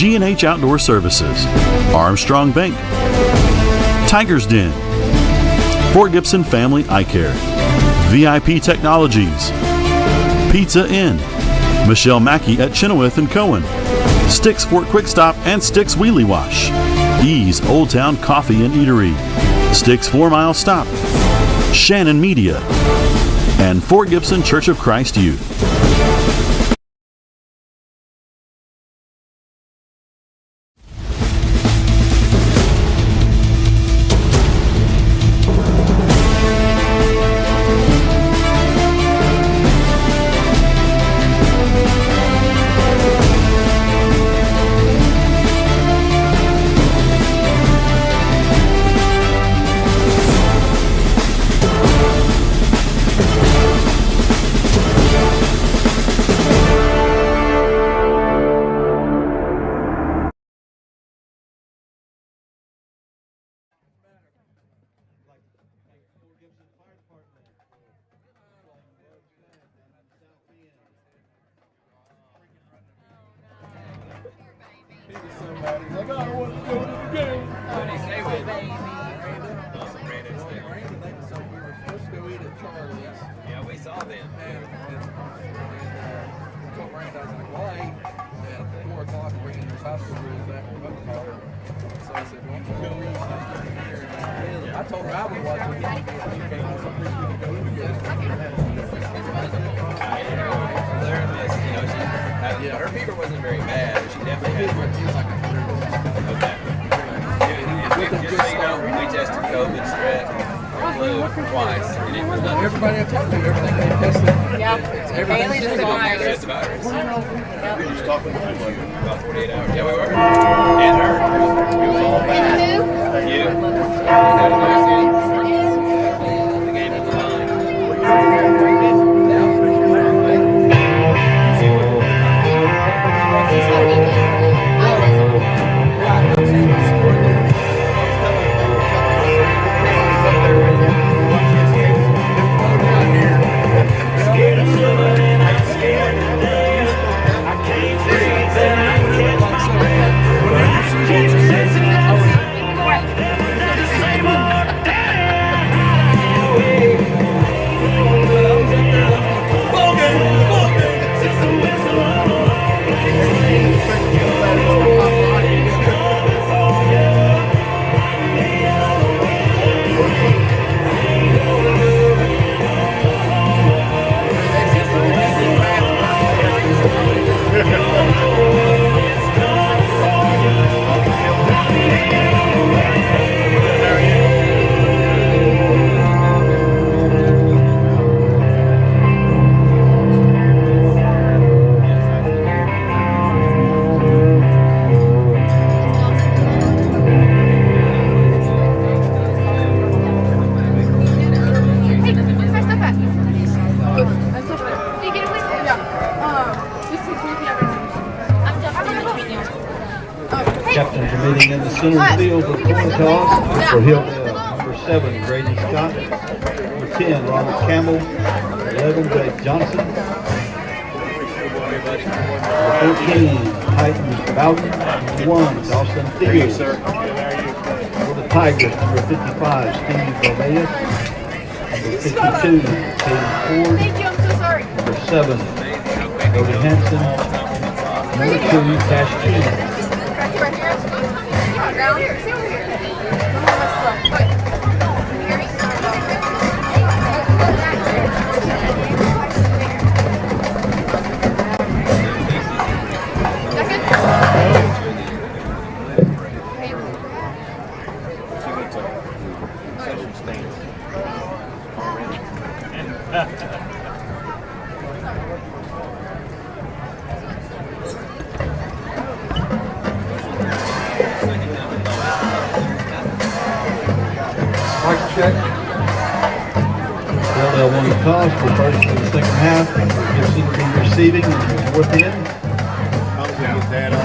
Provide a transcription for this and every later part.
G&H Outdoor Services, Armstrong Bank, Tiger's Den, Fort Gibson Family Eye Care, VIP Technologies, Pizza Inn, Michelle Mackey at Chenoweth and Cohen, Sticks Fort Quick Stop and Sticks Wheelie Wash, Ease Old Town Coffee and Eatery, Sticks 4 Mile Stop, Shannon Media, and Fort Gibson Church of Christ Youth. Captains are meeting in the center field of the coin toss for Hilldale. Number 7, Grady Scott. Number 10, Robert Campbell. 11, Jake Johnson. Number 14, Titan Bowden. Number 1, Dawson Fields. For the Tigers, number 55, Steve Boveas. Number 52, Caden Ford. Number 7, Cody Hanson. Number 2, Cash Key. Check. Hilldale won the toss for first and the second half. Gibson will be receiving in the fourth end. I'm going to get that off.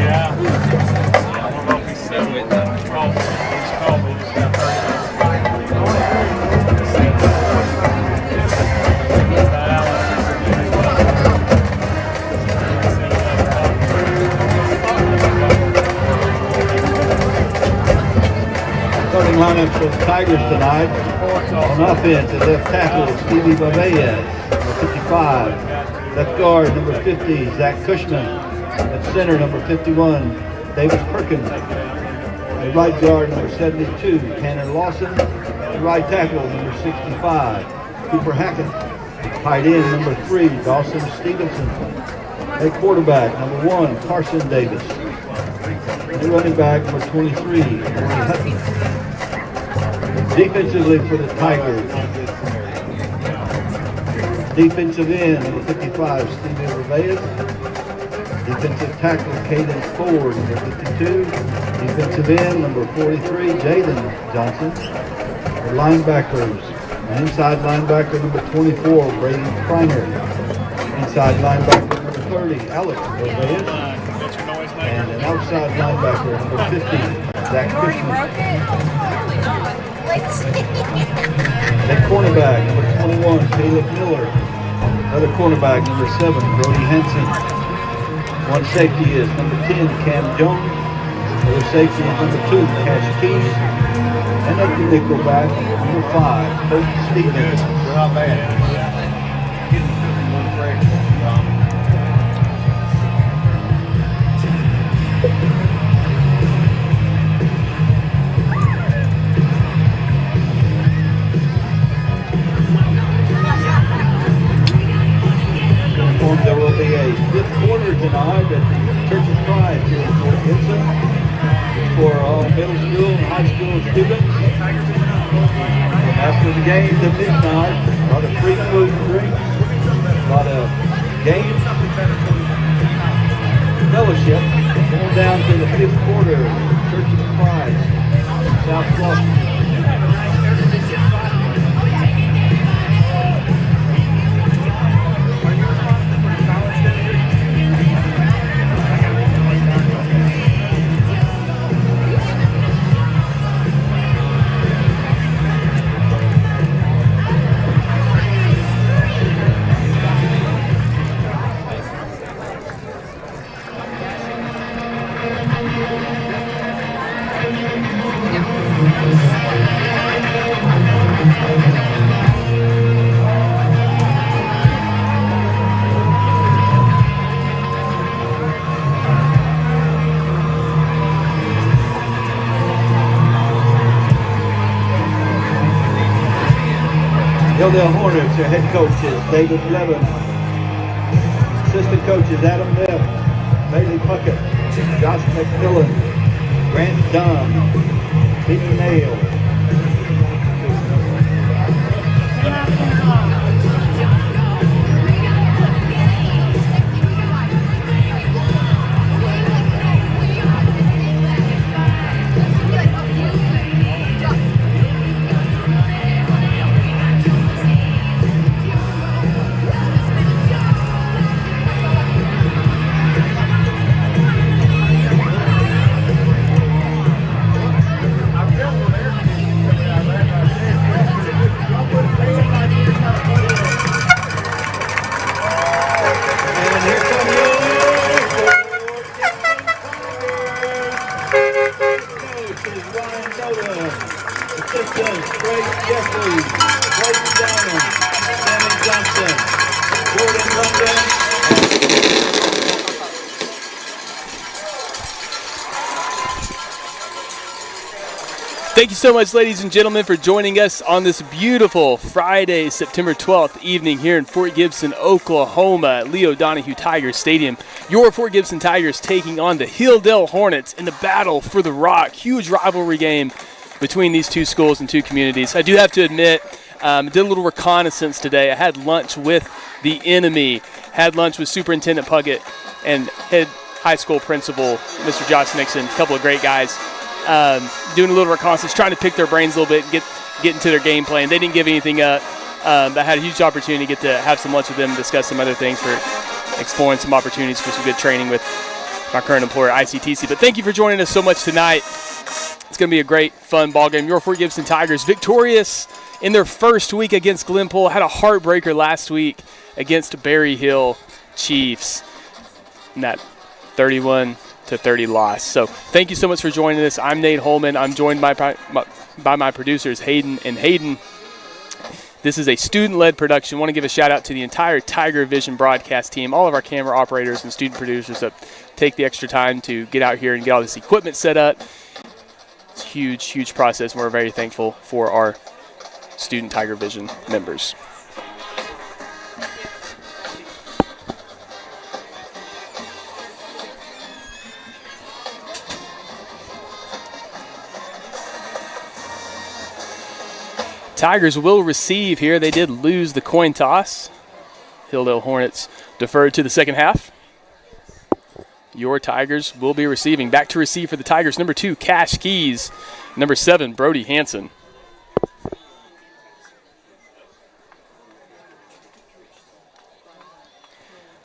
Yeah. I don't know if he's still with the call. He's called me. He's got 30 minutes. lineup for the Tigers tonight. On offense, at left tackle, Stevie Babayas, number 55. Left guard, number 50, Zach Cushman. At center, number 51, David Perkins. At right guard, number 72, Tanner Lawson. At right tackle, number 65, Cooper Hackett. Tight end, number 3, Dawson Stevenson. At quarterback, number 1, Carson Davis. At running back, number 23, Corey Hutton. Defensively for the Tigers. Defensive end, number 55, Stevie Babayas. Defensive tackle, Caden Ford, number 52. Defensive end, number 43, Jaden Johnson. The linebackers, an inside linebacker, number 24, Brady Kreiner. Inside linebacker, number 30, Alex Babayas. And an outside linebacker, number 50, Zach Cushman. At cornerback, number 21, Caleb Miller. Another cornerback, number 7, Brody Hanson. One safety is number 10, Cam Jones. Other safety is number 2, Cash Keys. And at the nickelback, number 5, Coach Stevens. Not bad. There will be a fifth quarter tonight at the Church of Christ here in Fort Gibson for all middle school and high school students. And after the game to midnight, a lot of free food and drinks, a lot of games, fellowship, going down to the fifth quarter at the Church of Christ in South Florida. Hilldale Hornets, their head coaches, David Levin. Assistant coaches, Adam Neff, Bailey Puckett, Josh McMillan, Grant Dunn, Benny Nail. Thank you so much, ladies and gentlemen, for joining us on this beautiful Friday, September 12th evening here in Fort Gibson, Oklahoma at Leo Donahue Tigers Stadium. Your Fort Gibson Tigers taking on the Hilldale Hornets in the battle for the Rock. Huge rivalry game between these two schools and two communities. I do have to admit, did a little reconnaissance today. I had lunch with the enemy, had lunch with Superintendent Puckett and head high school principal, Mr. Josh Nixon, a couple of great guys. Doing a little reconnaissance, trying to pick their brains a little bit, get into their game plan. They didn't give anything up. I had a huge opportunity to get to have some lunch with them, discuss some other things for exploring some opportunities for some good training with my current employer, ICTC. But thank you for joining us so much tonight. It's going to be a great, fun ball game. Your Fort Gibson Tigers victorious in their first week against Glenpool. Had a heartbreaker last week against Berry Hill Chiefs in that 31-30 loss. So thank you so much for joining us. I'm Nate Holman. I'm joined by by my producers, Hayden and Hayden. This is a student-led production. I want to give a shout-out to the entire TigerVision broadcast team, all of our camera operators and student producers that take the extra time to get out here and get all this equipment set up. It's a huge, huge process, and we're very thankful for our student TigerVision members. Tigers will receive here. They did lose the coin toss. Hilldale Hornets deferred to the second half. Your Tigers will be receiving. Back to receive for the Tigers, number 2, Cash Keys. Number 7, Brody Hansen.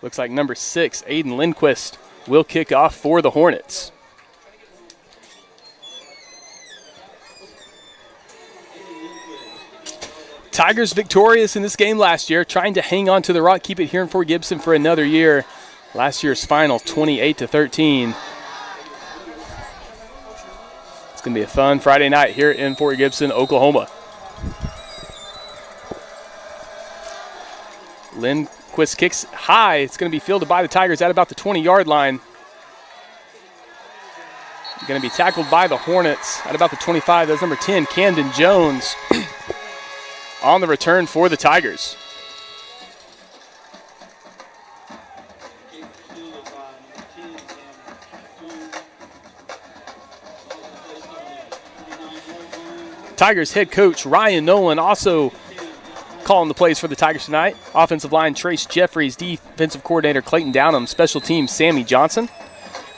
Looks like number 6, Aiden Lindquist, will kick off for the Hornets. Tigers victorious in this game last year, trying to hang on to the rock, keep it here in Fort Gibson for another year. Last year's final, 28-13. It's going to be a fun Friday night here in Fort Gibson, Oklahoma. Lindquist kicks high. It's going to be fielded by the Tigers at about the 20-yard line. Going to be tackled by the Hornets at about the 25. That's number 10, Camden Jones. On the return for the Tigers. Tigers head coach Ryan Nolan also calling the plays for the Tigers tonight. Offensive line Trace Jeffries, defensive coordinator Clayton Downham, special teams Sammy Johnson.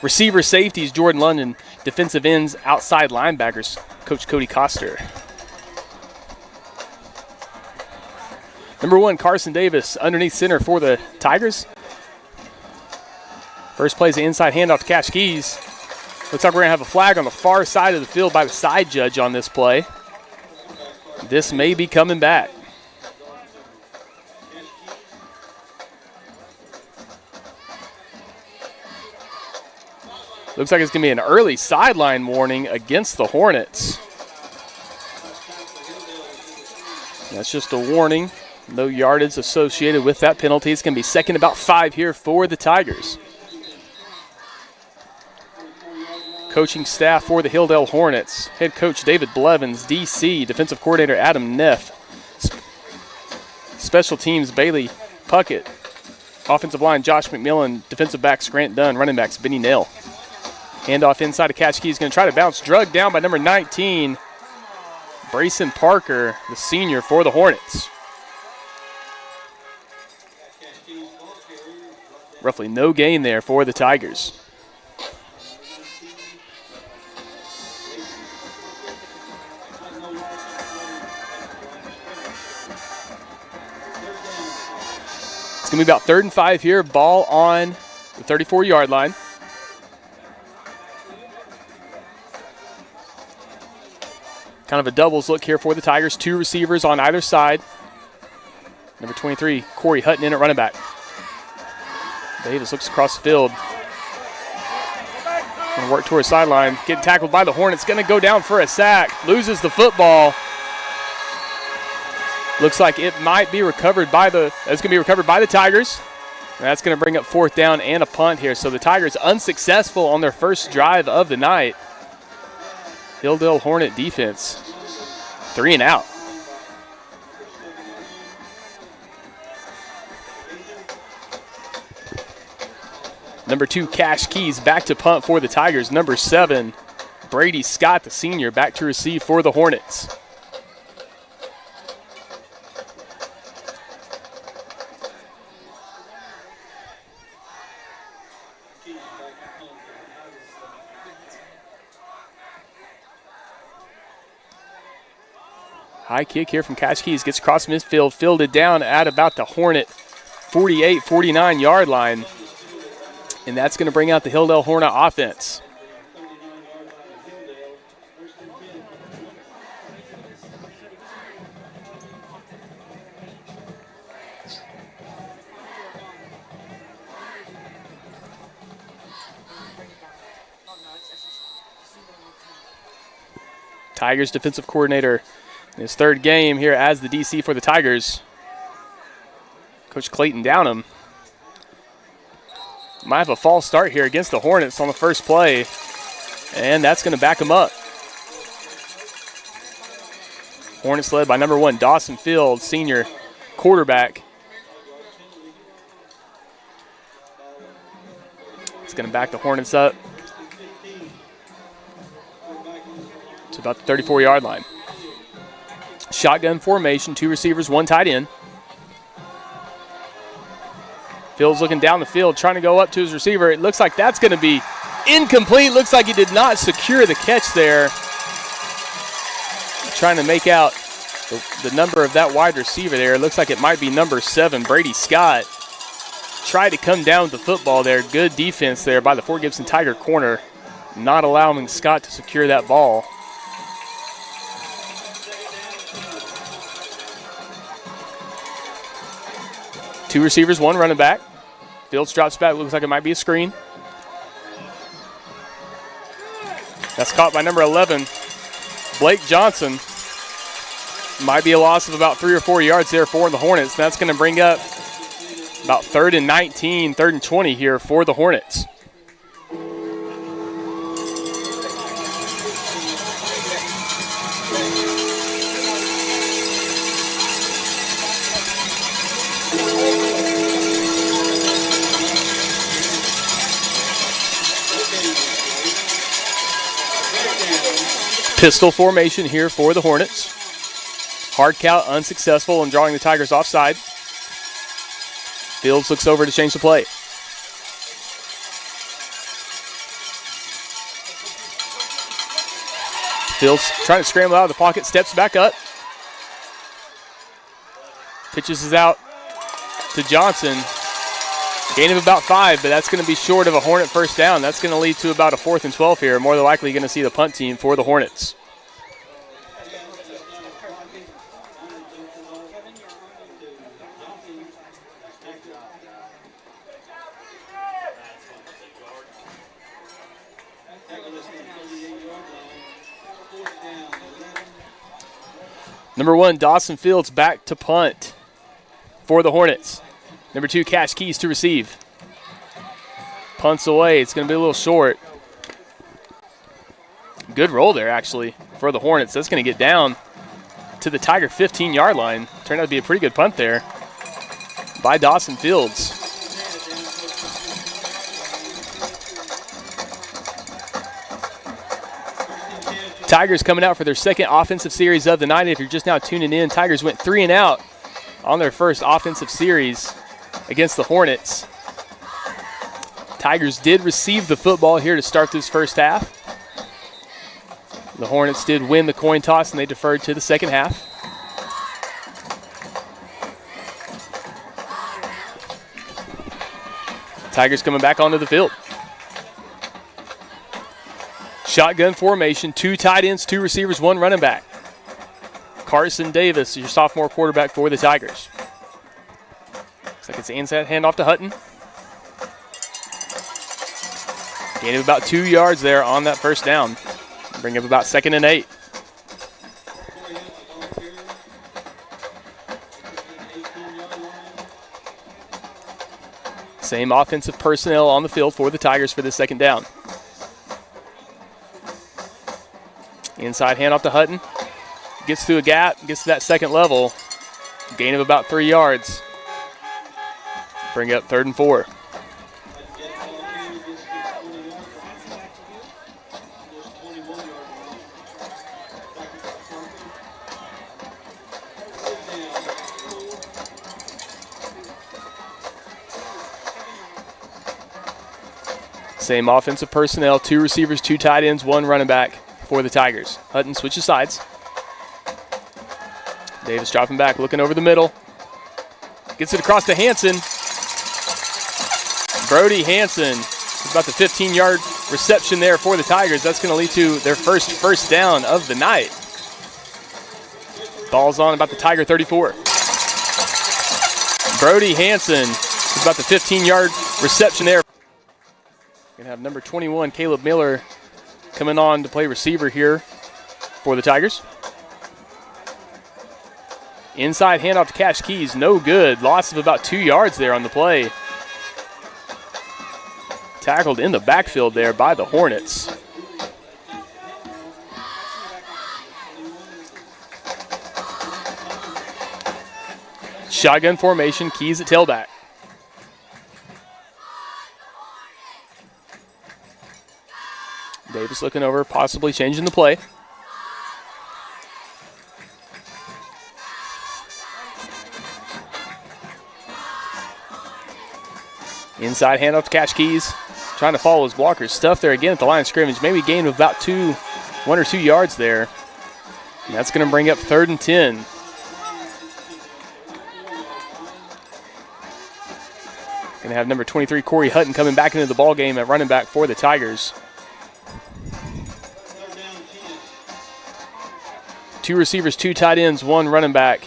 Receiver safeties Jordan London, defensive ends outside linebackers Coach Cody Coster. Number 1, Carson Davis, underneath center for the Tigers. First play is the inside handoff to Cash Keys. Looks like we're going to have a flag on the far side of the field by the side judge on this play. This may be coming back. Looks like it's going to be an early sideline warning against the Hornets. That's just a warning. No yardage associated with that penalty. It's going to be second about 5 here for the Tigers. Coaching staff for the Hilldale Hornets. Head coach David Blevins, DC. Defensive coordinator Adam Neff. Special teams Bailey Puckett. Offensive line Josh McMillan. Defensive backs Grant Dunn. Running backs Benny Nail. Handoff inside to Cash Keys. Going to try to bounce. Drugged down by number 19. Brayson Parker, the senior for the Hornets. Roughly no gain there for the Tigers. It's going to be about 3rd and 5 here. Ball on the 34-yard line. Kind of a doubles look here for the Tigers. 2 receivers on either side. Number 23, Corey Hutton in at running back. Davis looks across the field. Going to work towards sideline. Getting tackled by the Hornets. Going to go down for a sack. Loses the football. Looks like it might be recovered by the. That's going to be recovered by the Tigers. And that's going to bring up 4th down and a punt here. So the Tigers unsuccessful on their first drive of the night. Hilldale Hornet defense. 3 and out. Number 2, Cash Keys, back to punt for the Tigers. Number 7, Brady Scott, the senior, back to receive for the Hornets. High kick here from Cash Keys. Gets across midfield, fielded down at about the Hornet 48, 49-yard line. And that's going to bring out the Hilldale Hornet offense. Tigers defensive coordinator in his third game here as the DC for the Tigers. Coach Clayton Downham might have a false start here against the Hornets on the first play, and that's going to back them up. Hornets led by number 1, Dawson Fields, senior quarterback. It's going to back the Hornets up to about the 34-yard line. Shotgun formation, 2 receivers, 1 tight end. Fields looking down the field, trying to go up to his receiver. It looks like that's going to be incomplete. Looks like he did not secure the catch there. Trying to make out the number of that wide receiver there. It looks like it might be number 7, Brady Scott. Tried to come down with the football there. Good defense there by the Fort Gibson Tiger corner, not allowing Scott to secure that ball. Two receivers, 1 running back. Fields drops back. Looks like it might be a screen. That's caught by number 11, Blake Johnson. Might be a loss of about 3 or 4 yards there for the Hornets. That's going to bring up about 3rd and 19, 3rd and 20 here for the Hornets. Pistol formation here for the Hornets. Hard count unsuccessful in drawing the Tigers offside. Fields looks over to change the play. Fields trying to scramble out of the pocket, steps back up. Pitches is out to Johnson. Gain of about 5, but that's going to be short of a Hornet first down. That's going to lead to about a 4th and 12 here. More than likely going to see the punt team for the Hornets. Number 1, Dawson Fields back to punt for the Hornets. Number 2, Cash Keys to receive. Punts away. It's going to be a little short. Good roll there, actually, for the Hornets. That's going to get down to the Tiger 15-yard line. Turned out to be a pretty good punt there by Dawson Fields. Tigers coming out for their second offensive series of the night. If you're just now tuning in, Tigers went 3 and out on their first offensive series against the Hornets. Tigers did receive the football here to start this first half. The Hornets did win the coin toss and they deferred to the second half. Tigers coming back onto the field. Shotgun formation, 2 tight ends, 2 receivers, 1 running back. Carson Davis, your sophomore quarterback for the Tigers. Looks like it's an inside handoff to Hutton. Gain of about 2 yards there on that first down. Bring up about 2nd and 8. Same offensive personnel on the field for the Tigers for the second down. Inside handoff to Hutton. Gets through a gap, gets to that second level. Gain of about 3 yards. Bring up 3rd and 4. Same offensive personnel, 2 receivers, 2 tight ends, 1 running back for the Tigers. Hutton switches sides. Davis dropping back, looking over the middle. Gets it across to Hanson. Brody Hanson. About the 15-yard reception there for the Tigers. That's going to lead to their first down of the night. Ball's on about the Tiger 34. Brody Hanson. About the 15-yard reception there. Going to have number 21, Caleb Miller, coming on to play receiver here for the Tigers. Inside handoff to Cash Keys, no good. Loss of about 2 yards there on the play. Tackled in the backfield there by the Hornets. Shotgun formation, Keys at tailback. Davis looking over, possibly changing the play. Inside handoff to Cash Keys. Trying to follow his blockers. Stuff there again at the line of scrimmage. Maybe gain of about 1 or 2 yards there. And that's going to bring up 3rd and 10. Going to have number 23, Corey Hutton, coming back into the ball game at running back for the Tigers. 2 receivers, 2 tight ends, 1 running back.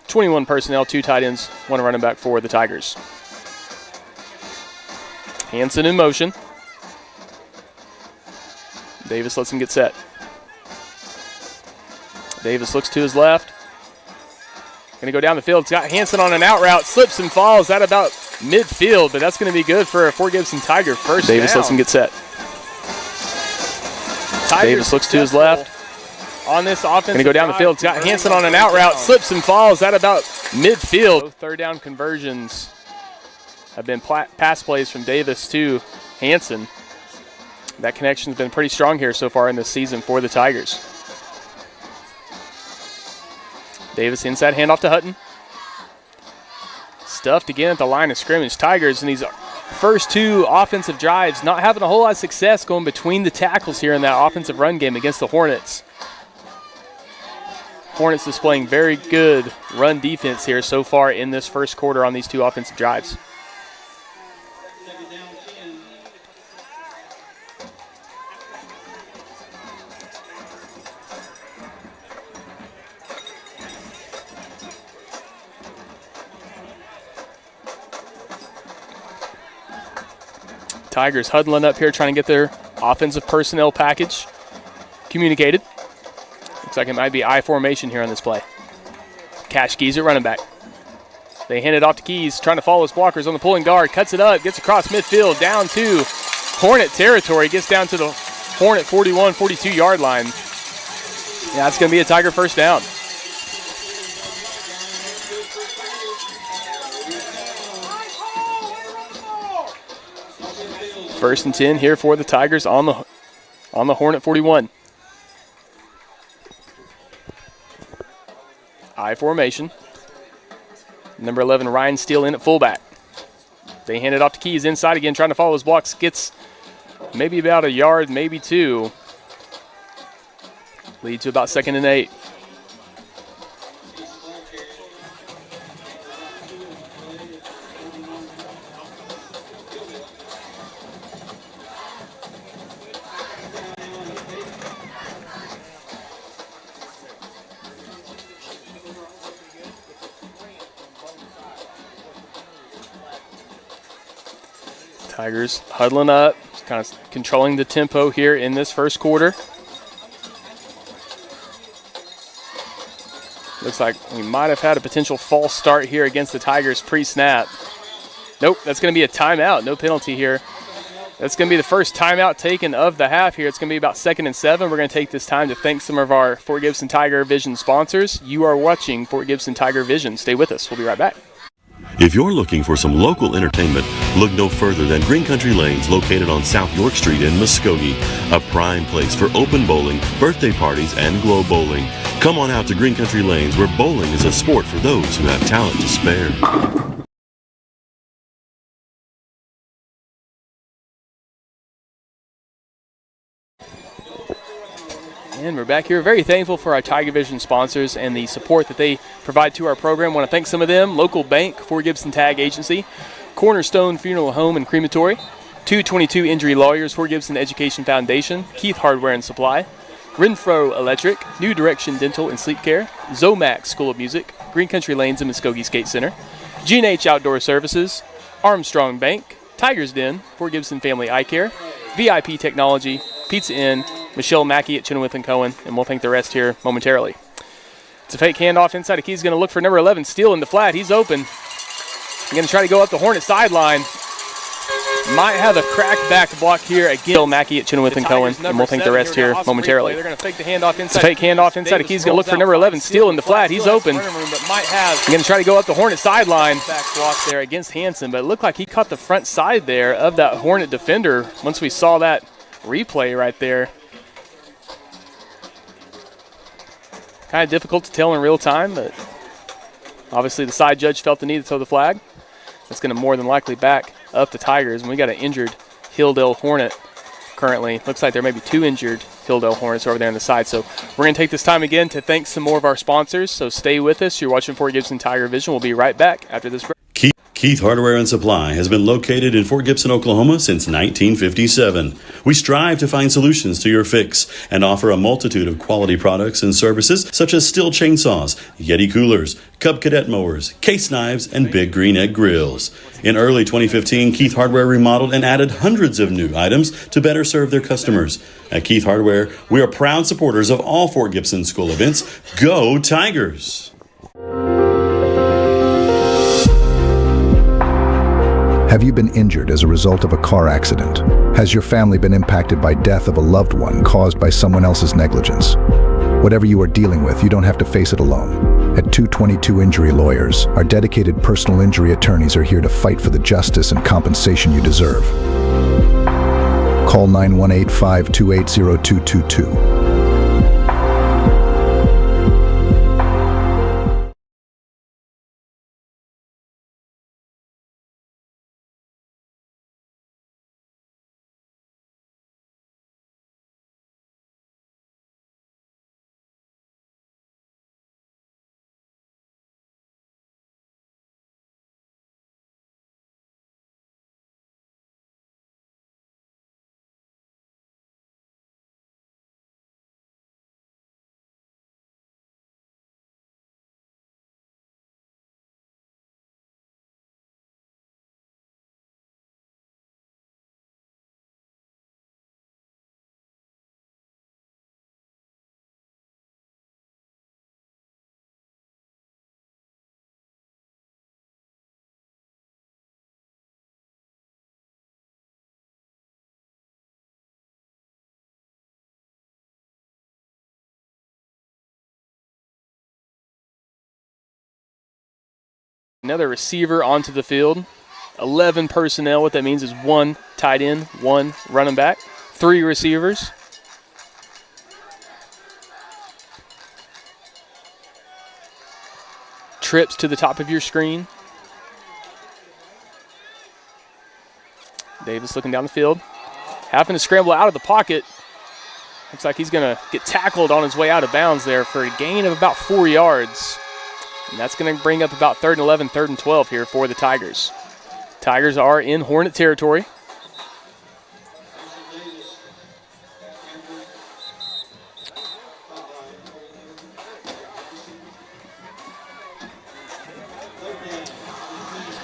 21 personnel, 2 tight ends, 1 running back for the Tigers. Hanson in motion. Davis lets him get set. Davis looks to his left. Going to go down the field. It's got Hanson on an out route. Slips and falls at about midfield, but that's going to be good for a Fort Gibson Tiger first down. Davis lets him get set. Davis looks to his left. On this offense, going to go down the field. It's got Hanson on an out route. Slips and falls at about midfield. Both 3rd down conversions have been pass plays from Davis to Hanson. That connection has been pretty strong here so far in this season for the Tigers. Davis inside handoff to Hutton. Stuffed again at the line of scrimmage. Tigers in these first 2 offensive drives not having a whole lot of success going between the tackles here in that offensive run game against the Hornets. Hornets displaying very good run defense here so far in this first quarter on these 2 offensive drives. Tigers huddling up here trying to get their offensive personnel package communicated. Looks like it might be I formation here on this play. Cash Keys at running back. They hand it off to Keys, trying to follow his blockers on the pulling guard. Cuts it up, gets across midfield, down to Hornet territory. Gets down to the Hornet 41, 42-yard line. Yeah, it's going to be a Tiger first down. First and 10 here for the Tigers on the Hornet 41. I formation. Number 11, Ryan Steele in at fullback. They hand it off to Keys inside again, trying to follow his blocks. Gets maybe about a yard, maybe 2. Lead to about 2nd and 8. Tigers huddling up, kind of controlling the tempo here in this first quarter. Looks like we might have had a potential false start here against the Tigers pre-snap. Nope, that's going to be a timeout. No penalty here. That's going to be the first timeout taken of the half here. It's going to be about 2nd and 7. We're going to take this time to thank some of our Fort Gibson TigerVision sponsors. You are watching Fort Gibson TigerVision. Stay with us. We'll be right back. If you're looking for some local entertainment, look no further than Green Country Lanes, located on South York Street in Muskogee, a prime place for open bowling, birthday parties, and glow bowling. Come on out to Green Country Lanes, where bowling is a sport for those who have talent to spare. And we're back here. Very thankful for our TigerVision sponsors and the support that they provide to our program. Want to thank some of them. Local Bank, Fort Gibson Tag Agency, Cornerstone Funeral Home and Crematory, 222 Injury Lawyers, Fort Gibson Education Foundation, Keith Hardware and Supply, Renfro Electric, New Direction Dental and Sleep Care, Zomax School of Music, Green Country Lanes and Muskogee Skate Center, G&H Outdoor Services, Armstrong Bank, Tiger's Den, Fort Gibson Family Eye Care, VIP Technology, Pizza Inn, Michelle Mackey at Chenoweth and Cohen, and we'll think the rest here momentarily. It's a fake handoff inside. He's going to look for number 11, Steele in the flat. He's open. Going to try to go up the Hornet sideline. Might have a crack back block here again. Mackey at Chenoweth and Cohen, and we'll think the rest here momentarily. They're going to fake the handoff inside. It's a fake handoff inside. He's going to look for number 11, Steele in the flat. He's open. Going to try to go up the Hornet sideline. Back block there against Hansen, but it looked like he caught the front side there of that Hornet defender once we saw that replay right there. Kind of difficult to tell in real time, but obviously the side judge felt the need to throw the flag. That's going to more than likely back up the Tigers, and we got an injured Hilldale Hornet currently. Looks like there may be 2 injured Hilldale Hornets over there on the side. So we're going to take this time again to thank some more of our sponsors. So stay with us. You're watching Fort Gibson TigerVision. We'll be right back after this break. Keith Hardware and Supply has been located in Fort Gibson, Oklahoma since 1957. We strive to find solutions to your fix and offer a multitude of quality products and services such as Stihl chainsaws, Yeti coolers, Cub Cadet mowers, case knives, and Big Green Egg grills. In early 2015, Keith Hardware remodeled and added hundreds of new items to better serve their customers. At Keith Hardware, we are proud supporters of all Fort Gibson school events. Go Tigers! Have you been injured as a result of a car accident? Has your family been impacted by death of a loved one caused by someone else's negligence? Whatever you are dealing with, you don't have to face it alone. At 222 Injury Lawyers, our dedicated personal injury attorneys are here to fight for the justice and compensation you deserve. Call 918-528-0222. Another receiver onto the field. 11 personnel. What that means is 1 tight end, 1 running back, 3 receivers. Trips to the top of your screen. Davis looking down the field. Having to scramble out of the pocket. Looks like he's going to get tackled on his way out of bounds there for a gain of about 4 yards. And that's going to bring up about 3rd and 11, 3rd and 12 here for the Tigers. Tigers are in Hornet territory.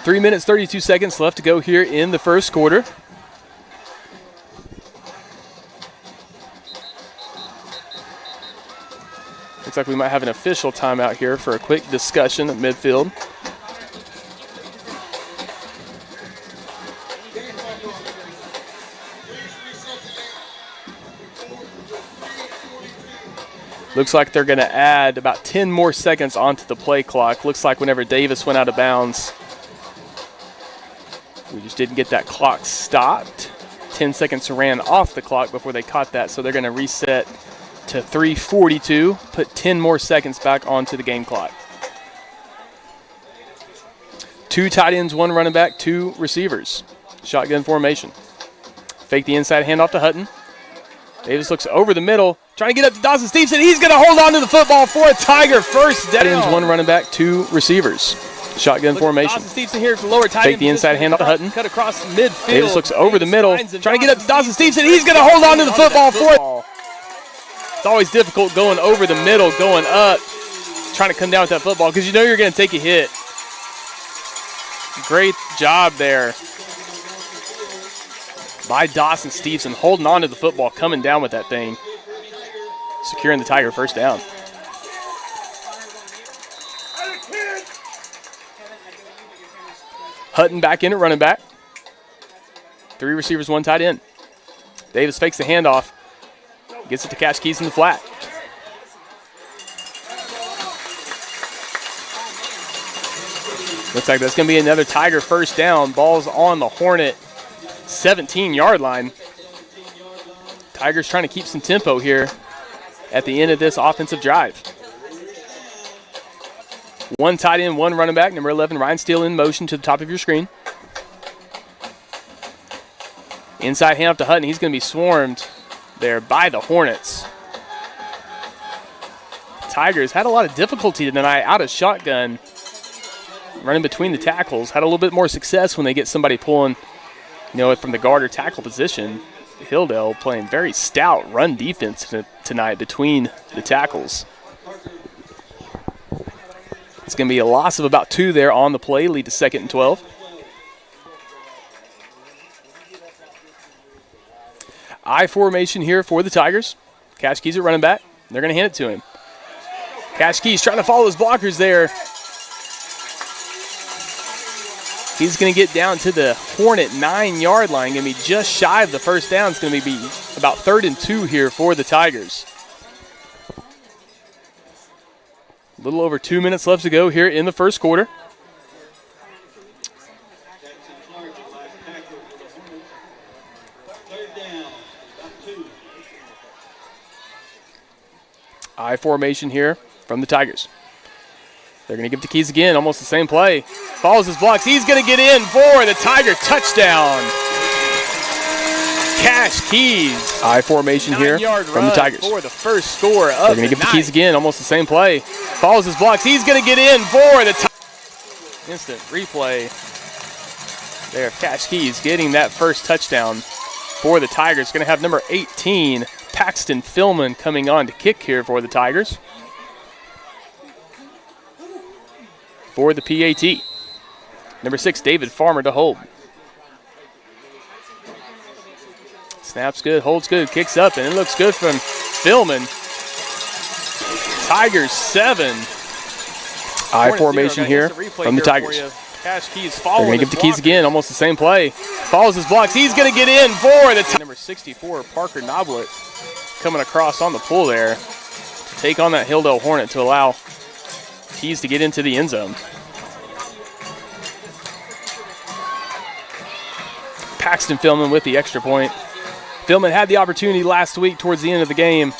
Three minutes, 32 seconds left to go here in the first quarter. Looks like we might have an official timeout here for a quick discussion at midfield. Looks like they're going to add about 10 more seconds onto the play clock. Looks like whenever Davis went out of bounds, we just didn't get that clock stopped. 10 seconds ran off the clock before they caught that, so they're going to reset to 3:42, put 10 more seconds back onto the game clock. 2 tight ends, 1 running back, 2 receivers. Shotgun formation. Fake the inside handoff to Hutton. Davis looks over the middle, trying to get up to Dawson Stevenson. He's going to hold on to the football for a Tiger first down. Tight ends, 1 running back, 2 receivers. Shotgun formation. Dawson Stevenson here for lower tight Fake end the inside position. handoff to Hutton. Cut across midfield. Davis looks over the middle, trying to get up to Dawson Stevenson. He's going to hold on to the football for. It's always difficult going over the middle, going up, trying to come down with that football because you know you're going to take a hit. Great job there by Dawson Stevenson, holding on to the football, coming down with that thing, securing the Tiger first down. Hutton back in at running back. 3 receivers, 1 tight end. Davis fakes the handoff, gets it to Cash Keys in the flat. Looks like that's going to be another Tiger first down. Ball's on the Hornet 17-yard line. Tigers trying to keep some tempo here at the end of this offensive drive. 1 tight end, 1 running back. Number 11, Ryan Steele in motion to the top of your screen. Inside handoff to Hutton. He's going to be swarmed there by the Hornets. Tigers had a lot of difficulty tonight out of shotgun, running between the tackles. Had a little bit more success when they get somebody pulling, from the guard or tackle position. Hilldale playing very stout run defense tonight between the tackles. It's going to be a loss of about 2 there on the play, lead to 2nd and 12. I formation here for the Tigers. Cash Keys at running back. They're going to hand it to him. Cash Keys trying to follow his blockers there. He's going to get down to the Hornet 9-yard line. Going to be just shy of the first down. It's going to be about 3rd and 2 here for the Tigers. A little over 2 minutes left to go here in the first quarter. I formation here from the Tigers. They're going to give the Keys again, almost the same play. Follows his blocks. He's going to get in for the Tiger touchdown. Cash Keys. I formation here from the Tigers. For the first score of They're going to give the Keys again, almost the same play. Follows his blocks. He's going to get in for the instant replay there of Cash Keys getting that first touchdown for the Tigers. Going to have number 18, Paxton Philman, coming on to kick here for the Tigers. For the PAT. Number 6, David Farmer to hold. Snaps good, holds good, kicks up, and it looks good from Philman. Tigers 7. I formation here from the Tigers. Cash Keys They're going to give the Keys again, almost the same play. Follows his blocks. He's going to get in for the number 64, Parker Noblet, coming across on the pull there to take on that Hilldale Hornet to allow Keys to get into the end zone. Paxton Philman with the extra point. Philman had the opportunity last week towards the end of the game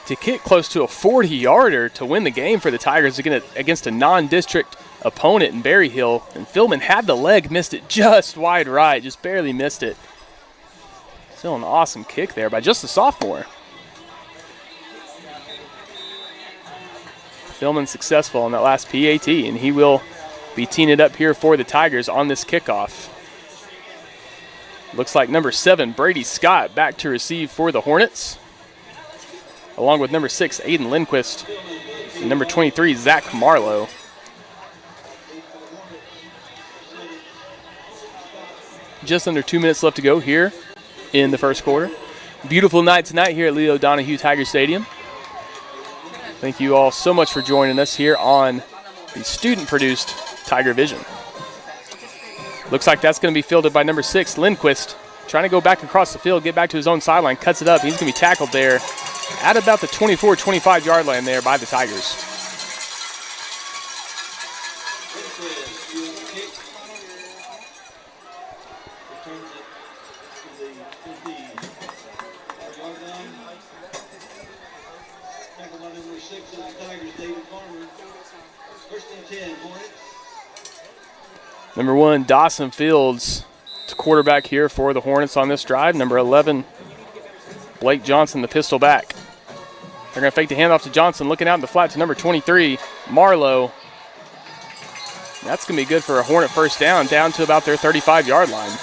to kick close to a 40-yarder to win the game for the Tigers against a non-district opponent in Berry Hill. And Philman had the leg, missed it just wide right, just barely missed it. Still an awesome kick there by just a sophomore. Philman successful on that last PAT, and he will be teeing it up here for the Tigers on this kickoff. Looks like number 7, Brady Scott, back to receive for the Hornets, along with number 6, Aiden Lindquist, and number 23, Zach Marlowe. Just under 2 minutes left to go here in the first quarter. Beautiful night tonight here at Leo Donahue Tiger Stadium. Thank you all so much for joining us here on the student-produced TigerVision. Looks like that's going to be fielded by number 6, Lindquist, trying to go back across the field, get back to his own sideline, cuts it up. He's going to be tackled there at about the 24, 25-yard line there by the Tigers. Number 1, Dawson Fields, quarterback here for the Hornets on this drive. Number 11, Blake Johnson, the pistol back. They're going to fake the handoff to Johnson, looking out in the flat to number 23, Marlowe. That's going to be good for a Hornet first down to about their 35-yard line.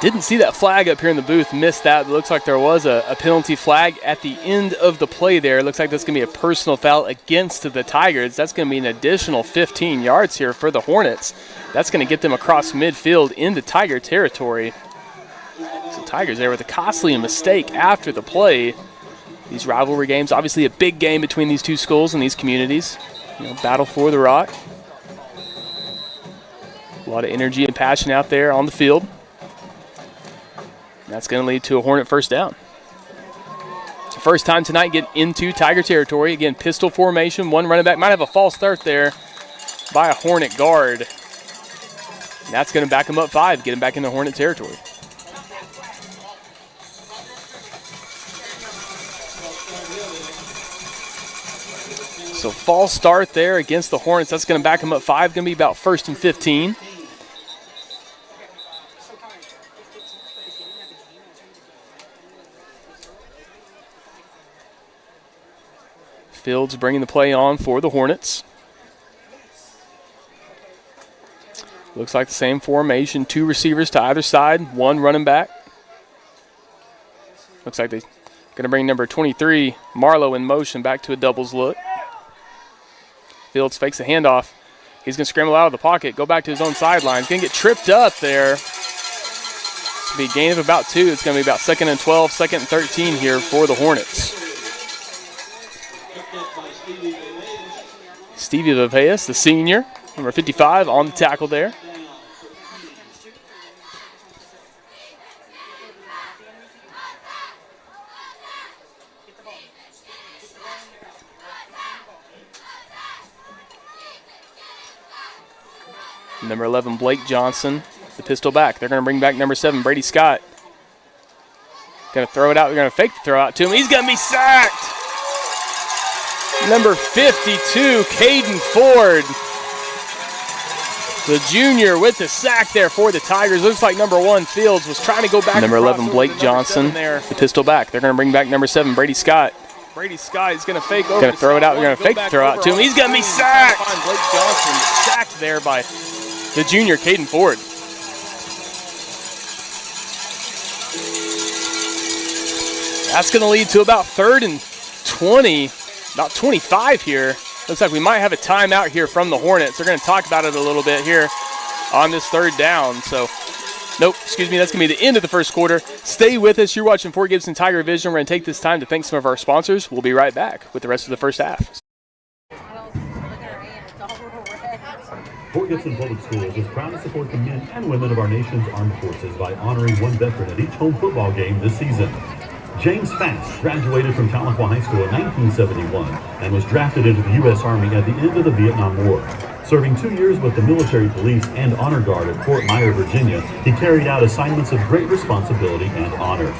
Didn't see that flag up here in the booth, missed that. But looks like there was a penalty flag at the end of the play there. Looks like that's going to be a personal foul against the Tigers. That's going to be an additional 15 yards here for the Hornets. That's going to get them across midfield into Tiger territory. So Tigers there with a costly mistake after the play. These rivalry games, obviously a big game between these two schools and these communities. Battle for the rock. A lot of energy and passion out there on the field. That's going to lead to a Hornet first down. It's the first time tonight get into Tiger territory. Again, pistol formation. One running back might have a false start there by a Hornet guard. And that's going to back him up 5, get him back into Hornet territory. So false start there against the Hornets. That's going to back him up 5. Going to be about 1st and 15. Fields bringing the play on for the Hornets. Looks like the same formation. 2 receivers to either side. 1 running back. Looks like they're going to bring number 23, Marlowe, in motion back to a doubles look. Fields fakes a handoff. He's going to scramble out of the pocket, go back to his own sideline. He's going to get tripped up there. It's going to be a gain of about 2. It's going to be about 2nd and 12, 2nd and 13 here for the Hornets. Stevie Viveas, the senior, number 55, on the tackle there. Number 11, Blake Johnson, the pistol back. They're going to bring back number 7, Brady Scott. Going to throw it out. They're going to fake the throw out to him. He's going to be sacked. Number 52, Caden Ford. The junior with the sack there for the Tigers. Looks like number 1, Fields, was trying to go back. Number 11, Blake Johnson, the pistol back. They're going to bring back number 7, Brady Scott. Brady Scott is going to fake over. Going to throw it out. They're going to fake the throw out to him. He's going to be sacked. Blake Johnson sacked there by the junior, Caden Ford. That's going to lead to about 3rd and 20. About 25 here. Looks like we might have a timeout here from the Hornets. They're going to talk about it a little bit here on this 3rd down. So, nope, excuse me, that's going to be the end of the first quarter. Stay with us. You're watching Fort Gibson TigerVision. We're going to take this time to thank some of our sponsors. We'll be right back with the rest of the first half. Fort Gibson Public Schools is proud to support the men and women of our nation's armed forces by honoring one veteran at each home football game this season. James Fast graduated from Tahlequah High School in 1971 and was drafted into the U.S. Army at the end of the Vietnam War. Serving 2 years with the military police and honor guard at Fort Myer, Virginia, he carried out assignments of great responsibility and honor.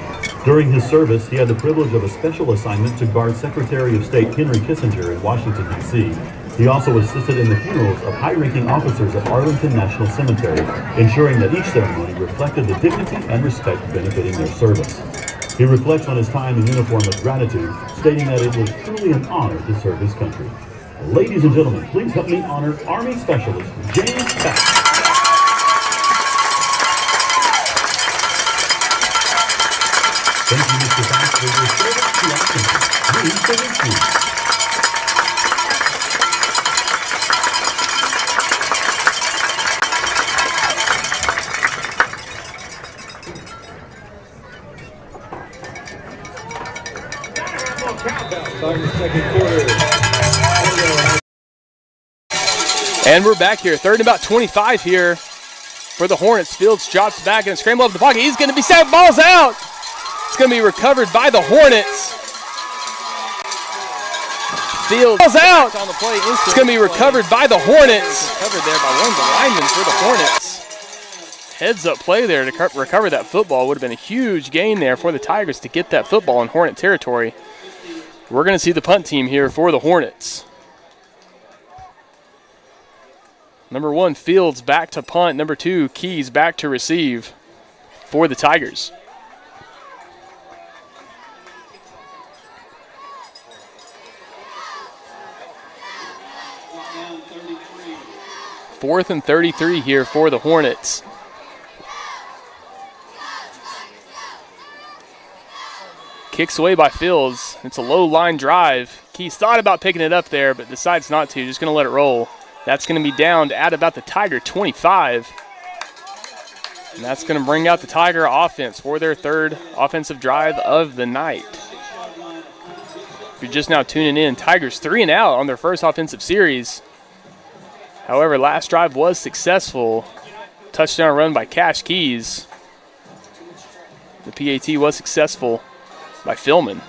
During his service, he had the privilege of a special assignment to guard Secretary of State Henry Kissinger in Washington, D.C. He also assisted in the funerals of high-ranking officers at Arlington National Cemetery, ensuring that each ceremony reflected the dignity and respect benefiting their service. He reflects on his time in uniform with gratitude, stating that it was truly an honor to serve his country. Ladies and gentlemen, please help me honor Army Specialist James Fast. Thank you, Mr. Fast, for your service to our country. We salute you. And we're back here. 3rd and about 25 here for the Hornets. Fields drops back and scramble up the pocket. He's going to be sacked. Ball's out. It's going to be recovered by the Hornets. Fields ball's out on the play. It's going to be recovered by the Hornets. Recovered there by one of the linemen for the Hornets. Heads up play there to recover that football. Would have been a huge gain there for the Tigers to get that football in Hornet territory. We're going to see the punt team here for the Hornets. Number 1, Fields back to punt. Number 2, Keys back to receive for the Tigers. Fourth and 33 here for the Hornets. Kicks away by Fields. It's a low line drive. Keys thought about picking it up there, but decides not to. Just going to let it roll. That's going to be down at about the Tiger 25. And that's going to bring out the Tiger offense for their third offensive drive of the night. If you're just now tuning in, Tigers 3 and out on their first offensive series. However, last drive was successful. Touchdown run by Cash Keys. The PAT was successful by Philman.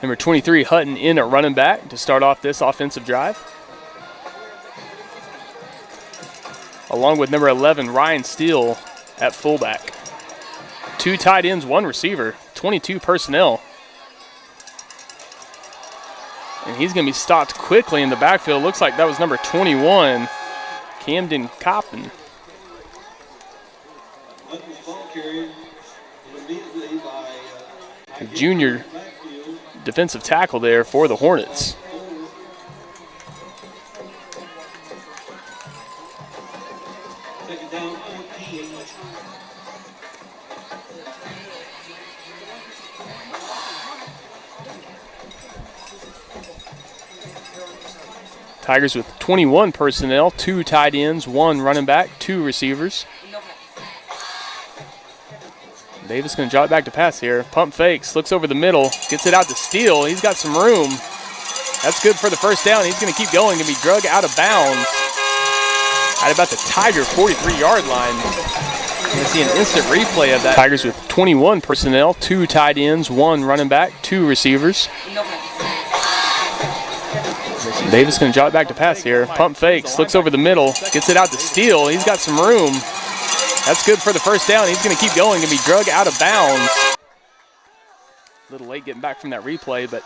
Number 23, Hutton in at running back to start off this offensive drive. Along with number 11, Ryan Steele at fullback. 2 tight ends, 1 receiver, 22 personnel. And he's going to be stopped quickly in the backfield. Looks like that was number 21, Camden Coppin. Junior defensive tackle there for the Hornets. Tigers with 21 personnel, 2 tight ends, 1 running back, 2 receivers. Davis going to draw it back to pass here. Pump fakes, looks over the middle, gets it out to Steele. He's got some room. That's good for the first down. He's going to keep going, going to be drug out of bounds at about the Tiger 43-yard line. You're going to see an instant replay of that. Tigers with 21 personnel, 2 tight ends, 1 running back, 2 receivers. Davis going to draw it back to pass here. Pump fakes, looks over the middle, gets it out to Steele. He's got some room. That's good for the first down. He's going to keep going, going to be drug out of bounds. A little late getting back from that replay, but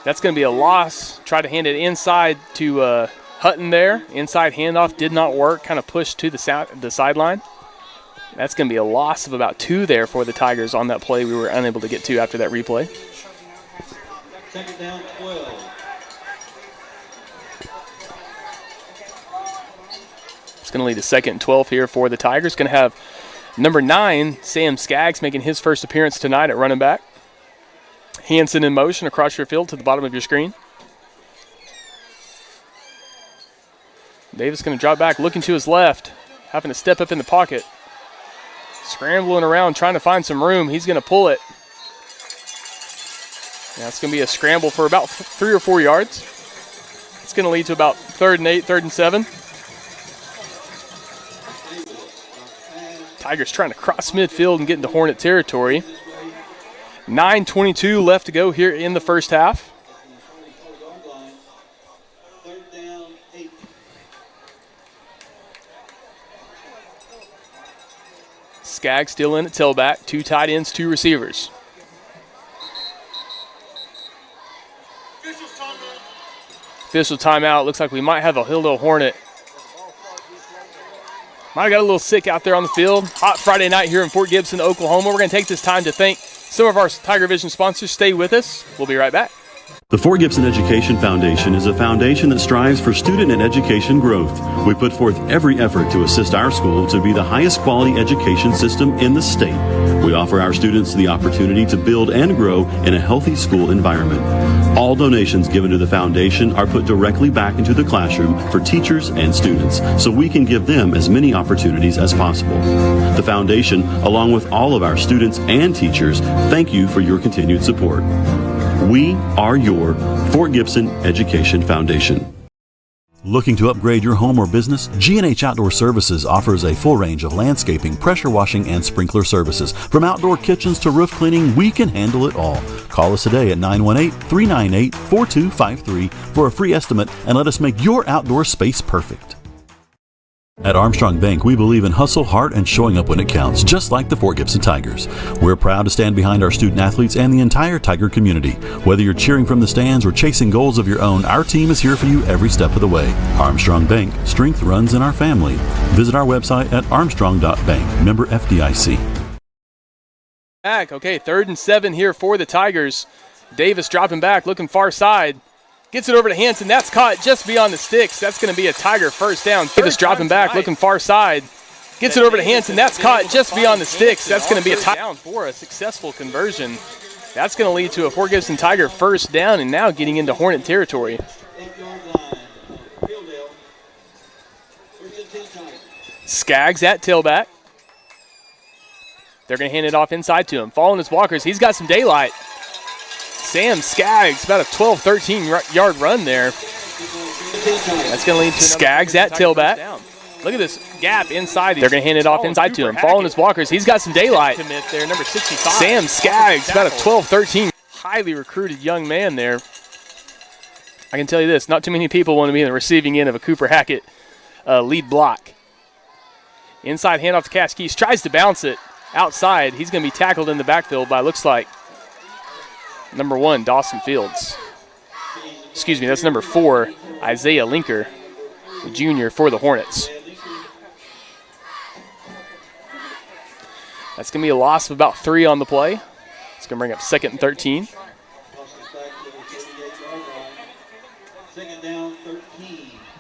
that's going to be a loss. Try to hand it inside to Hutton there. Inside handoff did not work, kind of pushed to the sideline. That's going to be a loss of about 2 there for the Tigers on that play we were unable to get to after that replay. Second down, 12. It's going to lead to 2nd and 12 here for the Tigers. Going to have number 9, Sam Skaggs, making his first appearance tonight at running back. Hanson in motion across your field to the bottom of your screen. Davis going to drop back, looking to his left, having to step up in the pocket. Scrambling around, trying to find some room. He's going to pull it. That's going to be a scramble for about 3 or 4 yards. It's going to lead to about 3rd and 8, 3rd and 7. Tigers trying to cross midfield and get into Hornet territory. 9:22 left to go here in the first half. Skaggs still in at tailback. 2 tight ends, 2 receivers. Official timeout. Looks like we might have a Hilldale Hornet. Might have got a little sick out there on the field. Hot Friday night here in Fort Gibson, Oklahoma. We're going to take this time to thank some of our TigerVision sponsors. Stay with us. We'll be right back. The Fort Gibson Education Foundation is a foundation that strives for student and education growth. We put forth every effort to assist our school to be the highest quality education system in the state. We offer our students the opportunity to build and grow in a healthy school environment. All donations given to the foundation are put directly back into the classroom for teachers and students, so we can give them as many opportunities as possible. The foundation, along with all of our students and teachers, thank you for your continued support. We are your Fort Gibson Education Foundation. Looking to upgrade your home or business? G&H Outdoor Services offers a full range of landscaping, pressure washing, and sprinkler services. From outdoor kitchens to roof cleaning, we can handle it all. Call us today at 918-398-4253 for a free estimate and let us make your outdoor space perfect. At Armstrong Bank, we believe in hustle, heart, and showing up when it counts, just like the Fort Gibson Tigers. We're proud to stand behind our student athletes and the entire Tiger community. Whether you're cheering from the stands or chasing goals of your own, our team is here for you every step of the way. Armstrong Bank, strength runs in our family. Visit our website at armstrong.bank, member FDIC. Okay, 3rd and 7 here for the Tigers. Davis dropping back, looking far side. Gets it over to Hanson. That's caught just beyond the sticks. That's going to be a Tiger first down. Davis dropping back, looking far side. Gets it over to Hanson. That's caught just beyond the sticks. That's going to be a touchdown for a successful conversion. That's going to lead to a Fort Gibson Tiger first down and now getting into Hornet territory. Skaggs at tailback. They're going to hand it off inside to him. Following his blockers, he's got some daylight. Sam Skaggs, about a 12, 13-yard run there. That's going to lead to Skaggs at tailback. Look at this gap inside. They're going to hand it off inside to him. Following his blockers, he's got some daylight. Commit there, number 65. Sam Skaggs, about a 12, 13, highly recruited young man there. I can tell you this, not too many people want to be in the receiving end of a Cooper Hackett lead block. Inside handoff to Cass Keys, tries to bounce it outside. He's going to be tackled in the backfield by, looks like, number 1, Dawson Fields. Excuse me, that's number 4, Isaiah Linker, the junior for the Hornets. That's going to be a loss of about 3 on the play. It's going to bring up 2nd and 13.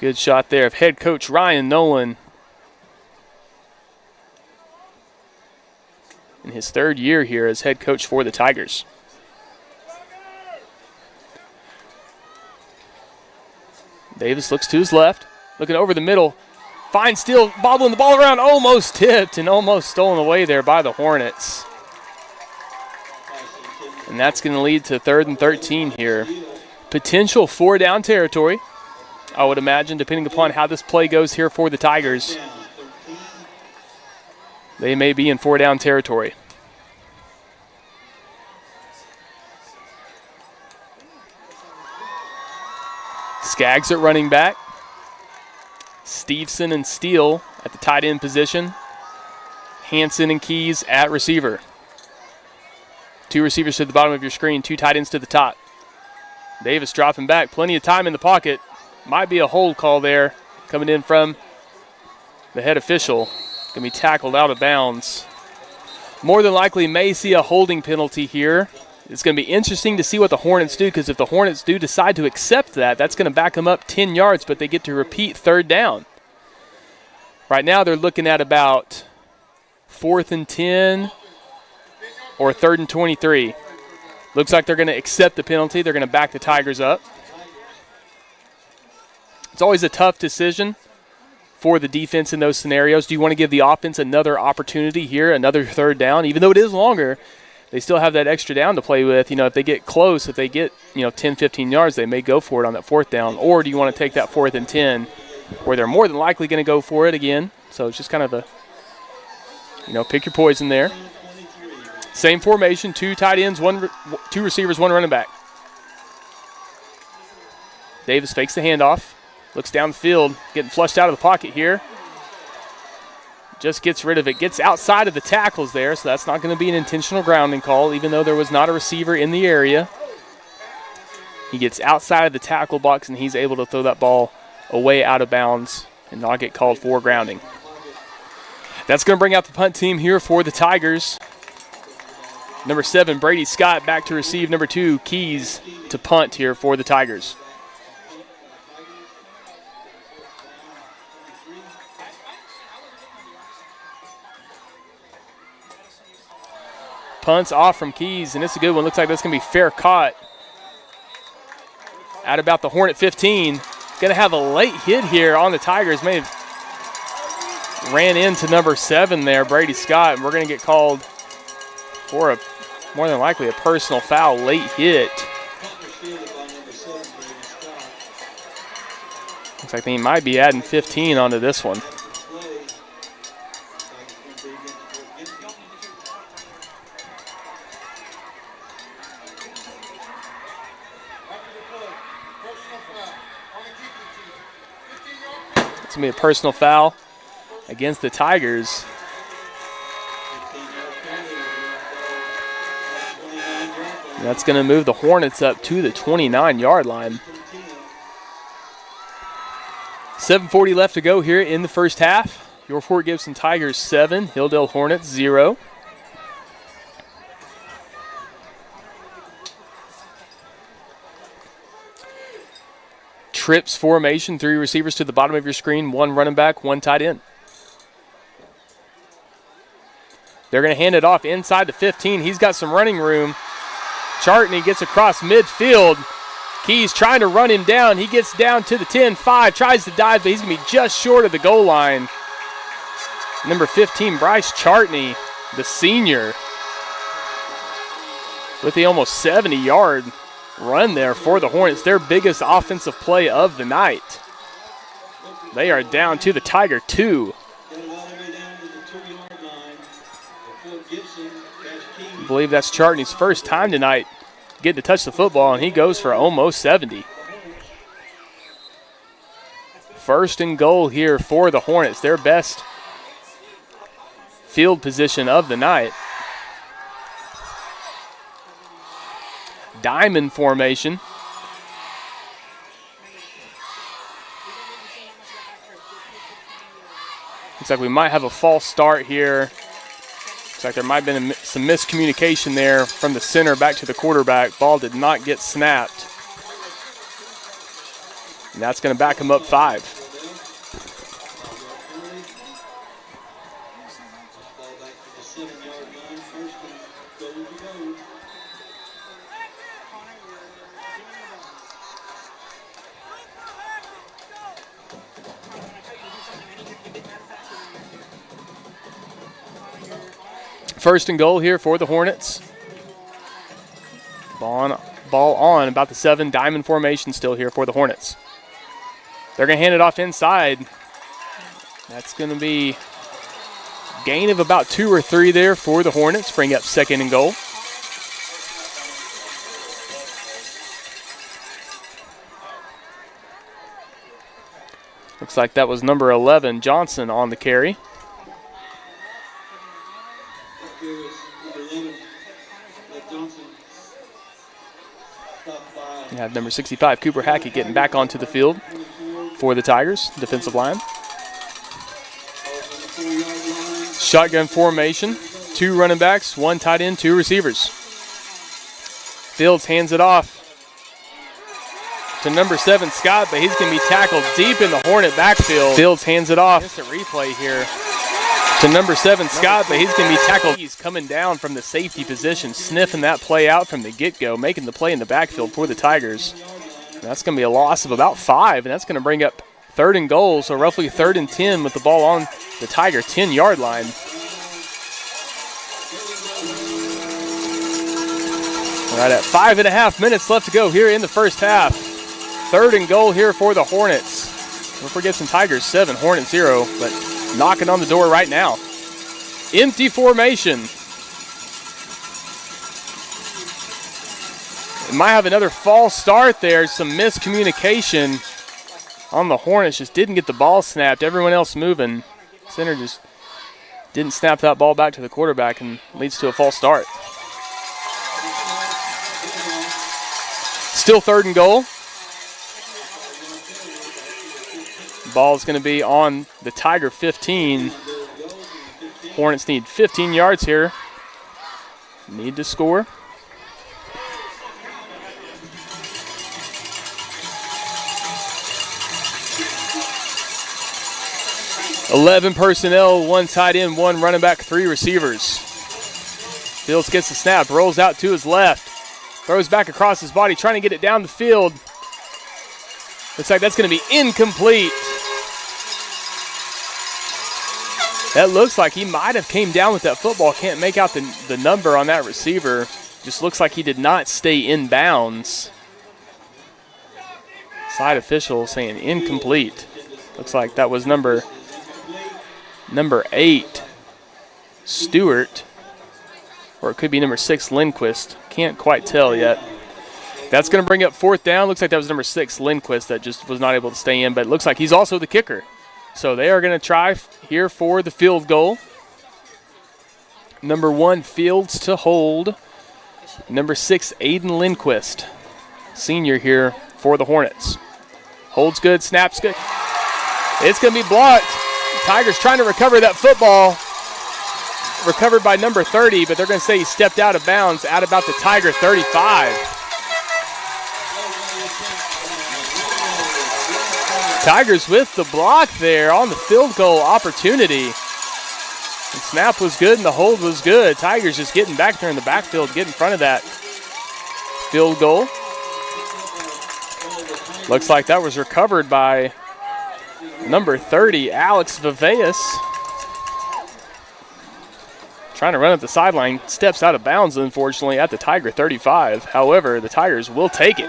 Good shot there of head coach Ryan Nolan in his 3rd year here as head coach for the Tigers. Davis looks to his left, looking over the middle. Fine steal, bobbling the ball around, almost tipped and almost stolen away there by the Hornets. And that's going to lead to 3rd and 13 here. Potential 4-down territory, I would imagine, depending upon how this play goes here for the Tigers. They may be in 4-down territory. Skaggs at running back. Stevenson and Steele at the tight end position. Hanson and Keys at receiver. 2 receivers to the bottom of your screen, 2 tight ends to the top. Davis dropping back, plenty of time in the pocket. Might be a hold call there coming in from the head official. Going to be tackled out of bounds. More than likely may see a holding penalty here. It's going to be interesting to see what the Hornets do, because if the Hornets do decide to accept that, that's going to back them up 10 yards, but they get to repeat 3rd down. Right now they're looking at about 4th and 10 or 3rd and 23. Looks like they're going to accept the penalty. They're going to back the Tigers up. It's always a tough decision for the defense in those scenarios. Do you want to give the offense another opportunity here, another 3rd down? Even though it is longer, they still have that extra down to play with. You know, if they get close, if they get, 10, 15 yards, they may go for it on that 4th down. Or do you want to take that 4th and 10 where they're more than likely going to go for it again? So it's just kind of a, pick your poison there. Same formation, 2 tight ends, 2 receivers, 1 running back. Davis fakes the handoff, looks down the field, getting flushed out of the pocket here. Just gets rid of it, gets outside of the tackles there, so that's not going to be an intentional grounding call, even though there was not a receiver in the area. He gets outside of the tackle box, and he's able to throw that ball away out of bounds and not get called for grounding. That's going to bring out the punt team here for the Tigers. Number 7, Brady Scott, back to receive. Number 2, Keys to punt here for the Tigers. Punts off from Keys, and it's a good one. Looks like that's going to be fair caught at about the Hornet 15. Going to have a late hit here on the Tigers. May have ran into number 7 there, Brady Scott, and we're going to get called for a more than likely a personal foul, late hit. Looks like they might be adding 15 onto this one. It's going to be a personal foul against the Tigers. And that's going to move the Hornets up to the 29-yard line. 7:40 left to go here in the first half. Your Fort Gibson Tigers 7, Hilldale Hornets 0. trips formation, 3 receivers to the bottom of your screen, 1 running back, 1 tight end. They're going to hand it off inside the 15. He's got some running room. Chartney gets across midfield. Keys trying to run him down. He gets down to the 10-5, tries to dive, but he's going to be just short of the goal line. Number 15, Bryce Chartney, the senior, with the almost 70-yard run there for the Hornets, their biggest offensive play of the night. They are down to the Tiger 2. I believe that's Chartney's first time tonight getting to touch the football, and he goes for almost 70. First and goal here for the Hornets, their best field position of the night. Diamond formation. Looks like we might have a false start here. Looks like there might have been some miscommunication there from the center back to the quarterback. Ball did not get snapped. And that's going to back him up 5. First and goal here for the Hornets. Ball on about the 7. Diamond formation still here for the Hornets. They're going to hand it off inside. That's going to be gain of about 2 or 3 there for the Hornets. Bring up second and goal. Looks like that was number 11, Johnson, on the carry. You have number 65, Cooper Hackett, getting back onto the field for the Tigers, defensive line. Shotgun formation, 2 running backs, 1 tight end, 2 receivers. Fields hands it off to number 7, Scott, but he's going to be tackled deep in the Hornet backfield. Fields hands it off. Just a replay here to number 7, Scott, but he's going to be tackled. He's coming down from the safety position, sniffing that play out from the get-go, making the play in the backfield for the Tigers. And that's going to be a loss of about 5, and that's going to bring up 3rd and goal, so roughly 3rd and 10 with the ball on the Tiger 10-yard line. All right, at 5.5 minutes left to go here in the first half. 3rd and goal here for the Hornets. Don't forget some Tigers 7, Hornets 0, but knocking on the door right now. Empty formation. It might have another false start there. Some miscommunication on the Hornets. Just didn't get the ball snapped. Everyone else moving. Center just didn't snap that ball back to the quarterback and leads to a false start. Still 3rd and goal. Ball's going to be on the Tiger 15. Hornets need 15 yards here. Need to score. $11 personnel, 1 tight end, 1 running back, 3 receivers. Fields gets the snap, rolls out to his left, throws back across his body, trying to get it down the field. Looks like that's going to be incomplete. That looks like he might have came down with that football. Can't make out the number on that receiver. Just looks like he did not stay in bounds. Side official saying incomplete. Looks like that was number 8, Stewart. Or it could be number 6, Lindquist. Can't quite tell yet. That's going to bring up 4th down. Looks like that was number 6, Lindquist, that just was not able to stay in. But it looks like he's also the kicker. So they are going to try here for the field goal. Number 1, Fields to hold. Number 6, Aiden Lindquist, senior here for the Hornets. Holds good, snaps good. It's going to be blocked. Tigers trying to recover that football. Recovered by number 30, but they're going to say he stepped out of bounds at about the Tiger 35. Tigers with the block there on the field goal opportunity. The snap was good and the hold was good. Tigers just getting back there in the backfield, get in front of that field goal. Looks like that was recovered by number 30, Alex Viveas. Trying to run up the sideline, steps out of bounds, unfortunately, at the Tiger 35. However, the Tigers will take it.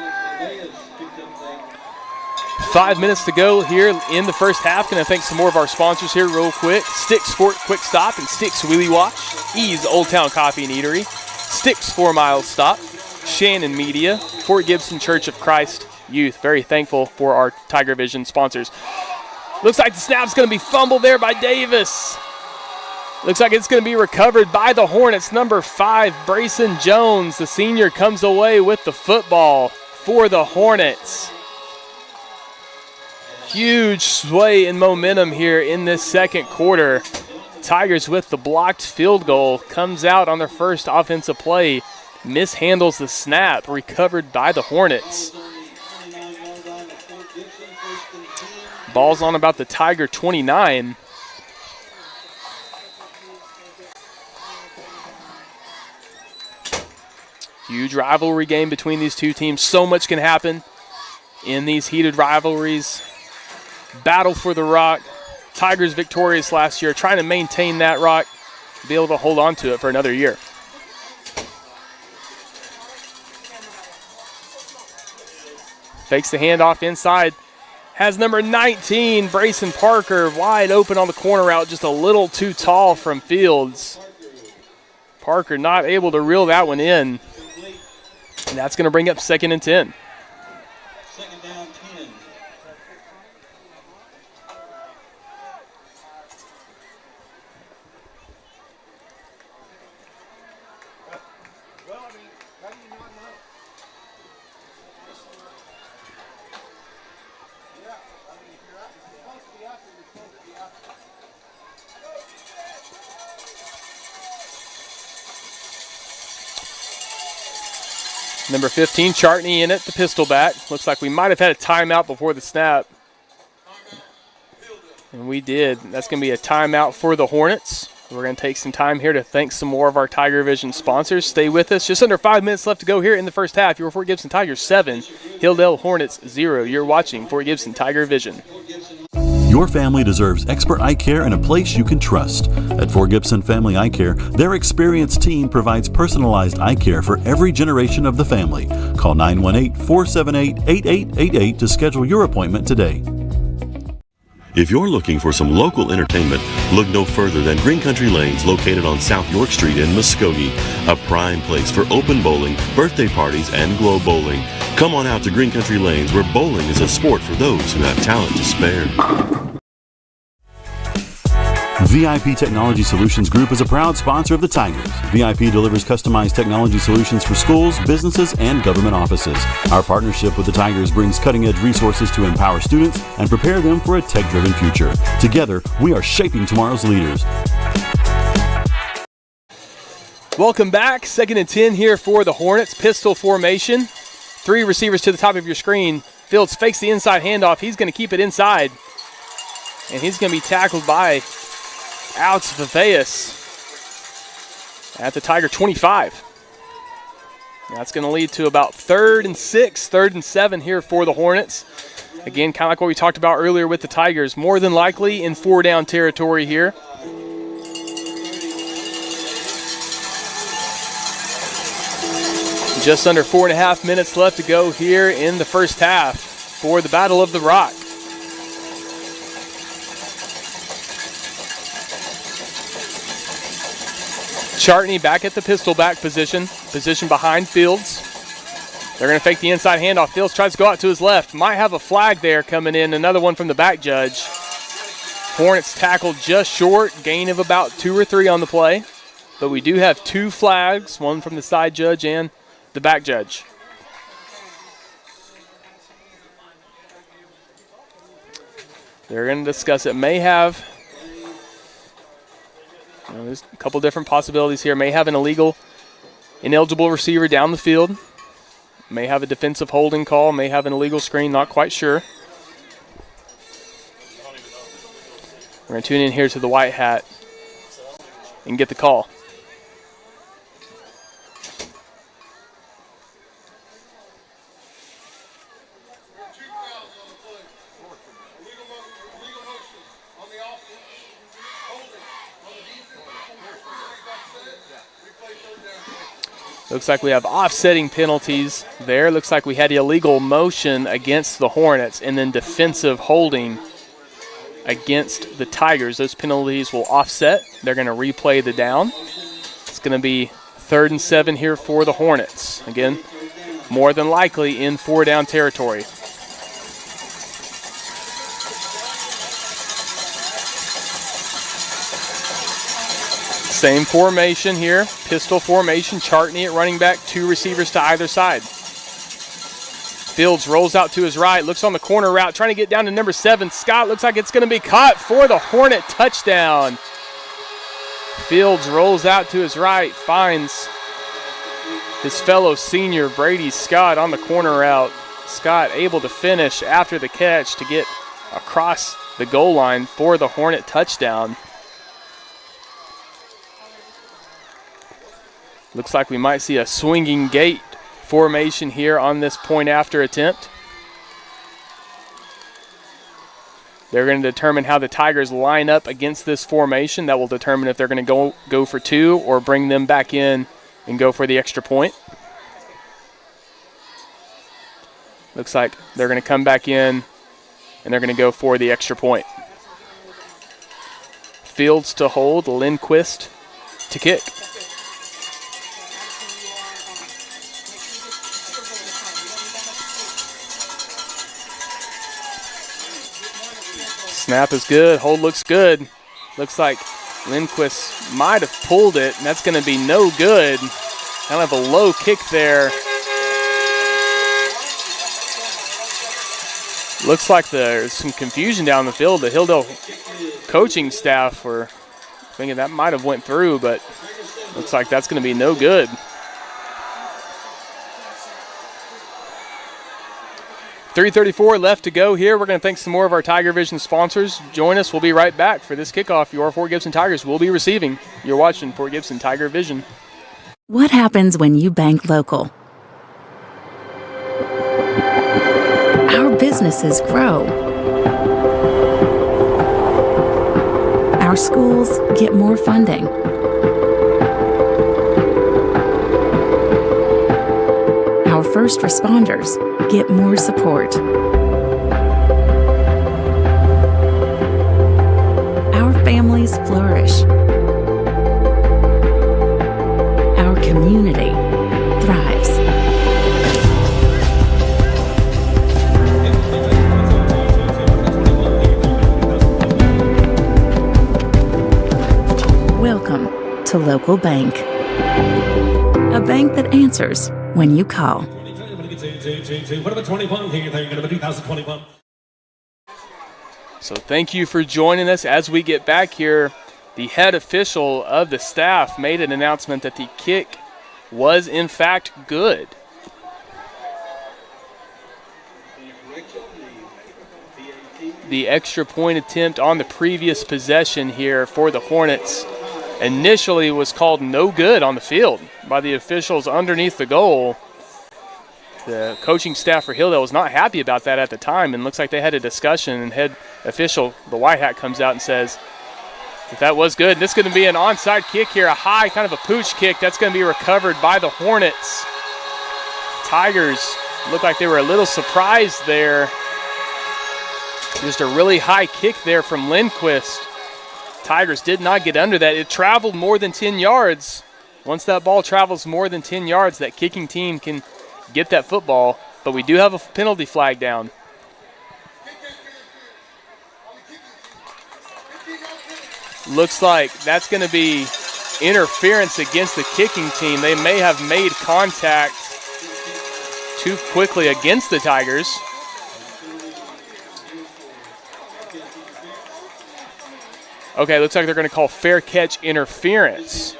5 minutes to go here in the first half. Going to thank some more of our sponsors here real quick. Sticks Fort Quick Stop and Sticks Wheelie Wash. Ease Old Town Coffee and Eatery. Sticks 4 Mile Stop. Shannon Media. Fort Gibson Church of Christ Youth. Very thankful for our TigerVision sponsors. Looks like the snap's going to be fumbled there by Davis. Looks like it's going to be recovered by the Hornets. Number 5, Brayson Jones, the senior, comes away with the football for the Hornets. Huge sway in momentum here in this second quarter. Tigers with the blocked field goal. Comes out on their first offensive play. Mishandles the snap. Recovered by the Hornets. Ball's on about the Tiger 29. Huge rivalry game between these two teams. So much can happen in these heated rivalries. Battle for the rock. Tigers victorious last year, trying to maintain that rock, be able to hold on to it for another year. Fakes the handoff inside. Has number 19, Brayson Parker, wide open on the corner route, just a little too tall from Fields. Parker not able to reel that one in. And that's going to bring up 2nd and 10. Second down, 10. Number 15, Chartney in at the pistol back. Looks like we might have had a timeout before the snap. And we did. That's going to be a timeout for the Hornets. We're going to take some time here to thank some more of our TigerVision sponsors. Stay with us. Just under 5 minutes left to go here in the first half. Your Fort Gibson Tigers 7, Hilldale Hornets 0. You're watching Fort Gibson TigerVision. Your family deserves expert eye care and a place you can trust. At Fort Gibson Family Eye Care, their experienced team provides personalized eye care for every generation of the family. Call 918-478-8888 to schedule your appointment today. If you're looking for some local entertainment, look no further than Green Country Lanes, located on South York Street in Muskogee, a prime place for open bowling, birthday parties, and glow bowling. Come on out to Green Country Lanes, where bowling is a sport for those who have talent to spare. VIP Technology Solutions Group is a proud sponsor of the Tigers. VIP delivers customized technology solutions for schools, businesses, and government offices. Our partnership with the Tigers brings cutting-edge resources to empower students and prepare them for a tech-driven future. Together, we are shaping tomorrow's leaders. Welcome back. 2nd and 10 here for the Hornets. Pistol formation. 3 receivers to the top of your screen. Fields fakes the inside handoff. He's going to keep it inside. And he's going to be tackled by Alex Viveas at the Tiger 25. That's going to lead to about 3rd and 6, 3rd and 7 here for the Hornets. Again, kind of like what we talked about earlier with the Tigers, more than likely in 4-down territory here. Just under 4.5 minutes left to go here in the first half for the Battle of the Rock. Chartney back at the pistol back position behind Fields. They're going to fake the inside handoff. Fields tries to go out to his left. Might have a flag there coming in. Another one from the back judge. Hornets tackled just short. Gain of about 2 or 3 on the play. But we do have 2 flags, one from the side judge and the back judge. They're going to discuss it. May have... there's a couple different possibilities here. May have an ineligible receiver down the field. May have a defensive holding call. May have an illegal screen. Not quite sure. We're going to tune in here to the White Hat and get the call. Looks like we have offsetting penalties there. Looks like we had illegal motion against the Hornets and then defensive holding against the Tigers. Those penalties will offset. They're going to replay the down. It's going to be 3rd and 7 here for the Hornets. Again, more than likely in 4-down territory. Same formation here, pistol formation. Chartney at running back, 2 receivers to either side. Fields rolls out to his right, looks on the corner route, trying to get down to number 7. Scott looks like it's going to be caught for the Hornet touchdown. Fields rolls out to his right, finds his fellow senior Brady Scott on the corner route. Scott able to finish after the catch to get across the goal line for the Hornet touchdown. Looks like we might see a swinging gate formation here on this point after attempt. They're going to determine how the Tigers line up against this formation. That will determine if they're going to go for 2 or bring them back in and go for the extra point. Looks like they're going to come back in and they're going to go for the extra point. Fields to hold, Lindquist to kick. Snap is good. Hold looks good. Looks like Lindquist might have pulled it, and that's going to be no good. Kind of a low kick there. Looks like there's some confusion down the field. The Hilldale coaching staff were thinking that might have went through, but looks like that's going to be no good. 3:34 left to go here. We're going to thank some more of our TigerVision sponsors. Join us. We'll be right back for this kickoff. Your Fort Gibson Tigers will be receiving. You're watching Fort Gibson TigerVision. What happens when you bank local? Our businesses grow. Our schools get more funding. Our first responders get more support. Our families flourish. Our community thrives. Welcome to Local Bank. A bank that answers when you call. So thank you for joining us as we get back here. The head official of the staff made an announcement that the kick was in fact good. The extra point attempt on the previous possession here for the Hornets initially was called no good on the field by the officials underneath the goal. The coaching staff for Hilldale was not happy about that at the time, and looks like they had a discussion, and head official, the White Hat, comes out and says that was good. This is going to be an onside kick here, a high kind of a pooch kick. That's going to be recovered by the Hornets. Tigers look like they were a little surprised there. Just a really high kick there from Lindquist. Tigers did not get under that. It traveled more than 10 yards. Once that ball travels more than 10 yards, that kicking team can get that football, but we do have a penalty flag down. Looks like that's going to be interference against the kicking team. They may have made contact too quickly against the Tigers. Okay, looks like they're going to call fair catch interference.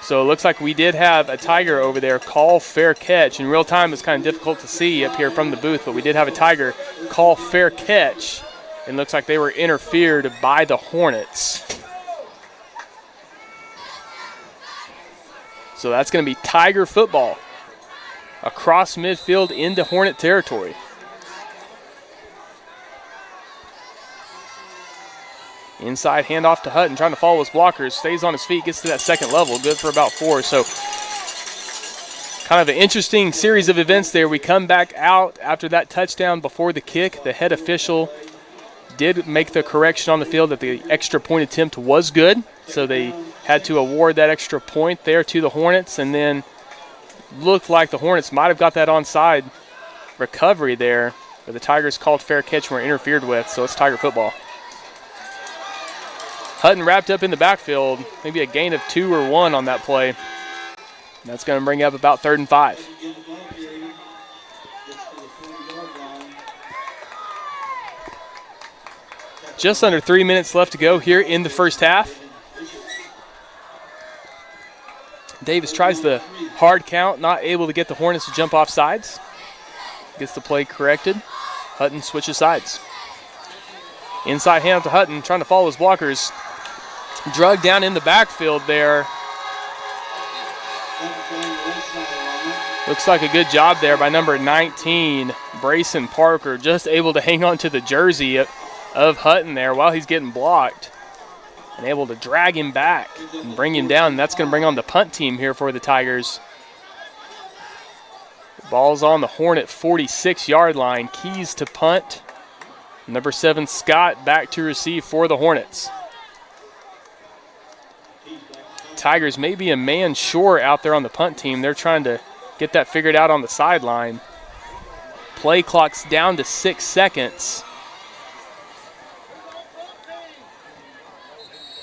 So it looks like we did have a Tiger over there call fair catch. In real time, it's kind of difficult to see up here from the booth, but we did have a Tiger call fair catch and looks like they were interfered by the Hornets. So that's going to be Tiger football across midfield into Hornet territory. Inside handoff to Hutton, trying to follow his blockers, stays on his feet, gets to that second level, good for about 4. So kind of an interesting series of events there. We come back out after that touchdown before the kick. The head official did make the correction on the field that the extra point attempt was good, so they had to award that extra point there to the Hornets, and then looked like the Hornets might have got that onside recovery there, but the Tigers called fair catch and were interfered with, so it's Tiger football. Hutton wrapped up in the backfield, maybe a gain of 2 or 1 on that play. That's going to bring up about 3rd and 5. Just under 3 minutes left to go here in the first half. Davis tries the hard count, not able to get the Hornets to jump off sides. Gets the play corrected. Hutton switches sides. Inside hand to Hutton, trying to follow his blockers. Drug down in the backfield there. Looks like a good job there by number 19, Brayson Parker, just able to hang on to the jersey of Hutton there while he's getting blocked and able to drag him back and bring him down. And that's going to bring on the punt team here for the Tigers. The ball's on the Hornet 46-yard line. Keys to punt. Number 7, Scott, back to receive for the Hornets. Tigers may be a man short out there on the punt team. They're trying to get that figured out on the sideline. Play clock's down to 6 seconds.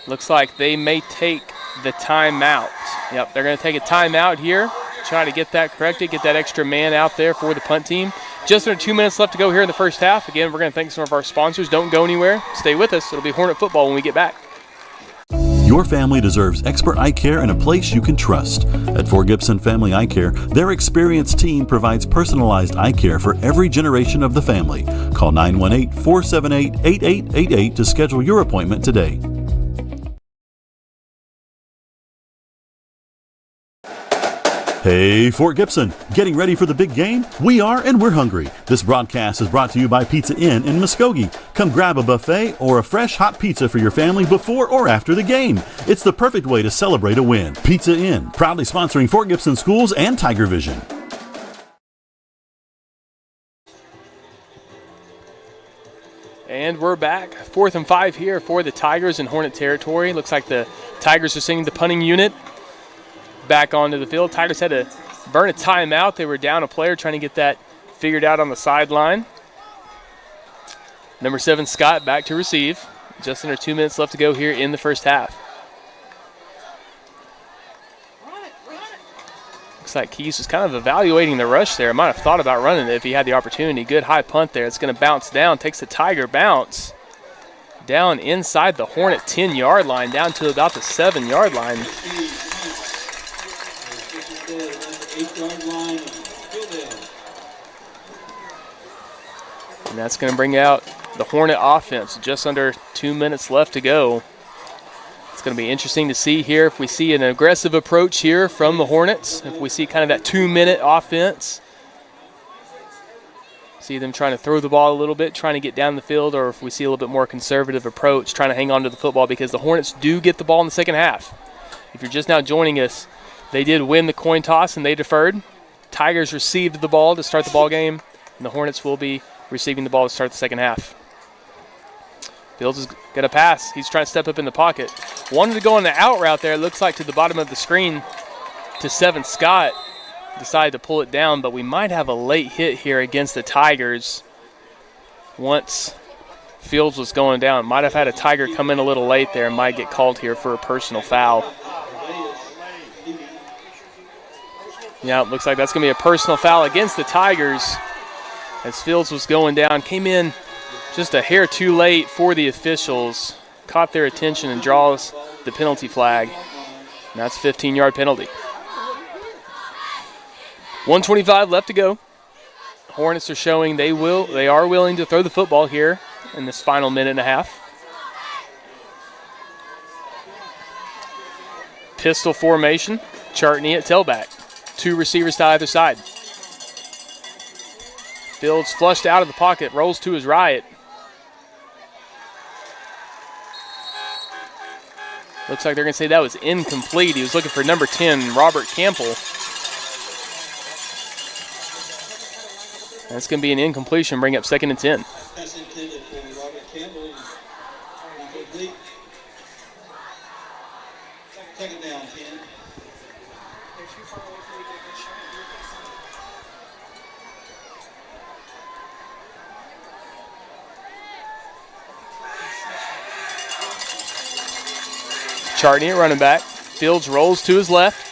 Looks like they may take the timeout. Yep, they're going to take a timeout here. Try to get that corrected, get that extra man out there for the punt team. Just under 2 minutes left to go here in the first half. Again, we're going to thank some of our sponsors. Don't go anywhere. Stay with us. It'll be Hornet football when we get back. Your family deserves expert eye care and a place you can trust. At Fort Gibson Family Eye Care, their experienced team provides personalized eye care for every generation of the family. Call 918-478-8888 to schedule your appointment today. Hey, Fort Gibson, getting ready for the big game? We are, and we're hungry. This broadcast is brought to you by Pizza Inn in Muskogee. Come grab a buffet or a fresh hot pizza for your family before or after the game. It's the perfect way to celebrate a win. Pizza Inn, proudly sponsoring Fort Gibson schools and TigerVision. And we're back. 4th and 5 here for the Tigers in Hornet territory. Looks like the Tigers are sending the punting unit back onto the field. Tigers had to burn a timeout. They were down a player, trying to get that figured out on the sideline. Number 7, Scott, back to receive. Just under 2 minutes left to go here in the first half. Looks like Keys was kind of evaluating the rush there. Might have thought about running it if he had the opportunity. Good high punt there. It's going to bounce down. Takes the Tiger bounce down inside the Hornet 10-yard line, down to about the 7-yard line. And that's going to bring out the Hornet offense. Just under 2 minutes left to go. It's going to be interesting to see here if we see an aggressive approach here from the Hornets. If we see kind of that 2-minute offense. See them trying to throw the ball a little bit, trying to get down the field, or if we see a little bit more conservative approach, trying to hang on to the football, because the Hornets do get the ball in the second half. If you're just now joining us, they did win the coin toss and they deferred. Tigers received the ball to start the ball game, and the Hornets will be receiving the ball to start the second half. Fields is going to pass. He's trying to step up in the pocket. Wanted to go on the out route there. It looks like to the bottom of the screen to 7, Scott. Decided to pull it down, but we might have a late hit here against the Tigers. Once Fields was going down, might have had a Tiger come in a little late there and might get called here for a personal foul. Yeah, it looks like that's going to be a personal foul against the Tigers as Fields was going down. Came in just a hair too late for the officials. Caught their attention and draws the penalty flag. And that's a 15-yard penalty. 1:25 left to go. Hornets are showing they are willing to throw the football here in this final minute and a half. Pistol formation, Chartney at tailback. 2 receivers to either side. Fields flushed out of the pocket, rolls to his right. Looks like they're going to say that was incomplete. He was looking for number 10, Robert Campbell. That's going to be an incompletion, bring up 2nd and 10. Pass intended for Robert Campbell. Incomplete. Second down, 10. Chartney at running back. Fields rolls to his left.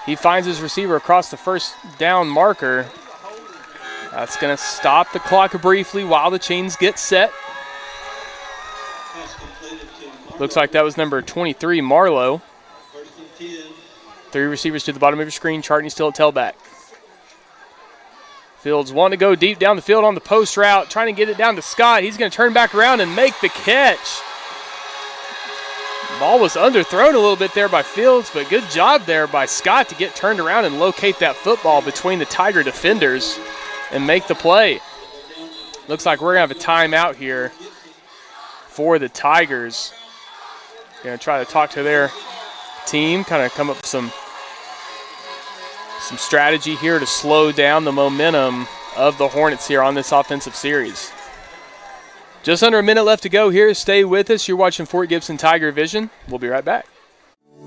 He finds his receiver across the first down marker. That's going to stop the clock briefly while the chains get set. Looks like that was number 23, Marlowe. 3 receivers to the bottom of your screen. Chartney still at tailback. Fields wanting to go deep down the field on the post route, trying to get it down to Scott. He's going to turn back around and make the catch. Ball was underthrown a little bit there by Fields, but good job there by Scott to get turned around and locate that football between the Tiger defenders and make the play. Looks like we're going to have a timeout here for the Tigers. Going to try to talk to their team, kind of come up with some strategy here to slow down the momentum of the Hornets here on this offensive series. Just under a minute left to go here. Stay with us. You're watching Fort Gibson Tiger Vision. We'll be right back.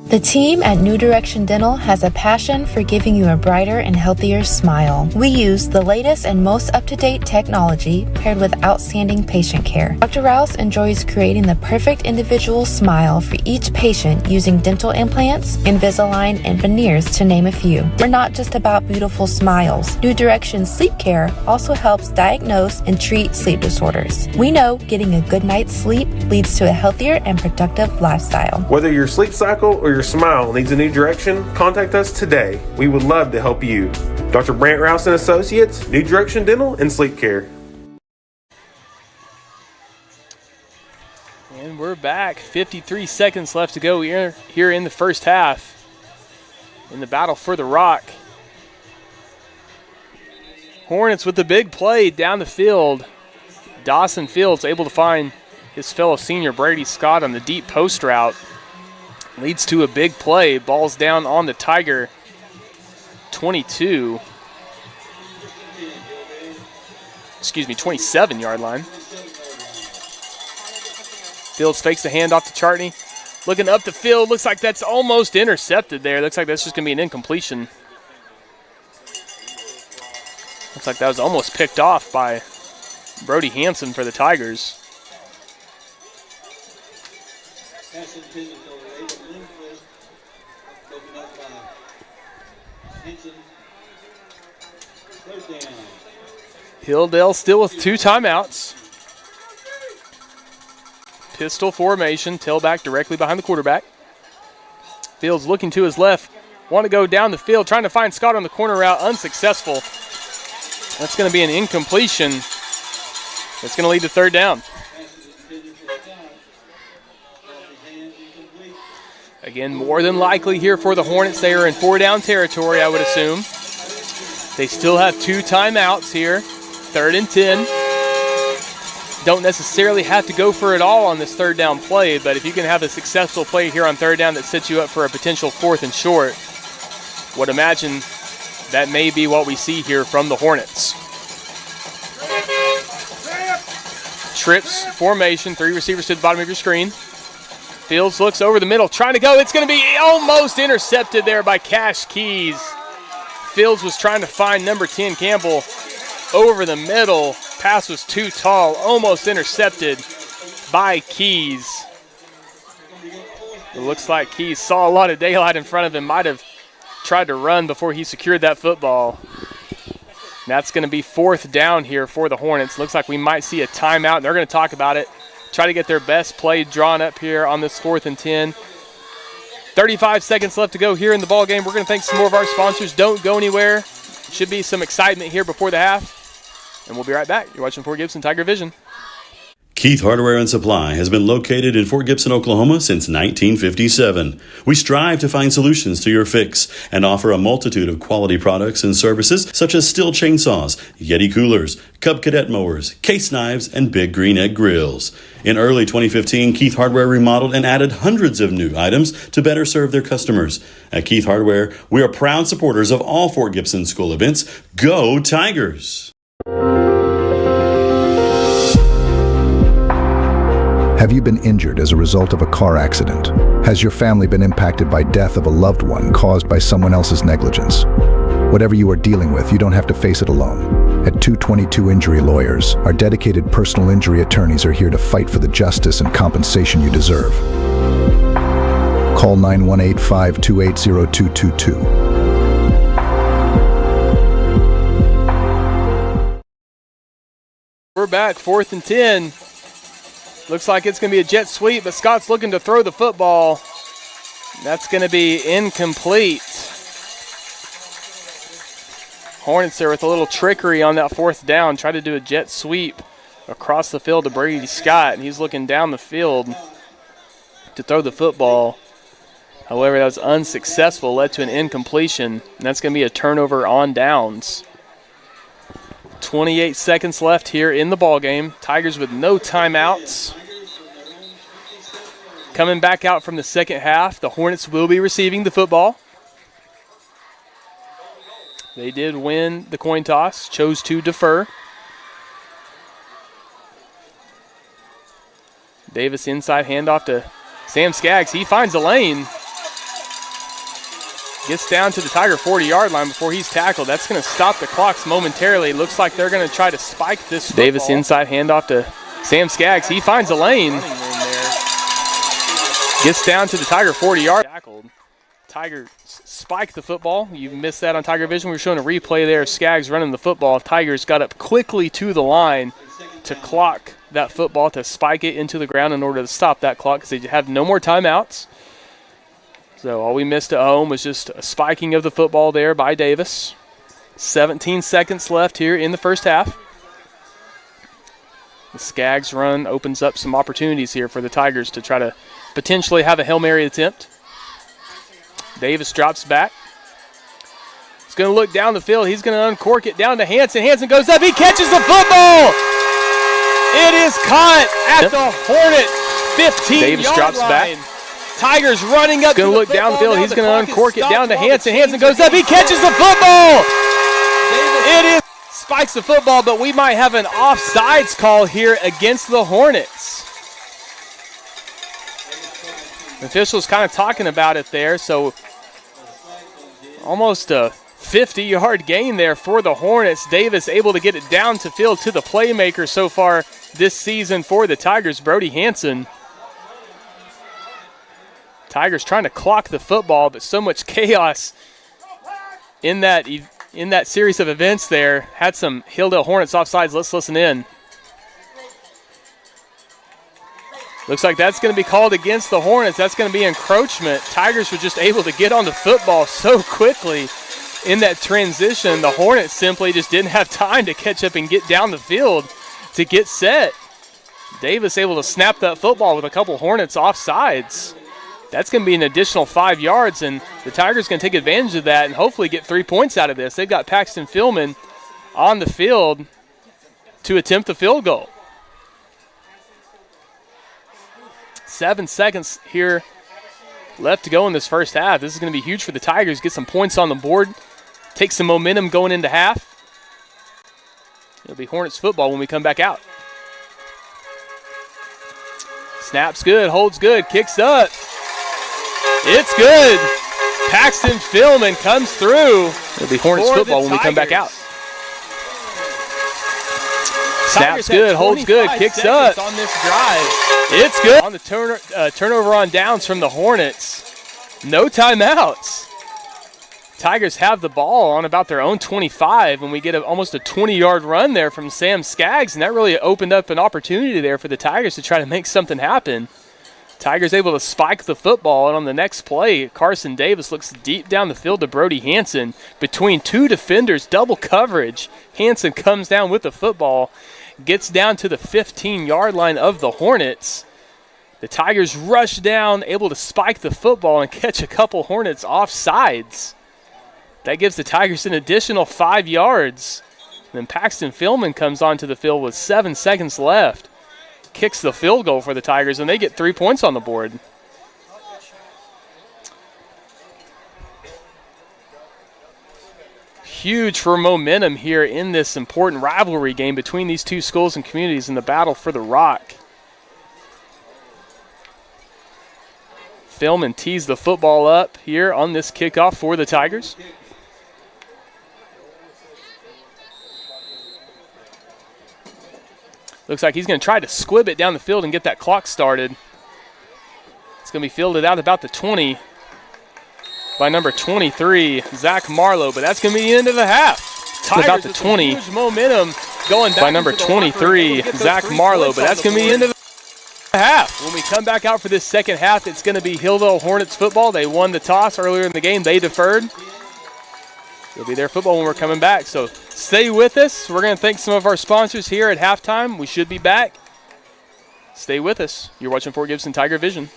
The team at New Direction Dental has a passion for giving you a brighter and healthier smile. We use the latest and most up-to-date technology paired with outstanding patient care. Dr. Rouse enjoys creating the perfect individual smile for each patient using dental implants, Invisalign, and veneers, to name a few. We're not just about beautiful smiles. New Direction Sleep Care also helps diagnose and treat sleep disorders. We know getting a good night's sleep leads to a healthier and productive lifestyle. Whether your sleep cycle or your smile needs a new direction, contact us today. We would love to help you. Dr. Brant Rouse and Associates, New Direction Dental and Sleep Care. And we're back. 53 seconds left to go here in the first half in the battle for the rock. Hornets with the big play down the field. Dawson Fields able to find his fellow senior Brady Scott on the deep post route. Leads to a big play. Ball's down on the Tiger 27-yard line. Fields fakes the handoff to Chartney. Looking up the field. Looks like that's almost intercepted there. Looks like that's just going to be an incompletion. Looks like that was almost picked off by Brody Hanson for the Tigers. Hilldale still with 2 timeouts. Pistol formation, tailback directly behind the quarterback. Fields looking to his left. Want to go down the field, trying to find Scott on the corner route, unsuccessful. That's going to be an incompletion. That's going to lead to 3rd down. Again, more than likely here for the Hornets, they are in 4-down territory, I would assume. They still have 2 timeouts here. 3rd and 10. Don't necessarily have to go for it all on this 3rd down play, but if you can have a successful play here on 3rd down that sets you up for a potential 4th and short, would imagine that may be what we see here from the Hornets. Trips formation, 3 receivers to the bottom of your screen. Fields looks over the middle, trying to go. It's going to be almost intercepted there by Cash Keys. Fields was trying to find number 10, Campbell, over the middle. Pass was too tall, almost intercepted by Keys. It looks like Keys saw a lot of daylight in front of him, might have tried to run before he secured that football. And that's going to be 4th down here for the Hornets. Looks like we might see a timeout. They're going to talk about it, try to get their best play drawn up here on this 4th and 10. 35 seconds left to go here in the ball game. We're going to thank some more of our sponsors. Don't go anywhere. Should be some excitement here before the half. and we'll be right back. You're watching Fort Gibson TigerVision. Keith Hardware and Supply has been located in Fort Gibson, Oklahoma since 1957. We strive to find solutions to your fix and offer a multitude of quality products and services such as Stihl chainsaws, Yeti coolers, Cub Cadet mowers, case knives, and Big Green Egg grills. In early 2015, Keith Hardware remodeled and added hundreds of new items to better serve their customers. At Keith Hardware, we are proud supporters of all Fort Gibson school events. Go Tigers! Have you been injured as a result of a car accident? Has your family been impacted by death of a loved one caused by someone else's negligence? Whatever you are dealing with, you don't have to face it alone. At 222 Injury Lawyers, our dedicated personal injury attorneys are here to fight for the justice and compensation you deserve. Call 918-528-0222. We're back, 4th and 10. Looks like it's going to be a jet sweep, but Scott's looking to throw the football. That's going to be incomplete. Hornets there with a little trickery on that 4th down. Tried to do a jet sweep across the field to Brady Scott, and he's looking down the field to throw the football. However, that was unsuccessful, led to an incompletion, and that's going to be a turnover on downs. 28 seconds left here in the ballgame. Tigers with no timeouts. Coming back out from the second half, the Hornets will be receiving the football. They did win the coin toss, chose to defer. Davis inside handoff to Sam Skaggs. He finds a lane. Gets down to the Tiger 40-yard line before he's tackled. That's going to stop the clocks momentarily. Looks like they're going to try to spike this football. Davis inside handoff to Sam Skaggs. He finds a lane. Gets down to the Tiger 40-yard. Tackled. Tigers spike the football. You missed that on TigerVision. We were showing a replay there. Skaggs running the football. Tigers got up quickly to the line to clock that football, to spike it into the ground in order to stop that clock because they have no more timeouts. So all we missed at home was just a spiking of the football there by Davis. 17 seconds left here in the first half. The Skaggs run opens up some opportunities here for the Tigers to try to potentially have a Hail Mary attempt. Davis drops back. He's going to look down the field. He's going to uncork it down to Hanson. Hanson goes up. He catches the football. It is caught at the Hornet 15-yard line. Davis drops back. Tigers running up. Going to look down the field. He's going to uncork it down to Hanson. Hanson goes up. He catches the football. It is spikes the football, but we might have an offsides call here against the Hornets. The officials kind of talking about it there, so almost a 50-yard gain there for the Hornets. Davis able to get it down to field to the playmaker so far this season for the Tigers, Brody Hanson. Tigers trying to clock the football, but so much chaos in that series of events there. Had some Hilldale Hornets offsides. Let's listen in. Looks like that's going to be called against the Hornets. That's going to be encroachment. Tigers were just able to get on the football so quickly in that transition. The Hornets simply just didn't have time to catch up and get down the field to get set. Davis able to snap that football with a couple Hornets offsides. That's going to be an additional 5 yards, and the Tigers going to take advantage of that and hopefully get 3 points out of this. They've got Paxton Philman on the field to attempt the field goal. 7 seconds here left to go in this first half. This is going to be huge for the Tigers. Get some points on the board, take some momentum going into half. It'll be Hornets football when we come back out. Snaps good, holds good, kicks up. It's good. Paxton Philman comes through. It'll be Hornets football when we come back out. Snaps good, holds good, kicks up. On this drive. It's good. On the turnover on downs from the Hornets. No timeouts. Tigers have the ball on about their own 25 when we get almost a 20-yard run there from Sam Skaggs, and that really opened up an opportunity there for the Tigers to try to make something happen. Tigers able to spike the football, and on the next play, Carson Davis looks deep down the field to Brody Hansen. Between two defenders, double coverage. Hansen comes down with the football, gets down to the 15-yard line of the Hornets. The Tigers rush down, able to spike the football and catch a couple Hornets off sides. That gives the Tigers an additional 5 yards. Then Paxton Philman comes onto the field with 7 seconds left. Kicks the field goal for the Tigers, and they get 3 points on the board. Huge for momentum here in this important rivalry game between these two schools and communities in the battle for the rock. Philman tees the football up here on this kickoff for the Tigers. Looks like he's going to try to squib it down the field and get that clock started. It's going to be fielded out about the 20 by number 23, Zach Marlowe, but that's going to be the end of the half. Tigers about the 20. Huge momentum going back by number 23, Zach Marlowe, but that's going to be the end of the half. When we come back out for this second half, it's going to be Hilldale Hornets football. They won the toss earlier in the game. They deferred. It'll be their football when we're coming back, so stay with us. We're going to thank some of our sponsors here at halftime. We should be back. Stay with us. You're watching Fort Gibson TigerVision.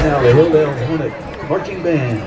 Now the Hilldale Hornet Marching Band.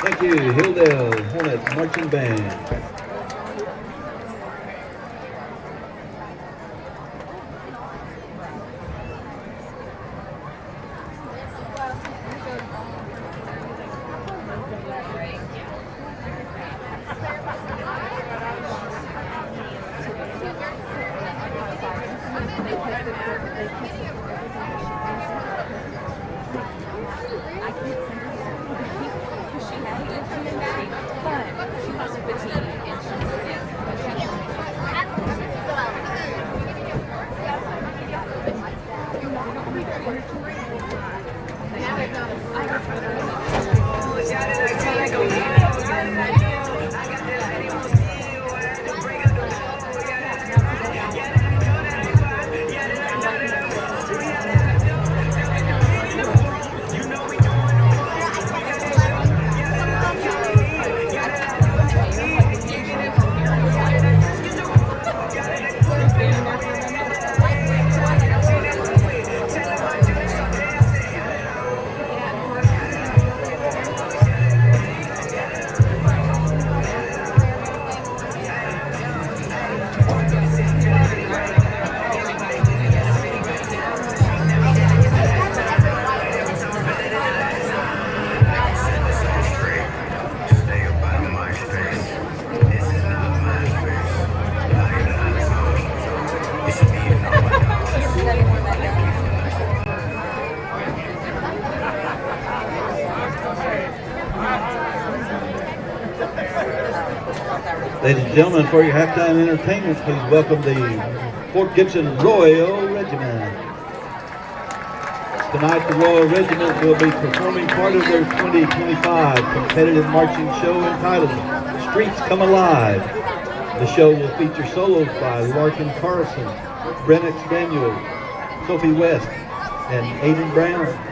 Thank you, Hilldale Hornets Marching Band. She has it, but she was fatigued, and Ladies and gentlemen, for your halftime entertainment, please welcome the Fort Gibson Royal Regiment. Tonight, the Royal Regiment will be performing part of their 2025 competitive marching show entitled Streets Come Alive. The show will feature solos by Larkin Carlson, Brennex Daniel, Sophie West, and Aiden Brown.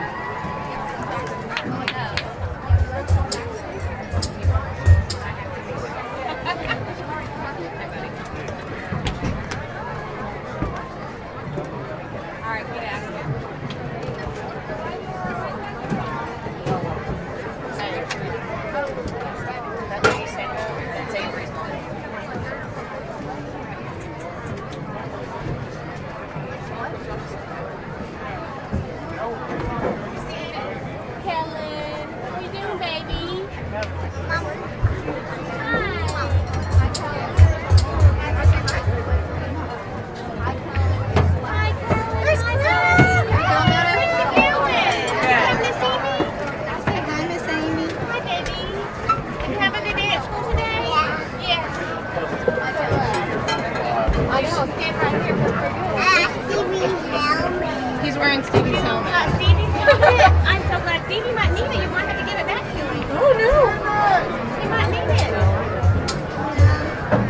He's wearing Stevie's helmet. Stevie's helmet. I'm so glad. Stevie might need it. You might have to give it back to him. Oh no! He might need it.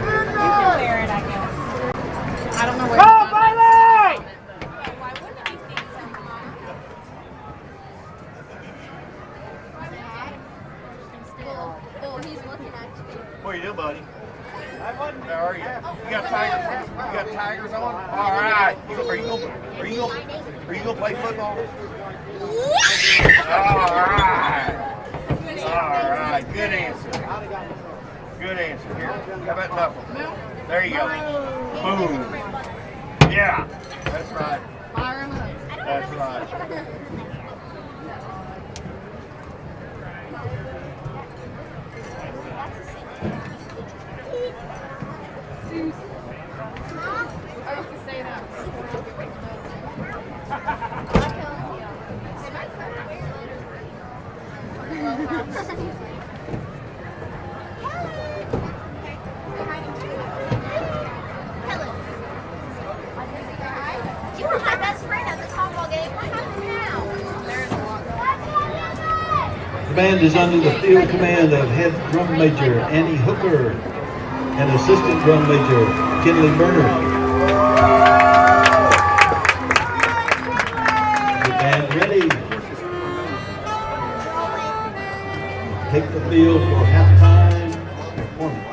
You can wear it, I guess. I don't know where. Go, Bailey! Why wouldn't it be Stevie's helmet? Oh, he's looking at you. What are you doing, buddy? How are you? You got tigers? You got tigers on? All right. Are you gonna play football? All right. All right. Good answer. Good answer. Here. How about knuckle? There you go. Boom. Yeah. That's right. Fire him up. That's right. I used to say that. You were my best friend at the softball game. What happened now? The band is under the field command of head drum major Annie Hooker and assistant drum major Kinley Bernard. The band ready. Take the field for halftime performance.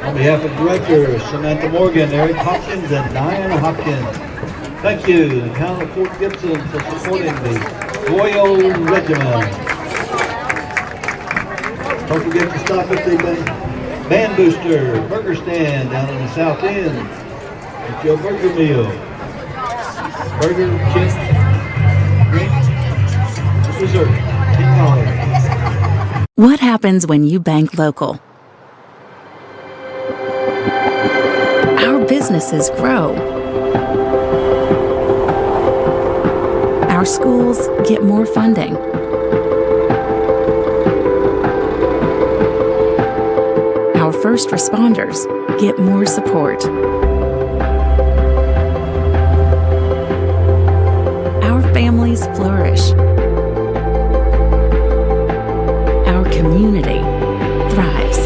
On behalf of directors Samantha Morgan, Eric Hopkins, and Diane Hopkins, thank you, the town of Fort Gibson, for supporting the Royal Regiment. Don't forget to stop at the Band Booster Burger Stand down in the south end. Get your burger meal. Burger, chips, drink, dessert, $10. What happens when you bank local? Our businesses grow. Our schools get more funding. Our first responders get more support. Our families flourish. Our community thrives.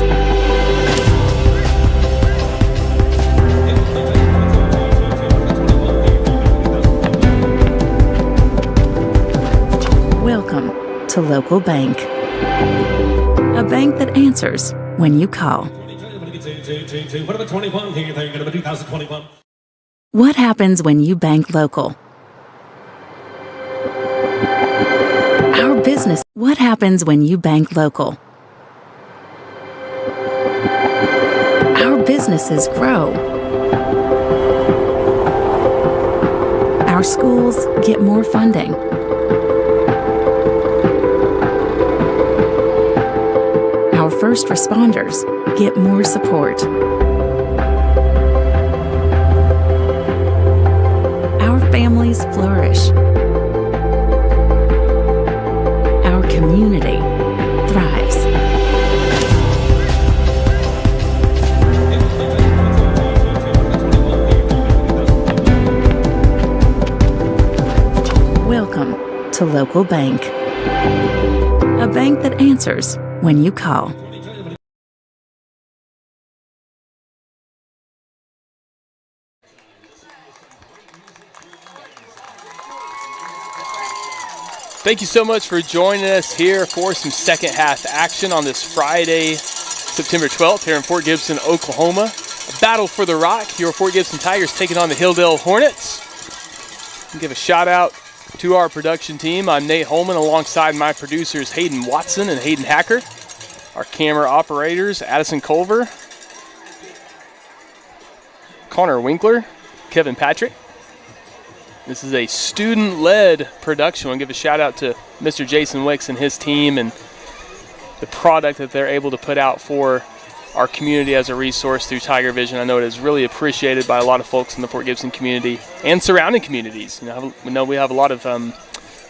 Welcome to Local Bank. A bank that answers when you call. What happens when you bank local? Our business. What happens when you bank local? Our businesses grow. Our schools get more funding. Our first responders get more support. Our families flourish. Our community thrives. Welcome to Local Bank. A bank that answers when you call. Thank you so much for joining us here for some second half action on this Friday, September 12th here in Fort Gibson, Oklahoma. A battle for the rock. Your Fort Gibson Tigers taking on the Hilldale Hornets. I'll give a shout out to our production team. I'm Nate Holman alongside my producers Hayden Watson and Hayden Hacker. Our camera operators Addison Culver, Connor Winkler, Kevin Patrick. This is a student-led production. I'll give a shout out to Mr. Jason Wicks and his team and the product that they're able to put out for our community as a resource through TigerVision. I know it is really appreciated by a lot of folks in the Fort Gibson community and surrounding communities. We know we have a lot of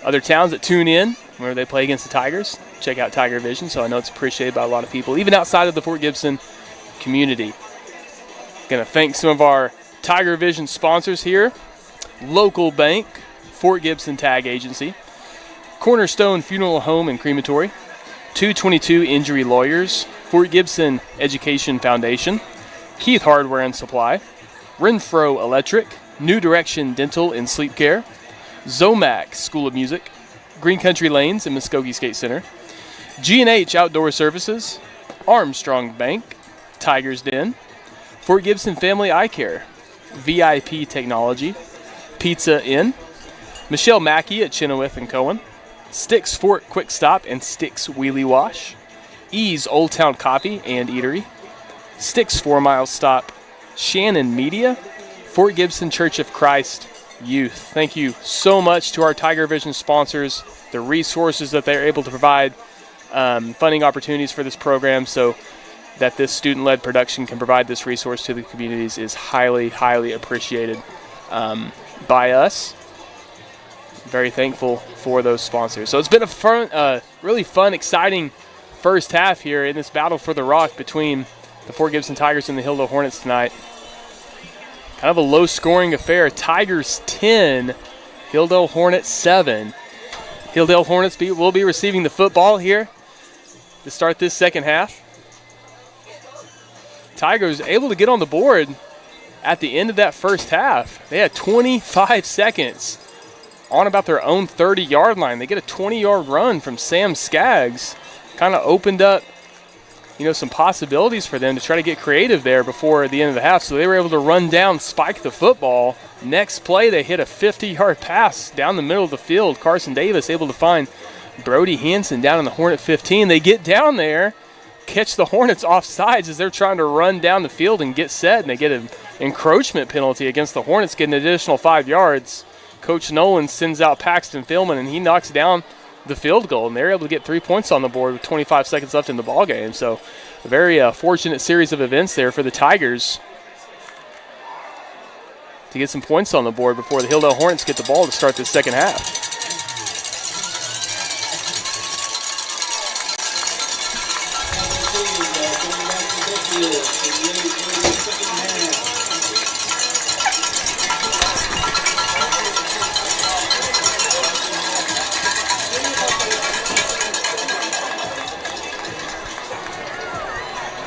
other towns that tune in where they play against the Tigers. Check out TigerVision, so I know it's appreciated by a lot of people, even outside of the Fort Gibson community. Going to thank some of our TigerVision sponsors here. Local Bank, Fort Gibson Tag Agency, Cornerstone Funeral Home and Crematory, 222 Injury Lawyers, Fort Gibson Education Foundation, Keith Hardware and Supply, Renfro Electric, New Direction Dental and Sleep Care, Zomac School of Music, Green Country Lanes and Muskogee Skate Center, G&H Outdoor Services, Armstrong Bank, Tigers Den, Fort Gibson Family Eye Care, VIP Technology, Pizza Inn, Michelle Mackey at Chenoweth and Cohen, Sticks Fort Quick Stop and Sticks Wheelie Wash, Ease Old Town Coffee and Eatery, Sticks 4 Mile Stop, Shannon Media, Fort Gibson Church of Christ Youth. Thank you so much to our TigerVision sponsors, the resources that they're able to provide, funding opportunities for this program so that this student-led production can provide this resource to the communities is highly, highly appreciated by us. Very thankful for those sponsors. So it's been a fun, really fun, exciting first half here in this battle for the rock between the Fort Gibson Tigers and the Hilldale Hornets tonight. Kind of a low-scoring affair. Tigers 10, Hilldale Hornets 7. Hilldale Hornets will be receiving the football here to start this second half. Tigers able to get on the board at the end of that first half. They had 25 seconds on about their own 30-yard line. They get a 20-yard run from Sam Skaggs. Kind of opened up, some possibilities for them to try to get creative there before the end of the half. So they were able to run down, spike the football. Next play, they hit a 50-yard pass down the middle of the field. Carson Davis able to find Brody Hanson down in the Hornet 15. They get down there, catch the Hornets off sides as they're trying to run down the field and get set, and they get an encroachment penalty against the Hornets, get an additional 5 yards. Coach Nolan sends out Paxton Philman, and he knocks down the field goal, and they're able to get 3 points on the board with 25 seconds left in the ball game. So a very fortunate series of events there for the Tigers to get some points on the board before the Hilldale Hornets get the ball to start this second half.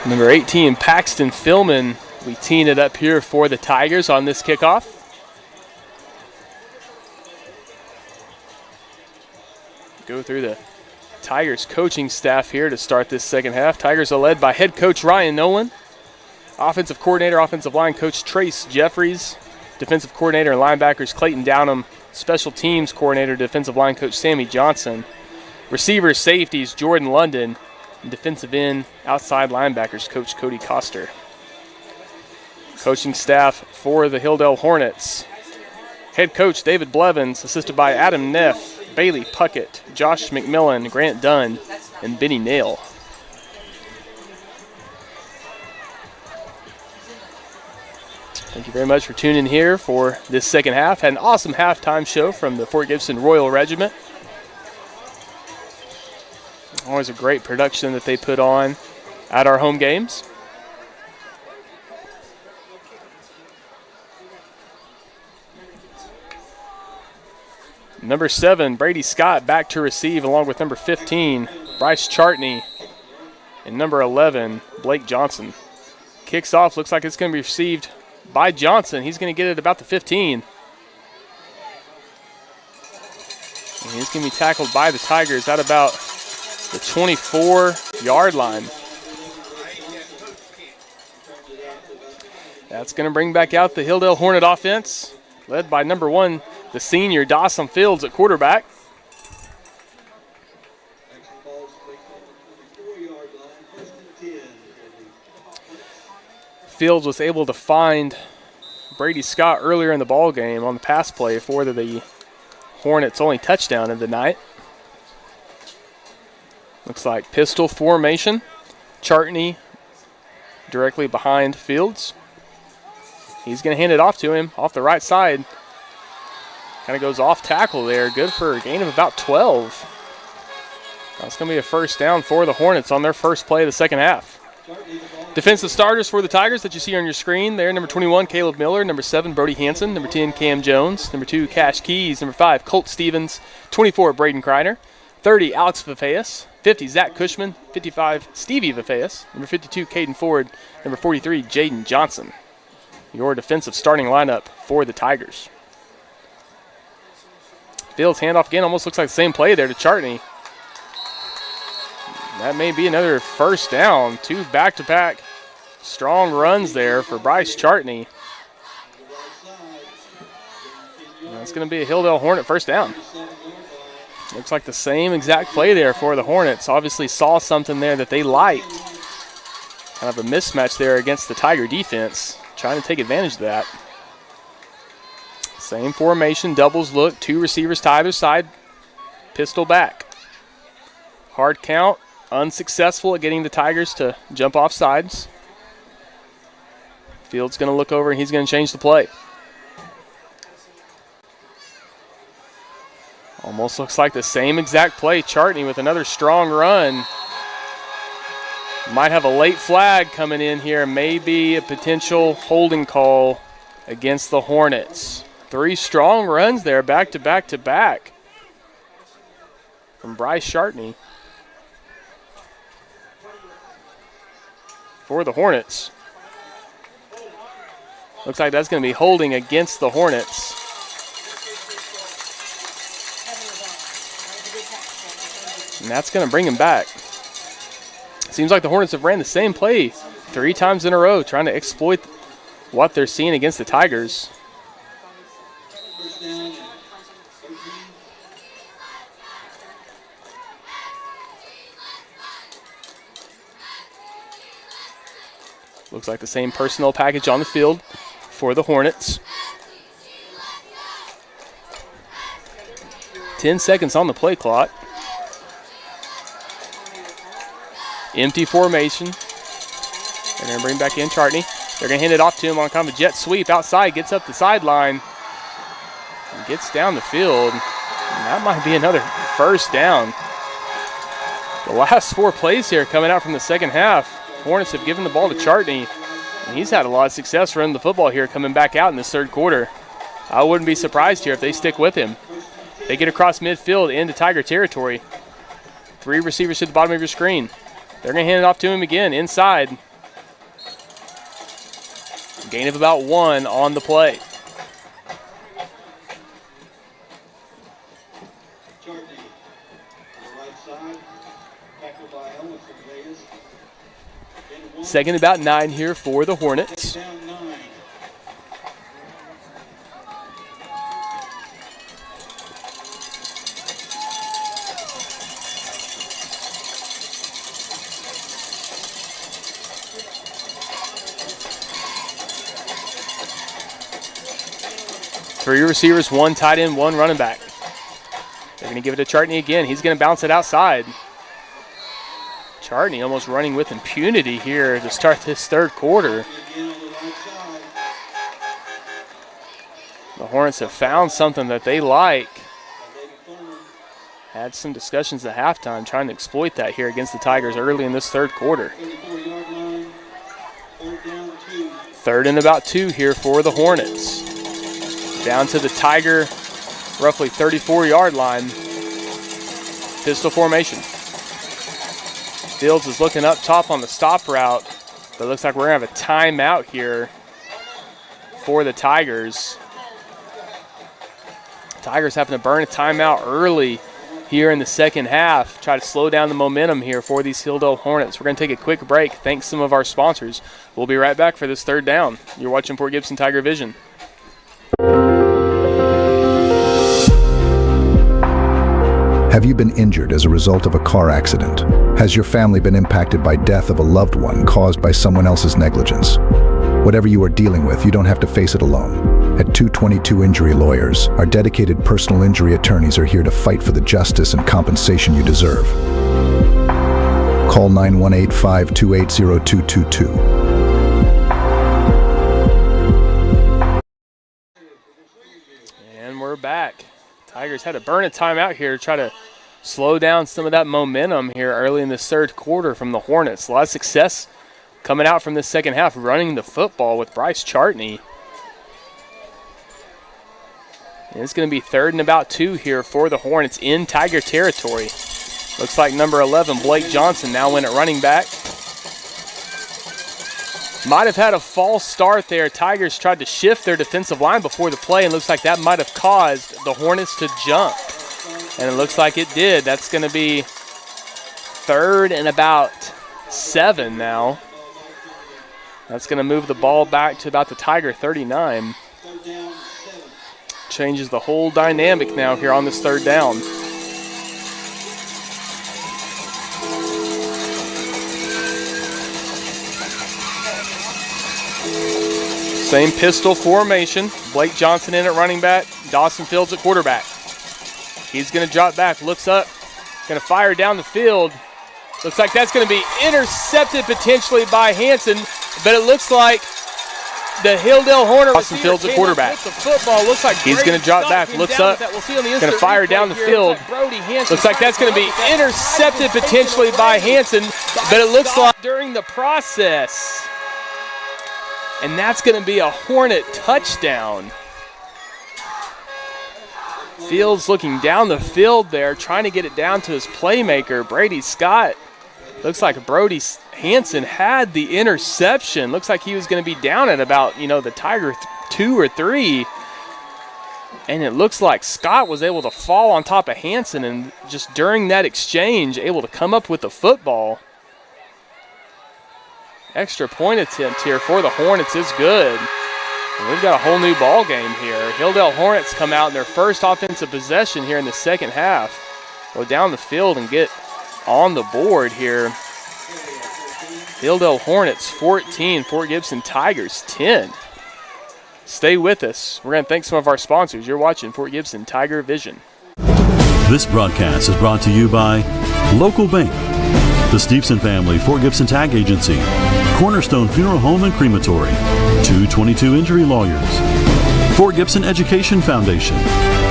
Number 18, Paxton Philman, we teeing it up here for the Tigers on this kickoff. Go through the Tigers coaching staff here to start this second half. Tigers are led by head coach Ryan Nolan, offensive coordinator, offensive line coach Trace Jeffries, defensive coordinator and linebackers Clayton Downham, special teams coordinator, defensive line coach Sammy Johnson, receivers, safeties Jordan London, and defensive end, outside linebackers coach Cody Coster. Coaching staff for the Hilldale Hornets. Head coach David Blevins, assisted by Adam Neff, Bailey Puckett, Josh McMillan, Grant Dunn, and Benny Nail. Thank you very much for tuning in here for this second half. Had an awesome halftime show from the Fort Gibson Royal Regiment. Always a great production that they put on at our home games. Number 7, Brady Scott, back to receive, along with number 15, Bryce Chartney, and number 11, Blake Johnson. Kicks off, looks like it's going to be received by Johnson. He's going to get it about the 15. And he's going to be tackled by the Tigers at about the 24-yard line. That's going to bring back out the Hilldale Hornet offense, led by number 1, the senior Dawson Fields at quarterback. Fields was able to find Brady Scott earlier in the ball game on the pass play for the Hornets' only touchdown of the night. Looks like pistol formation. Chartney directly behind Fields. He's going to hand it off to him off the right side. Kind of goes off tackle there. Good for a gain of about 12. That's going to be a first down for the Hornets on their first play of the second half. Defensive starters for the Tigers that you see on your screen there. Number 21, Caleb Miller. Number 7, Brody Hanson. Number 10, Cam Jones. Number 2, Cash Keys. Number 5, Colt Stevens. 24, Braden Kreiner. 30, Alex Vafeas. 50, Zach Cushman. 55, Stevie Vafeas. Number 52, Caden Ford. Number 43, Jaden Johnson. Your defensive starting lineup for the Tigers. Fields handoff again, almost looks like the same play there to Chartney. That may be another first down. 2 back-to-back strong runs there for Bryce Chartney. That's going to be a Hilldale Hornet first down. Looks like the same exact play there for the Hornets. Obviously saw something there that they liked. Kind of a mismatch there against the Tiger defense. Trying to take advantage of that. Same formation, doubles look, 2 receivers to either side, pistol back. Hard count, unsuccessful at getting the Tigers to jump off sides. Fields going to look over and he's going to change the play. Almost looks like the same exact play. Chartney with another strong run. Might have a late flag coming in here, maybe a potential holding call against the Hornets. 3 strong runs there, back to back to back from Bryce Chartney for the Hornets. Looks like that's going to be holding against the Hornets. And that's going to bring him back. Seems like the Hornets have ran the same play 3 times in a row, trying to exploit what they're seeing against the Tigers. Looks like the same personnel package on the field for the Hornets. 10 seconds on the play clock. Empty formation. They're going to bring back in Chartney. They're going to hand it off to him on kind of a jet sweep outside. Gets up the sideline. And gets down the field. And that might be another first down. The last 4 plays here coming out from the second half. Hornets have given the ball to Chartney. And he's had a lot of success running the football here coming back out in this third quarter. I wouldn't be surprised here if they stick with him. They get across midfield into Tiger territory. 3 receivers to the bottom of your screen. They're going to hand it off to him again inside. Gain of about 1 on the play. Second about 9 here for the Hornets. Three receivers, 1 tight end, 1 running back. They're going to give it to Chartney again. He's going to bounce it outside. Chartney almost running with impunity here to start this third quarter. The Hornets have found something that they like. Had some discussions at halftime trying to exploit that here against the Tigers early in this third quarter. 3rd and about 2 here for the Hornets. Down to the Tiger, roughly 34-yard line. Pistol formation. Fields is looking up top on the stop route, but it looks like we're going to have a timeout here for the Tigers. Tigers having to burn a timeout early here in the second half. Try to slow down the momentum here for these Hilldale Hornets. We're going to take a quick break. Thanks to some of our sponsors. We'll be right back for this third down. You're watching Fort Gibson TigerVision. Have you been injured as a result of a car accident? Has your family been impacted by death of a loved one caused by someone else's negligence? Whatever you are dealing with, you don't have to face it alone. At 222 Injury Lawyers, our dedicated personal injury attorneys are here to fight for the justice and compensation you deserve. Call 918-528-0222. And we're back. Tigers had to burn a timeout here to try to slow down some of that momentum here early in this third quarter from the Hornets. A lot of success coming out from this second half, running the football with Bryce Chartney. And it's going to be 3rd and about 2 here for the Hornets in Tiger territory. Looks like number 11, Blake Johnson, now in at running back. Might have had a false start there. Tigers tried to shift their defensive line before the play, and looks like that might have caused the Hornets to jump. And it looks like it did. That's going to be 3rd and about 7 now. That's going to move the ball back to about the Tiger 39. Changes the whole dynamic now here on this third down. Same pistol formation. Blake Johnson in at running back. Dawson Fields at quarterback. He's going to drop back, looks up, going to fire down the field. Looks like that's going to be intercepted potentially by Hanson, but it looks like the Hilldale Hornet Dawson Fields at quarterback. The football looks like he's going to drop back, looks up, going to fire down the field. Looks like that's going to be intercepted potentially by Hanson, but it looks like during the process. And that's going to be a Hornet touchdown. Fields looking down the field there, trying to get it down to his playmaker, Brady Scott. Looks like Brody Hanson had the interception. Looks like he was going to be down at about, the Tiger 2 or 3. And it looks like Scott was able to fall on top of Hanson and just during that exchange able to come up with the football. Extra point attempt here for the Hornets is good. And we've got a whole new ball game here. Hilldale Hornets come out in their first offensive possession here in the second half. Go down the field and get on the board here. Hilldale Hornets 14, Fort Gibson Tigers 10. Stay with us. We're going to thank some of our sponsors. You're watching Fort Gibson TigerVision. This broadcast is brought to you by Local Bank, the Steveson Family Fort Gibson Tag Agency, Cornerstone Funeral Home and Crematory, 222 Injury Lawyers, Fort Gibson Education Foundation,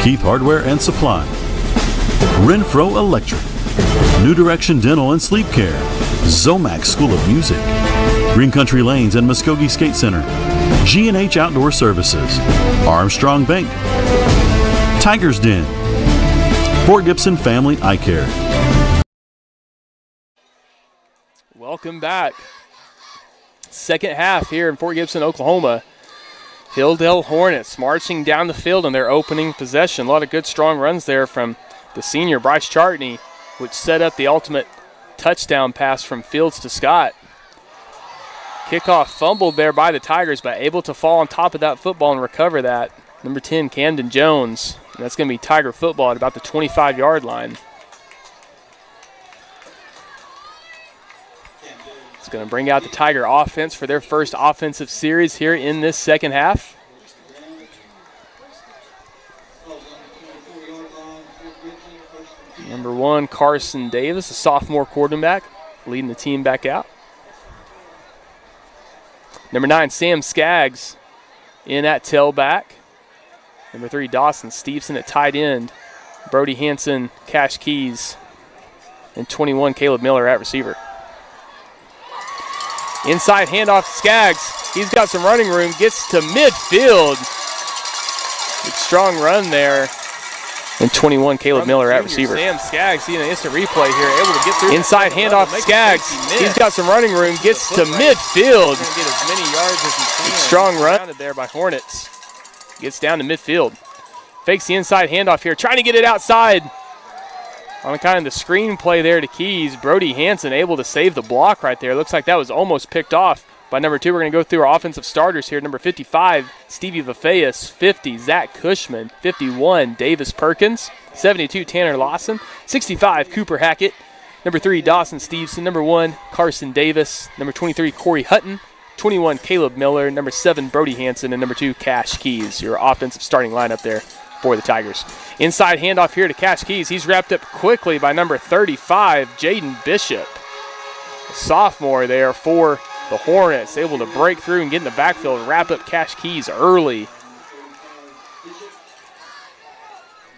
Keith Hardware and Supply, Renfro Electric, New Direction Dental and Sleep Care, Zomac School of Music, Green Country Lanes and Muskogee Skate Center, G&H Outdoor Services, Armstrong Bank, Tiger's Den, Fort Gibson Family Eye Care. Welcome back. Second half here in Fort Gibson, Oklahoma. Hilldale Hornets marching down the field in their opening possession. A lot of good, strong runs there from the senior Bryce Chartney, which set up the ultimate touchdown pass from Fields to Scott. Kickoff fumbled there by the Tigers, but able to fall on top of that football and recover that. Number 10, Camden Jones. And that's going to be Tiger football at about the 25-yard line. It's going to bring out the Tiger offense for their first offensive series here in this second half. Number 1, Carson Davis, a sophomore quarterback, leading the team back out. Number 9, Sam Skaggs in at tailback. Number 3, Dawson Steveson at tight end. Brody Hanson, Cash Keys, and 21, Caleb Miller at receiver. Inside handoff to Skaggs. He's got some running room, gets to midfield. Big strong run there. And 21, Caleb Miller at receiver. Sam Skaggs seeing an instant replay here, able to get through. Inside handoff to Skaggs. He's got some running room, gets to midfield. Get as many yards as he can. Strong run there by Hornets. Gets down to midfield. Fakes the inside handoff here, trying to get it outside. On kind of the screen play there to Keys, Brody Hanson able to save the block right there. Looks like that was almost picked off by number 2. We're going to go through our offensive starters here. Number 55, Stevie Vafeus. 50, Zach Cushman. 51, Davis Perkins. 72, Tanner Lawson. 65, Cooper Hackett. Number 3, Dawson Steveson. Number 1, Carson Davis. Number 23, Corey Hutton. 21, Caleb Miller. Number 7, Brody Hanson. And number 2, Cash Keys. Your offensive starting lineup there for the Tigers. Inside handoff here to Cash Keys. He's wrapped up quickly by number 35, Jaden Bishop. A sophomore there for the Hornets, able to break through and get in the backfield and wrap up Cash Keys early.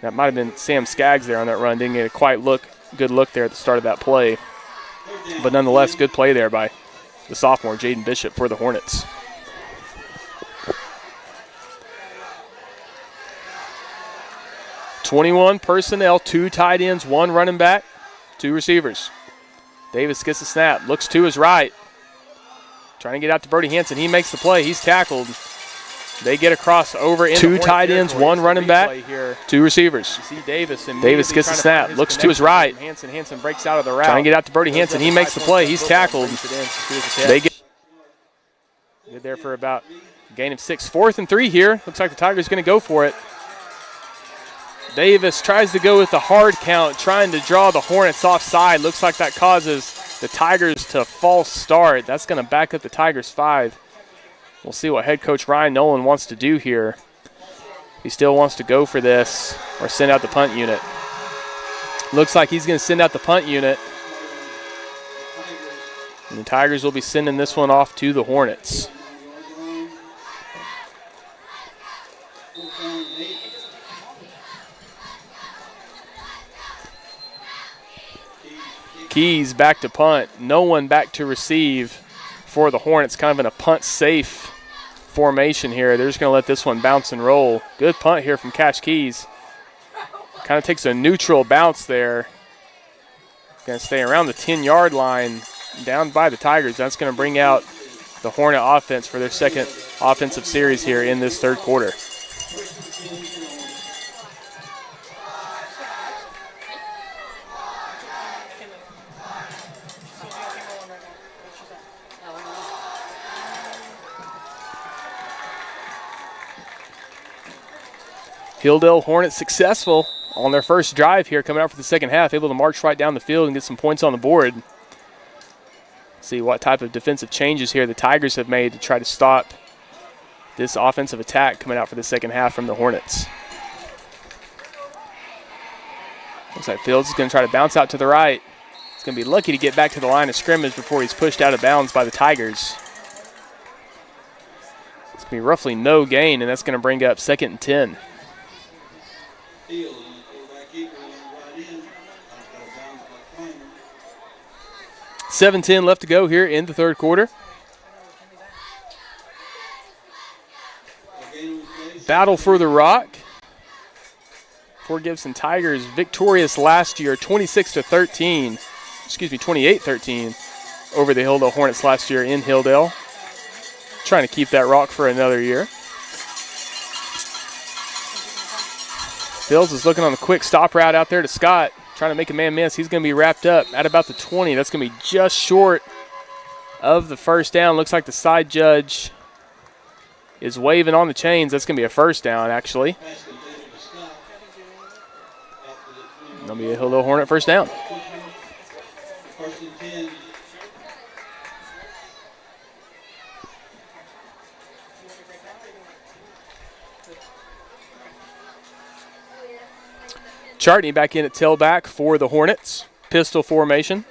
That might have been Sam Skaggs there on that run. Didn't get a good look there at the start of that play. But nonetheless, good play there by the sophomore, Jaden Bishop, for the Hornets. .21 personnel, 2 tight ends, 1 running back, 2 receivers. Davis gets the snap, looks to his right. Trying to get out to Brody Hanson. He makes the play. He's tackled. They get across over in 2 tight ends, 1 running back, 2 receivers. You see Davis gets the snap, looks to his right. Hanson breaks out of the route. Trying to get out to Brody Hanson. He makes the play. He's tackled. They get good there for about a gain of 6. 4th and 3 here. Looks like the Tigers going to go for it. Davis tries to go with the hard count, trying to draw the Hornets offside. Looks like that causes the Tigers to false start. That's going to back up the Tigers 5. We'll see what head coach Ryan Nolan wants to do here. He still wants to go for this or send out the punt unit. Looks like he's going to send out the punt unit. And the Tigers will be sending this one off to the Hornets. Keys back to punt. No one back to receive for the Hornets. Kind of in a punt-safe formation here. They're just going to let this one bounce and roll. Good punt here from Cash Keys. Kind of takes a neutral bounce there. Going to stay around the 10-yard line down by the Tigers. That's going to bring out the Hornet offense for their second offensive series here in this third quarter. Hilldale Hornets successful on their first drive here, coming out for the second half, able to march right down the field and get some points on the board. See what type of defensive changes here the Tigers have made to try to stop this offensive attack coming out for the second half from the Hornets. Looks like Fields is going to try to bounce out to the right. He's going to be lucky to get back to the line of scrimmage before he's pushed out of bounds by the Tigers. It's going to be roughly no gain, and that's going to bring up 2nd and 10. 7:10 left to go here in the third quarter. Battle for the rock. Fort Gibson Tigers victorious last year, 28-13 over the Hilldale Hornets last year in Hilldale. Trying to keep that rock for another year. Fields is looking on the quick stop route out there to Scott, trying to make a man miss. He's going to be wrapped up at about the 20. That's going to be just short of the first down. Looks like the side judge is waving on the chains. That's going to be a first down, actually. That'll be a Hilldale Hornet first down. Chartney back in at tailback for the Hornets. Pistol formation.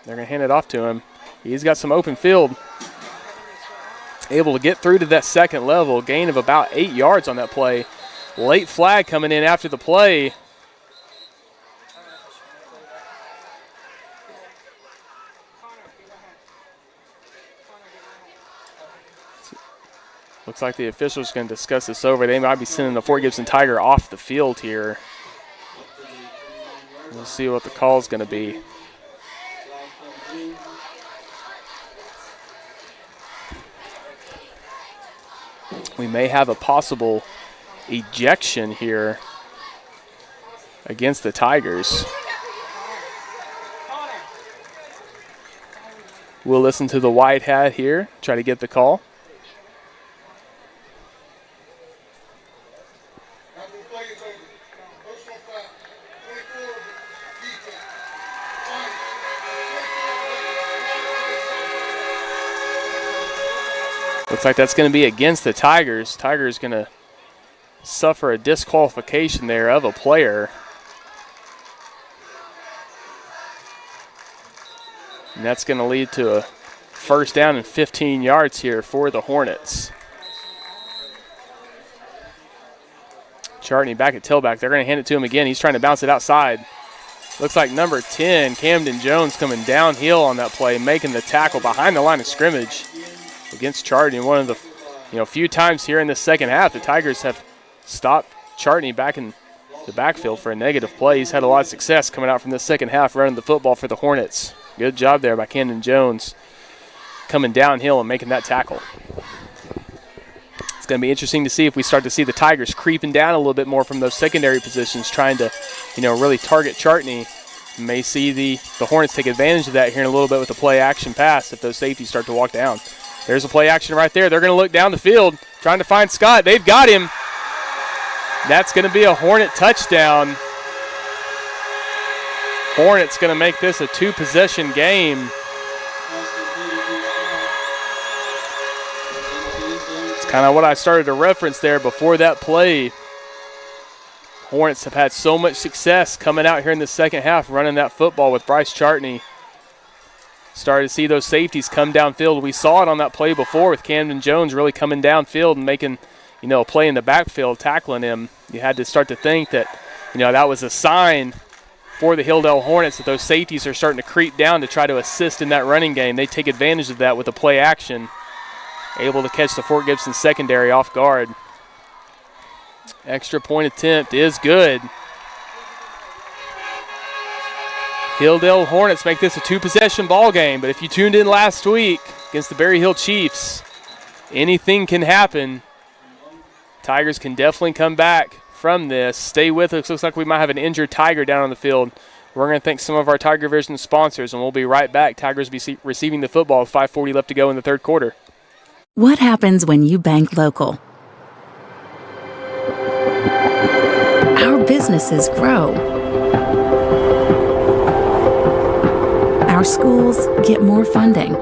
They're going to hand it off to him. He's got some open field. Able to get through to that second level. Gain of about 8 yards on that play. Late flag coming in after the play. Looks like the officials are going to discuss this over. They might be sending the Fort Gibson Tiger off the field here. We'll see what the call is going to be. We may have a possible ejection here against the Tigers. We'll listen to the white hat here, try to get the call. Looks like that's going to be against the Tigers. Tigers going to suffer a disqualification there of a player. And that's going to lead to a first down and 15 yards here for the Hornets. Chartney back at tailback. They're going to hand it to him again. He's trying to bounce it outside. Looks like number 10, Camden Jones, coming downhill on that play, making the tackle behind the line of scrimmage against Chartney. One of the few times here in the second half the Tigers have stopped Chartney back in the backfield for a negative play. He's had a lot of success coming out from the second half running the football for the Hornets. Good job there by Camden Jones coming downhill and making that tackle. It's going to be interesting to see if we start to see the Tigers creeping down a little bit more from those secondary positions, trying to really target Chartney. You may see the Hornets take advantage of that here in a little bit with the play action pass if those safeties start to walk down. There's a play action right there. They're going to look down the field, trying to find Scott. They've got him. That's going to be a Hornet touchdown. Hornets going to make this a two-possession game. It's kind of what I started to reference there before that play. Hornets have had so much success coming out here in the second half running that football with Bryce Chartney. Started to see those safeties come downfield. We saw it on that play before with Camden Jones really coming downfield and making, a play in the backfield, tackling him. You had to start to think that, that was a sign for the Hilldale Hornets that those safeties are starting to creep down to try to assist in that running game. They take advantage of that with the play action, able to catch the Fort Gibson secondary off guard. Extra point attempt is good. Hilldale Hornets make this a two-possession ball game, but if you tuned in last week against the Berry Hill Chiefs, anything can happen. Tigers can definitely come back from this. Stay with us. Looks like we might have an injured Tiger down on the field. We're going to thank some of our TigerVision sponsors, and we'll be right back. Tigers be receiving the football with 5:40 left to go in the third quarter. What happens when you bank local? Our businesses grow. Our schools get more funding.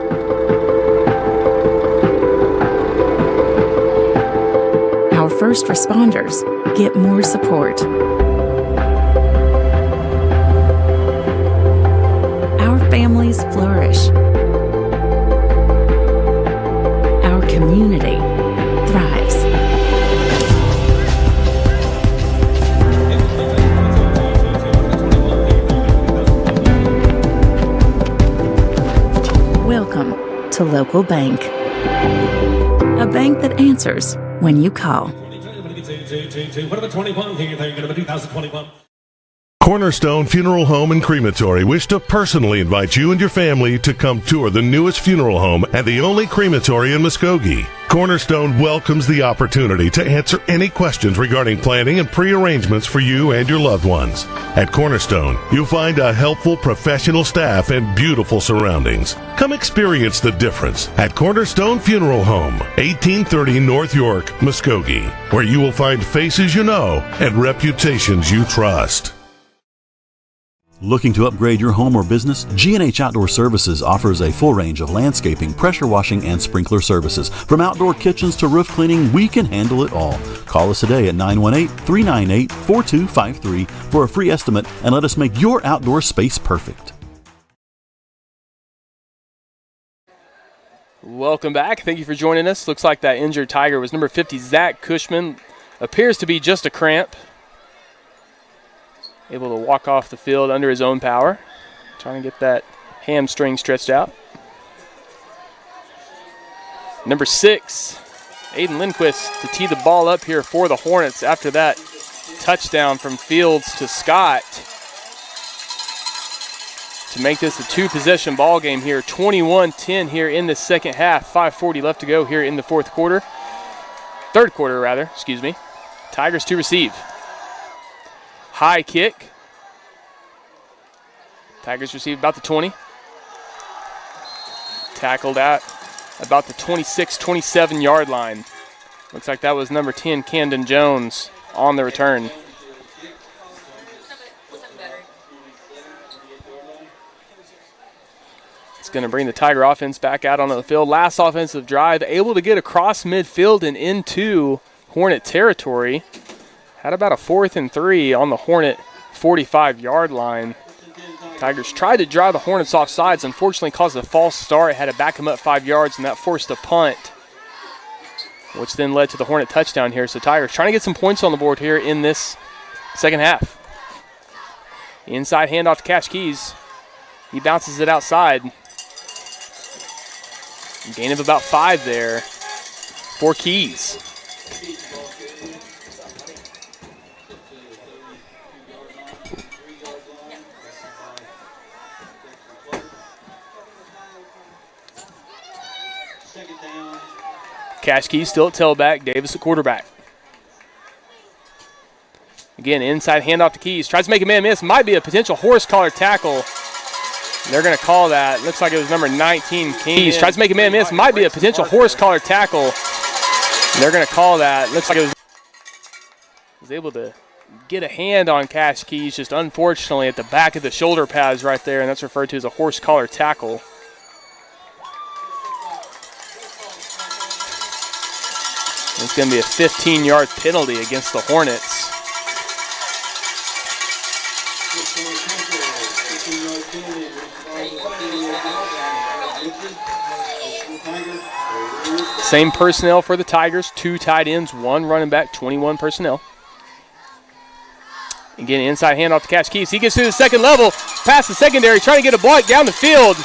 Our first responders get more support. Our families flourish. Our community thrives. Welcome to Local Bank. A bank that answers when you call. Cornerstone Funeral Home and Crematory wish to personally invite you and your family to come tour the newest funeral home and the only crematory in Muskogee. Cornerstone welcomes the opportunity to answer any questions regarding planning and pre-arrangements for you and your loved ones. At Cornerstone, you'll find a helpful professional staff and beautiful surroundings. Come experience the difference at Cornerstone Funeral Home, 1830 North York, Muskogee, where you will find faces you know and reputations you trust. Looking to upgrade your home or business? G&H Outdoor Services offers a full range of landscaping, pressure washing, and sprinkler services. From outdoor kitchens to roof cleaning, we can handle it all. Call us today at 918-398-4253 for a free estimate and let us make your outdoor space perfect. Welcome back. Thank you for joining us. Looks like that injured Tiger was number 50, Zach Cushman. Appears to be just a cramp. Able to walk off the field under his own power. Trying to get that hamstring stretched out. Number 6, Aiden Lindquist to tee the ball up here for the Hornets after that touchdown from Fields to Scott. To make this a two-possession ball game here. 21-10 here in the second half. 5:40 left to go here in the third quarter, excuse me. Tigers to receive. High kick. Tigers receive about the 20. Tackled out about the 26-27 yard line. Looks like that was number 10, Camden Jones, on the return. It's going to bring the Tiger offense back out onto the field. Last offensive drive, able to get across midfield and into Hornet territory. Had about a 4th and 3 on the Hornet 45-yard line. Tigers tried to drive the Hornets off sides. Unfortunately, caused a false start. Had to back them up 5 yards, and that forced a punt, which then led to the Hornet touchdown here. So Tigers trying to get some points on the board here in this second half. Inside handoff to Cash Keys. He bounces it outside. Gain of about 5 there for Keys. Cash Keys still at tailback, Davis at quarterback. Again, inside handoff to Keys. Tries to make a man miss. Might be a potential horse collar tackle. They're going to call that. Looks like it was number 19, Keys. Tries to make a man miss. Might be a potential horse collar tackle. They're going to call that. Looks like it was able to get a hand on Cash Keys, just unfortunately at the back of the shoulder pads right there, and that's referred to as a horse collar tackle. It's going to be a 15-yard penalty against the Hornets. Same personnel for the Tigers, 2 tight ends, 1 running back, 21 personnel. Again, inside handoff to Cash Keys. He gets to the second level, past the secondary, trying to get a block down the field.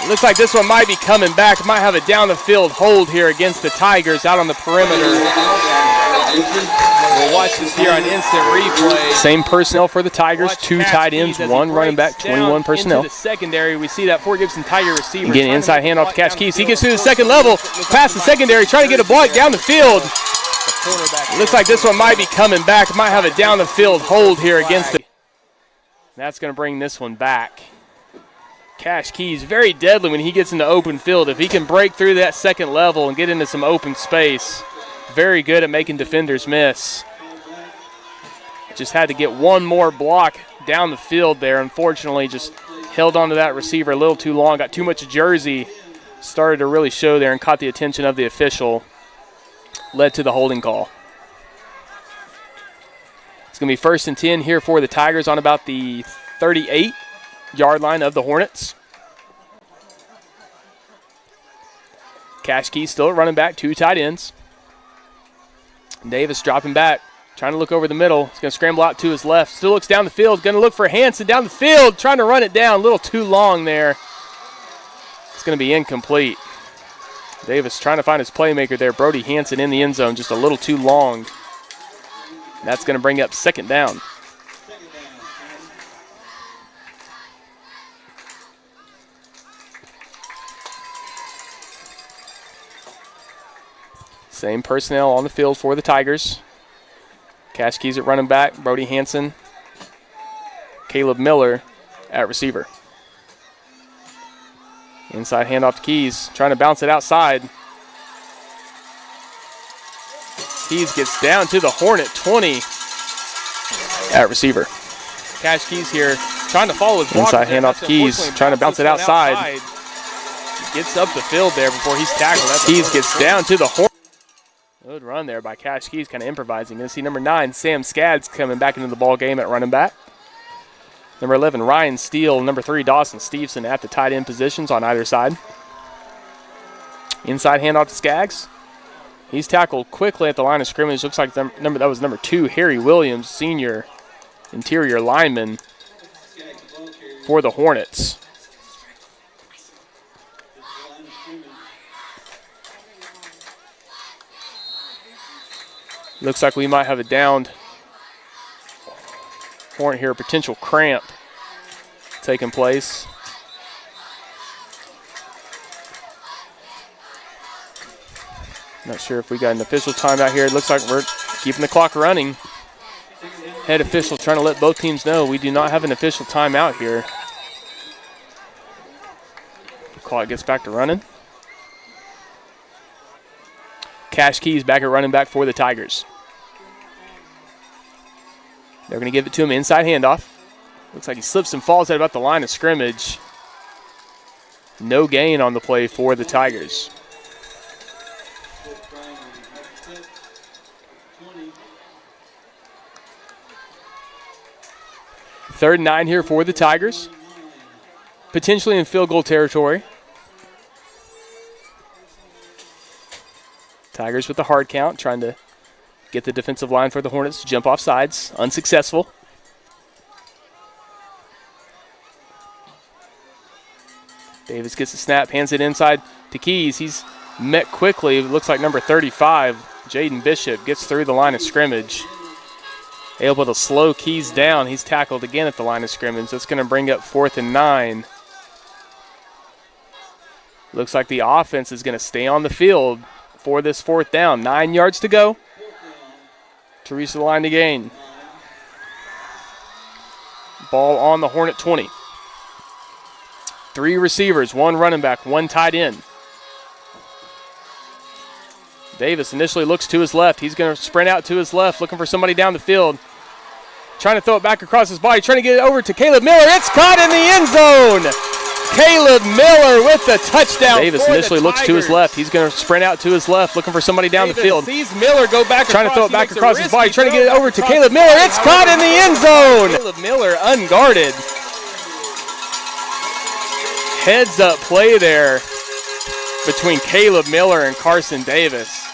It looks like this one might be coming back. Might have a down the field hold here against the Tigers out on the perimeter. We'll watch this here on instant replay. Same personnel for the Tigers, 2 tight ends, 1 running back, 21 personnel. Into the secondary, we see that Fort Gibson Tiger receiver. Again, inside handoff to Cash Keys. He gets to the second level, past the secondary, trying to get a block down the field. It looks like this one might be coming back. Might have a down the field hold here against the. That's going to bring this one back. Cash Keys, very deadly when he gets into open field. If he can break through that second level and get into some open space, very good at making defenders miss. Just had to get one more block down the field there. Unfortunately, just held onto that receiver a little too long, got too much jersey, started to really show there and caught the attention of the official, led to the holding call. It's going to be 1st and 10 here for the Tigers on about the 38-yard line of the Hornets. Cash Keys still at running back, 2 tight ends. Davis dropping back, trying to look over the middle. He's going to scramble out to his left. Still looks down the field, going to look for Hanson down the field, trying to run it down. A little too long there. It's going to be incomplete. Davis trying to find his playmaker there. Brody Hanson in the end zone, just a little too long. That's going to bring up 2nd down. Same personnel on the field for the Tigers. Cash Keys at running back, Brody Hanson, Caleb Miller at receiver. Inside handoff to Keys, trying to bounce it outside. Keys gets down to the Hornet 20 at receiver. Cash Keys here, trying to follow his block. Inside handoff to Keys, trying to bounce it outside. He gets up the field there before he's tackled. Keys gets down to the Hornet. Good run there by Cash Keys, kind of improvising. Going to see number 9, Sam Skadds, coming back into the ball game at running back. Number 11, Ryan Steele. Number 3, Dawson Stevenson at the tight end positions on either side. Inside handoff to Skaggs. He's tackled quickly at the line of scrimmage. Looks like that was number 2, Harry Williams, senior interior lineman for the Hornets. Looks like we might have a downed Hornet here, a potential cramp taking place. Not sure if we got an official timeout here. It looks like we're keeping the clock running. Head official trying to let both teams know we do not have an official timeout here. The clock gets back to running. Cash Keys back at running back for the Tigers. They're going to give it to him inside handoff. Looks like he slips and falls at about the line of scrimmage. No gain on the play for the Tigers. Third and 9 here for the Tigers. Potentially in field goal territory. Tigers with the hard count, trying to get the defensive line for the Hornets to jump off sides. Unsuccessful. Davis gets the snap, hands it inside to Keys. He's met quickly. It looks like number 35, Jaden Bishop, gets through the line of scrimmage. Able to slow Keys down. He's tackled again at the line of scrimmage. That's going to bring up 4th and 9. Looks like the offense is going to stay on the field for this 4th down. 9 yards to go to reach the line to gain. Ball on the Hornet 20. 3 receivers, 1 running back, 1 tight end. Davis initially looks to his left. He's going to sprint out to his left, looking for somebody down the field. Trying to throw it back across his body, trying to get it over to Caleb Miller. It's caught in the end zone. Caleb Miller with the touchdown. Davis initially looks to his left. He's going to sprint out to his left, looking for somebody down the field. Sees Miller go back, trying to throw it back across his body, trying to get it over to Caleb Miller. It's caught in the end zone. Caleb Miller unguarded. Heads up play there between Caleb Miller and Carson Davis.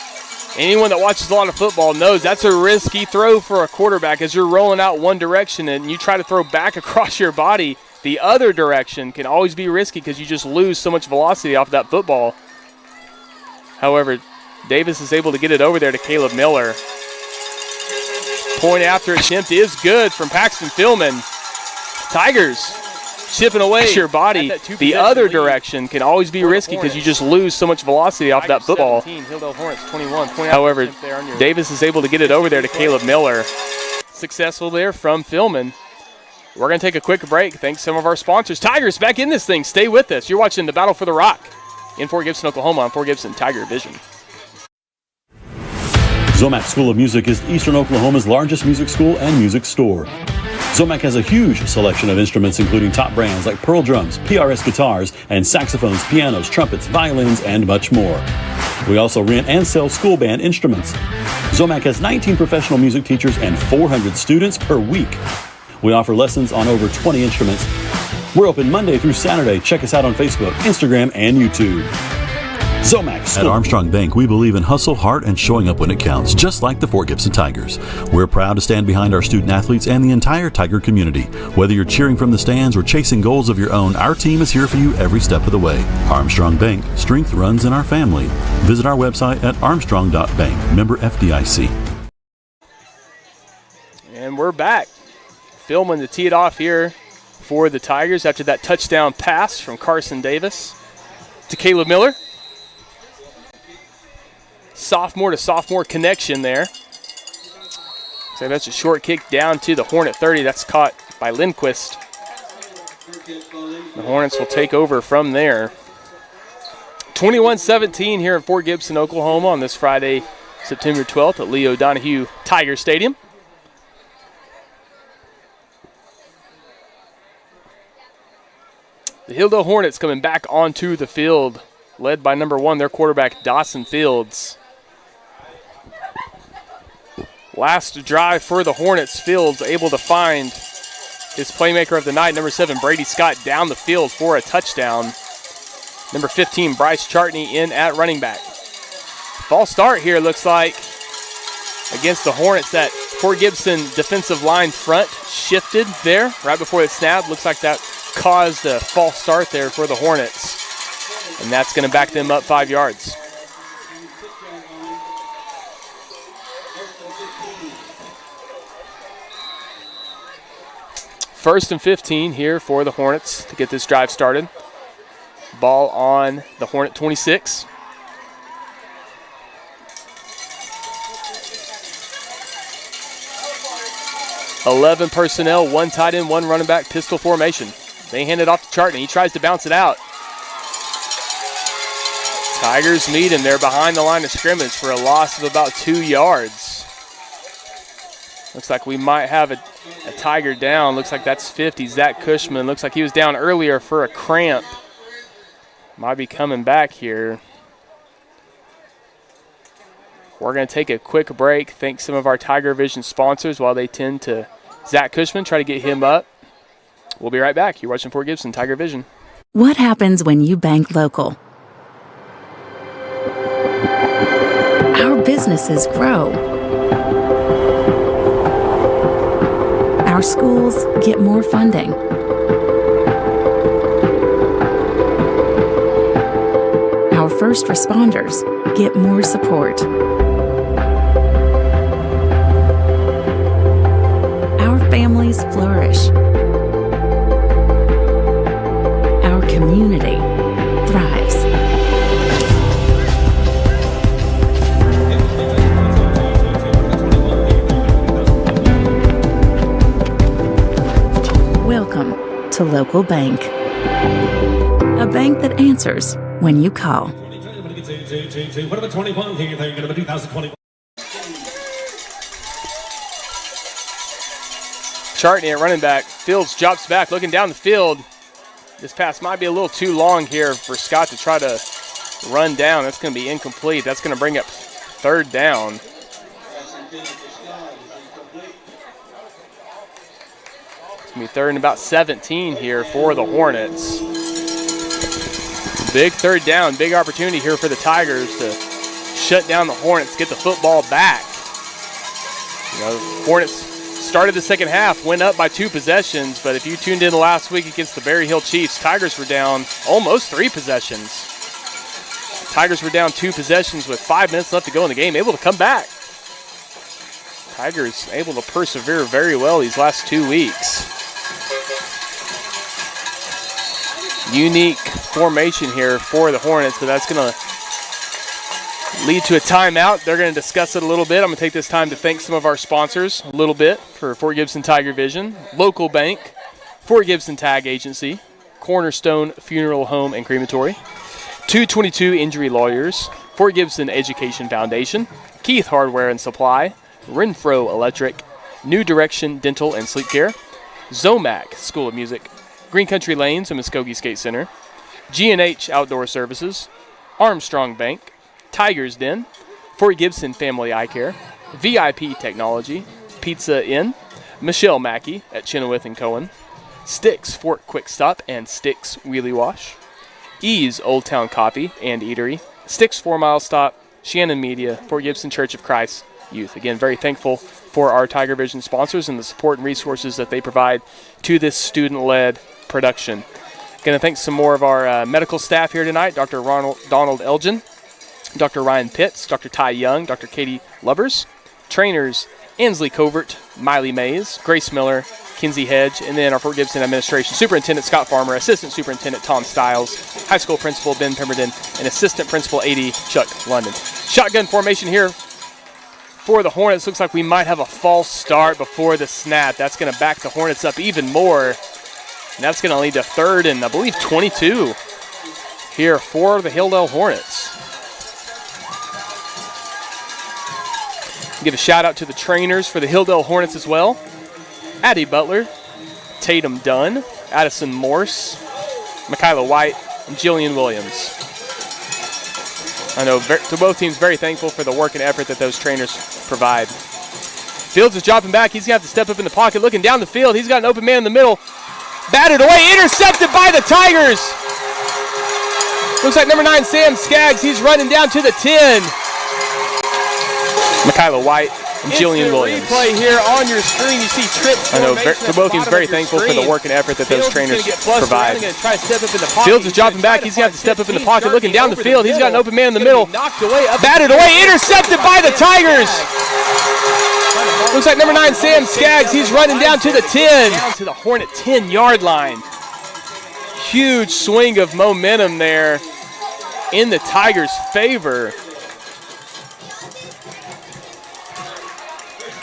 Anyone that watches a lot of football knows that's a risky throw for a quarterback as you're rolling out one direction and you try to throw back across your body. The other direction can always be risky because you just lose so much velocity off that football. However, Davis is able to get it over there to Caleb Miller. Point after attempt is good from Paxton Philman. Tigers chipping away your body. The other direction can always be risky because you just lose so much velocity off that football. 17, Hilldale Hornets 21. However, Davis is able to get it over there to Caleb Miller. Successful there from Philman. We're going to take a quick break. Thanks to some of our sponsors. Tigers back in this thing. Stay with us. You're watching the Battle for the Rock in Fort Gibson, Oklahoma on Fort Gibson TigerVision. Zomac School of Music is Eastern Oklahoma's largest music school and music store. Zomac has a huge selection of instruments including top brands like Pearl drums, PRS guitars, and saxophones, pianos, trumpets, violins, and much more. We also rent and sell school band instruments. Zomac has 19 professional music teachers and 400 students per week. We offer lessons on over 20 instruments. We're open Monday through Saturday. Check us out on Facebook, Instagram, and YouTube. Zomac. At Armstrong Bank, we believe in hustle, heart, and showing up when it counts, just like the Fort Gibson Tigers. We're proud to stand behind our student athletes and the entire Tiger community. Whether you're cheering from the stands or chasing goals of your own, our team is here for you every step of the way. Armstrong Bank, strength runs in our family. Visit our website at armstrong.bank, member FDIC. And we're back. Filming to tee it off here for the Tigers after that touchdown pass from Carson Davis to Caleb Miller. Sophomore to sophomore connection there. So that's a short kick down to the Hornet 30. That's caught by Lindquist. The Hornets will take over from there. 21-17 here in Fort Gibson, Oklahoma on this Friday, September 12th at Leo Donahue Tiger Stadium. The Hilldale Hornets coming back onto the field, led by number 1, their quarterback, Dawson Fields. Last drive for the Hornets, Fields able to find his playmaker of the night, number 7, Brady Scott, down the field for a touchdown. Number 15, Bryce Chartney in at running back. False start here, looks like, against the Hornets. That Fort Gibson defensive line front shifted there right before the snap. Looks like that caused a false start there for the Hornets. And that's going to back them up 5 yards. First and 15 here for the Hornets to get this drive started. Ball on the Hornet 26. "11 personnel, 1 tight end, 1 running back, pistol formation." They hand it off to Chartney. He tries to bounce it out. Tigers meet him there behind the line of scrimmage for a loss of about 2 yards. Looks like we might have a Tiger down. Looks like that's 50. Zach Cushman. Looks like he was down earlier for a cramp. Might be coming back here. We're going to take a quick break. Thank some of our TigerVision sponsors while they tend to Zach Cushman, try to get him up. We'll be right back. You're watching Fort Gibson TigerVision. What happens when you bank local? Our businesses grow. Our schools get more funding. Our first responders get more support. Our families flourish. Our community thrives. Welcome to Local Bank. A bank that answers when you call. Chartney at running back. Fields drops back, looking down the field. This pass might be a little too long here for Scott to try to run down. That's going to be incomplete. That's going to bring up 3rd down. It's going to be 3rd and about 17 here for the Hornets. Big 3rd down, big opportunity here for the Tigers to shut down the Hornets, get the football back. You know, Hornets started the second half, went up by 2 possessions, but if you tuned in last week against the Berry Hill Chiefs, Tigers were down almost 3 possessions. Tigers were down 2 possessions with 5 minutes left to go in the game, able to come back. Tigers able to persevere very well these last 2 weeks. Unique formation here for the Hornets, but that's going to lead to a timeout. They're going to discuss it a little bit. I'm going to take this time to thank some of our sponsors a little bit for Fort Gibson TigerVision, Local Bank, Fort Gibson Tag Agency, Cornerstone Funeral Home and Crematory, 222 Injury Lawyers, Fort Gibson Education Foundation, Keith Hardware and Supply, Renfro Electric, New Direction Dental and Sleep Care, Zomac School of Music, Green Country Lanes and Muskogee Skate Center, G&H Outdoor Services, Armstrong Bank, Tiger's Den, Fort Gibson Family Eye Care, VIP Technology, Pizza Inn, Michelle Mackey at Chenoweth and Cohen, Sticks Fort Quick Stop and Sticks Wheelie Wash, Ease Old Town Coffee and Eatery, Sticks 4 Mile Stop, Shannon Media, Fort Gibson Church of Christ Youth. Again, very thankful for our TigerVision sponsors and the support and resources that they provide to this student-led production. Going to thank some more of our medical staff here tonight, Dr. Donald Elgin, Dr. Ryan Pitts, Dr. Ty Young, Dr. Katie Lubbers, trainers Ansley Covert, Miley Mays, Grace Miller, Kinsey Hedge, and then our Fort Gibson administration, Superintendent Scott Farmer, Assistant Superintendent Tom Stiles, High School Principal Ben Pemberton, and Assistant Principal AD Chuck London. Shotgun formation here for the Hornets. Looks like we might have a false start before the snap. That's going to back the Hornets up even more. And that's going to lead to 3rd and, I believe, 22 here for the Hilldale Hornets. Give a shout out to the trainers for the Hilldale Hornets as well. Addie Butler, Tatum Dunn, Addison Morse, Michaela White, and Jillian Williams. I know both teams very thankful for the work and effort that those trainers provide. Fields is dropping back. He's going to have to step up in the pocket, looking down the field. He's got an open man in the middle. Batted away, intercepted by the Tigers. Looks like number 9, Sam Skaggs. He's running down to the 10. Michaela White and Jillian Williams. Replay here on your screen. You see trips. I know both teams very thankful for the work and effort that those trainers provide. Fields is dropping back. He's going to have to step up in the pocket, looking down the field. He's got an open man in the middle. Batted away, intercepted by the Tigers. Looks like number 9, Sam Skaggs. He's running down to the 10. Down to the Hornet 10-yard line. Huge swing of momentum there in the Tigers' favor.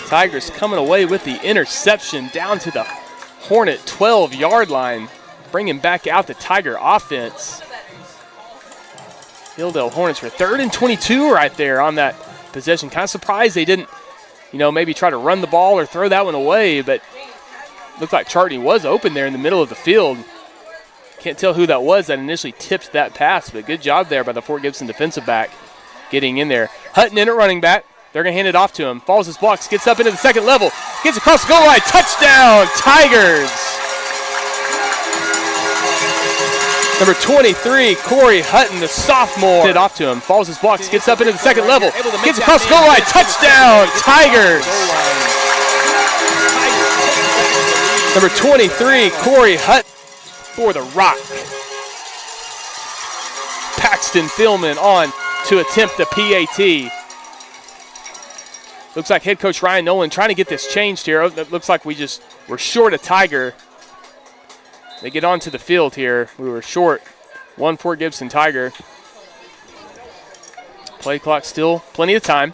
Tigers coming away with the interception down to the Hornet 12-yard line, bringing back out the Tiger offense. Hilldale Hornets were 3rd and 22 right there on that possession. Kind of surprised they didn't, maybe try to run the ball or throw that one away, but looked like Chartney was open there in the middle of the field. Can't tell who that was that initially tipped that pass, but good job there by the Fort Gibson defensive back getting in there. Hutton in at running back. They're going to hand it off to him. Follows his blocks, gets up into the second level, gets across the goal line. Touchdown, Tigers! Number 23, Corey Hutton, the sophomore. It off to him. Follows his blocks, gets up into the second level, gets across the goal line. Touchdown, Tigers! Number 23, Corey Hutton for the Rock. Paxton Philman on to attempt the PAT. Looks like head coach Ryan Nolan trying to get this changed here. It looks like we're short a Tiger. They get onto the field here. We were short one Fort Gibson Tiger. Play clock still plenty of time.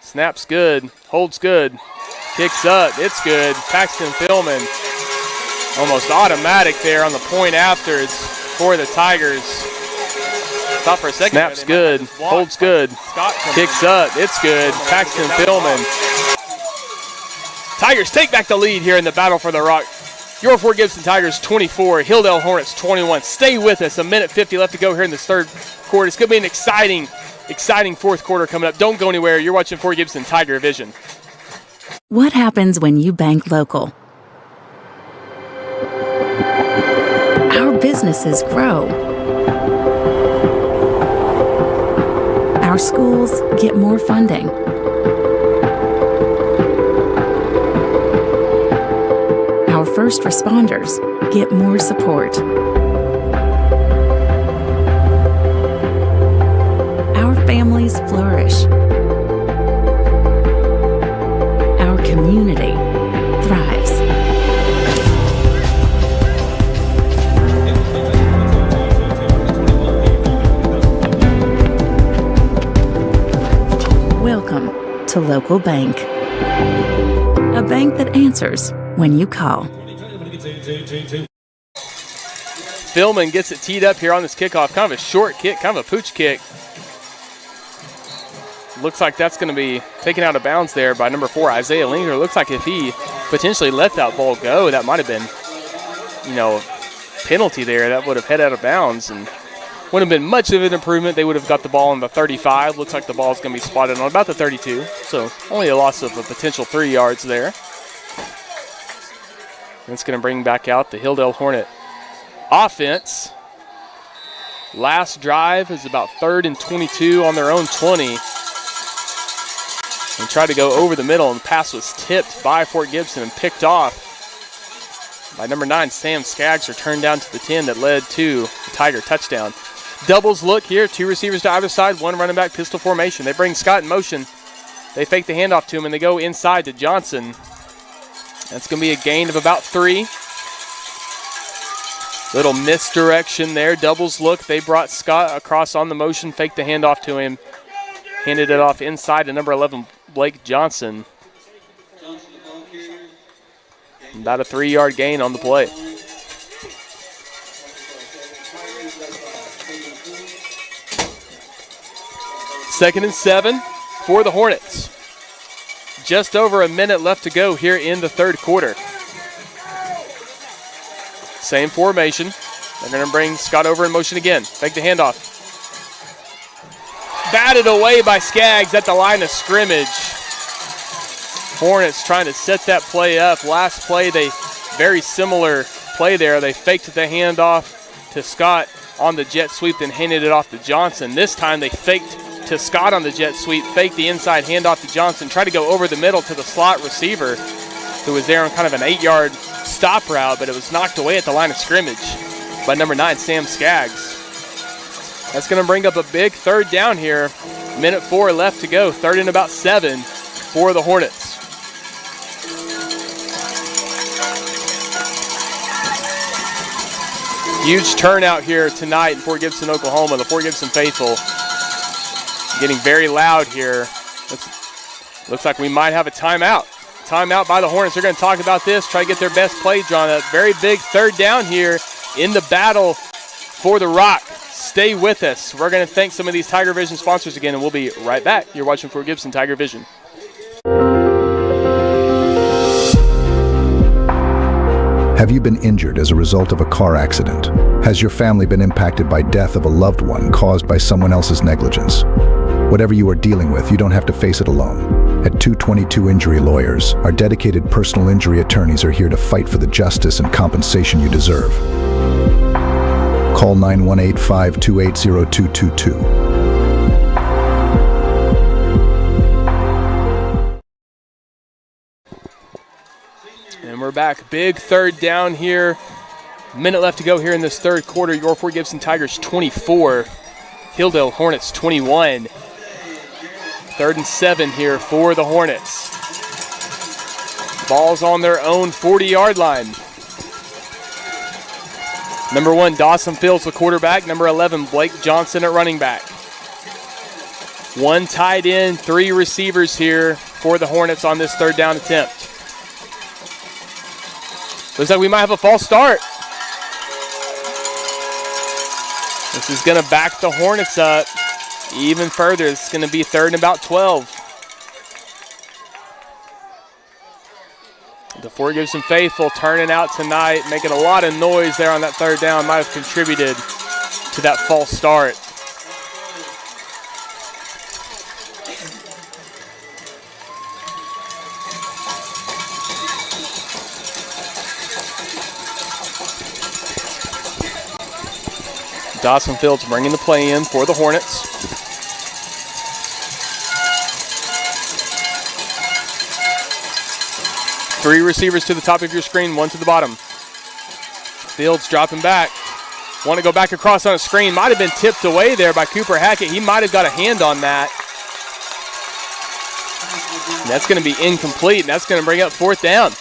Snap's good, holds good, kicks up, it's good. Paxton Philman almost automatic there on the point afters for the Tigers. Stop for a second. Snap's good, holds good, kicks up, it's good. Paxton Philman. Tigers take back the lead here in the battle for the Rock. Your Fort Gibson Tigers 24, Hilldale Hornets 21. Stay with us, a minute 50 left to go here in this third quarter. It's going to be an exciting fourth quarter coming up. Don't go anywhere. You're watching Fort Gibson TigerVision. What happens when you bank local? Our businesses grow. Our schools get more funding. Our first responders get more support. Our families flourish. Our community thrives. Welcome to Local Bank, a bank that answers when you call. Philman gets it teed up here on this kickoff. Kind of a short kick, kind of a pooch kick. Looks like that's going to be taken out of bounds there by number 4, Isaiah Linger. Looks like if he potentially let that ball go, that might have been, penalty there. That would have head out of bounds and wouldn't have been much of an improvement. They would have got the ball on the 35. Looks like the ball is going to be spotted on about the 32. So only a loss of a potential 3 yards there. That's going to bring back out the Hilldale Hornet offense. Last drive is about 3rd and 22 on their own 20. And tried to go over the middle, and the pass was tipped by Fort Gibson and picked off by number 9, Sam Skaggs, returned down to the 10 that led to the Tiger touchdown. Doubles look here, 2 receivers to either side, 1 running back, pistol formation. They bring Scott in motion. They fake the handoff to him, and they go inside to Johnson. That's going to be a gain of about 3. Little misdirection there. Doubles look. They brought Scott across on the motion, faked the handoff to him, handed it off inside to number 11, Blake Johnson. About a 3-yard gain on the play. Second and 7 for the Hornets. Just over a minute left to go here in the third quarter. Same formation. They're going to bring Scott over in motion again. Fake the handoff. Batted away by Skaggs at the line of scrimmage. Hornets trying to set that play up. Last play, very similar play there. They faked the handoff to Scott on the jet sweep, then handed it off to Johnson. This time they faked to Scott on the jet sweep, faked the inside handoff to Johnson, tried to go over the middle to the slot receiver who was there on kind of an 8-yard stop route, but it was knocked away at the line of scrimmage by number 9, Sam Skaggs. That's going to bring up a big 3rd down here. Minute 4 left to go. 3rd and about 7 for the Hornets. Huge turnout here tonight in Fort Gibson, Oklahoma. The Fort Gibson faithful getting very loud here. Looks like we might have a timeout. Timeout by the Hornets. They're going to talk about this, try to get their best play drawn up. Very big 3rd down here in the battle for the rock. Stay with us. We're going to thank some of these TigerVision sponsors again, and we'll be right back. You're watching Fort Gibson TigerVision. Have you been injured as a result of a car accident? Has your family been impacted by death of a loved one caused by someone else's negligence? Whatever you are dealing with, you don't have to face it alone. At 222 Injury Lawyers, our dedicated personal injury attorneys are here to fight for the justice and compensation you deserve. Call 918-528-0222. And we're back. Big 3rd down here. Minute left to go here in this third quarter. Your Fort Gibson Tigers 24. Hilldale Hornets 21. 3rd and 7 here for the Hornets. Ball's on their own 40-yard line. Number 1, Dawson Fields, the quarterback. Number 11, Blake Johnson at running back. 1 tight end, 3 receivers here for the Hornets on this 3rd down attempt. Looks like we might have a false start. This is going to back the Hornets up even further. It's going to be 3rd and about 12. The Fort Gibson faithful turning out tonight, making a lot of noise there on that 3rd down. Might have contributed to that false start. Dawson Fields bringing the play in for the Hornets. Three receivers to the top of your screen, 1 to the bottom. Fields dropping back. Want to go back across on a screen. Might have been tipped away there by Cooper Hackett. He might have got a hand on that. And that's going to be incomplete, and that's going to bring up 4th down.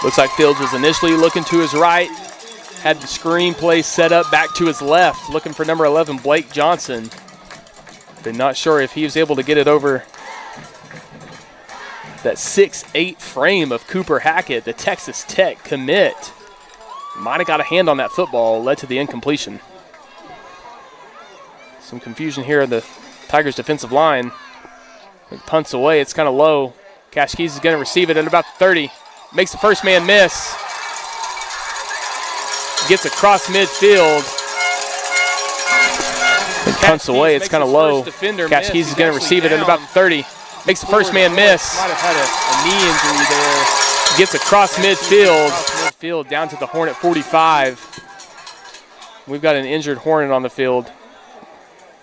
Looks like Fields was initially looking to his right, had the screen play set up back to his left, looking for number 11, Blake Johnson. But not sure if he was able to get it over that 6'8" frame of Cooper Hackett, the Texas Tech commit. Might have got a hand on that football, led to the incompletion. Some confusion here in the Tigers defensive line. It punts away. It's kind of low. Kashkeys is going to receive it at about 30. Makes the first man miss. Gets across midfield. It punts away. It's kind of low. Kashkeys is going to receive it at about 30. Makes the first man miss. Might have had a knee injury there. Gets across midfield. Midfield down to the Hornet 45. We've got an injured Hornet on the field.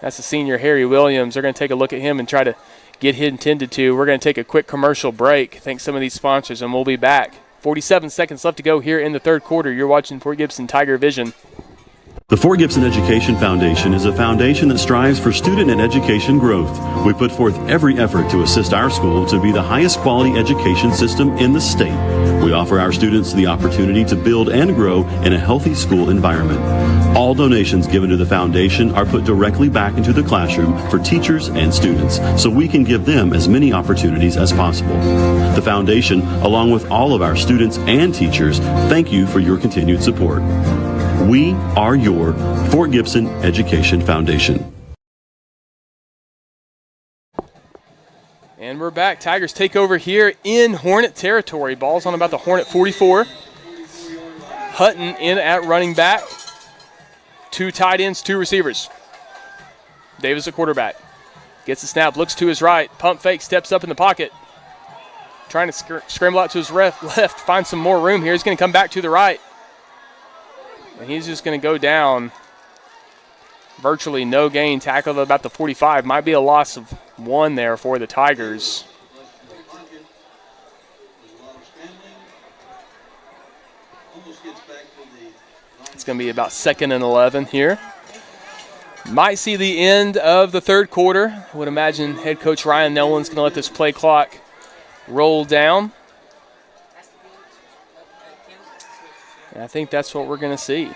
That's the senior Harry Williams. They're going to take a look at him and try to get him tended to. We're going to take a quick commercial break. Thank some of these sponsors, and we'll be back. 47 seconds left to go here in the third quarter. You're watching Fort Gibson TigerVision. The Fort Gibson Education Foundation is a foundation that strives for student and education growth. We put forth every effort to assist our school to be the highest quality education system in the state. We offer our students the opportunity to build and grow in a healthy school environment. All donations given to the foundation are put directly back into the classroom for teachers and students, so we can give them as many opportunities as possible. The foundation, along with all of our students and teachers, thank you for your continued support. We are your Fort Gibson Education Foundation. And we're back. Tigers take over here in Hornet territory. Ball's on about the Hornet 44. Hutton in at running back. 2 tight ends, 2 receivers. Davis at quarterback. Gets the snap, looks to his right. Pump fake, steps up in the pocket. Trying to scramble out to his left, find some more room here. He's going to come back to the right. And he's just going to go down. Virtually no gain. Tackled at about the 45. Might be a loss of 1 there for the Tigers. It's going to be about 2nd and 11 here. Might see the end of the third quarter. I would imagine head coach Ryan Nolan's going to let this play clock roll down. And I think that's what we're going to see.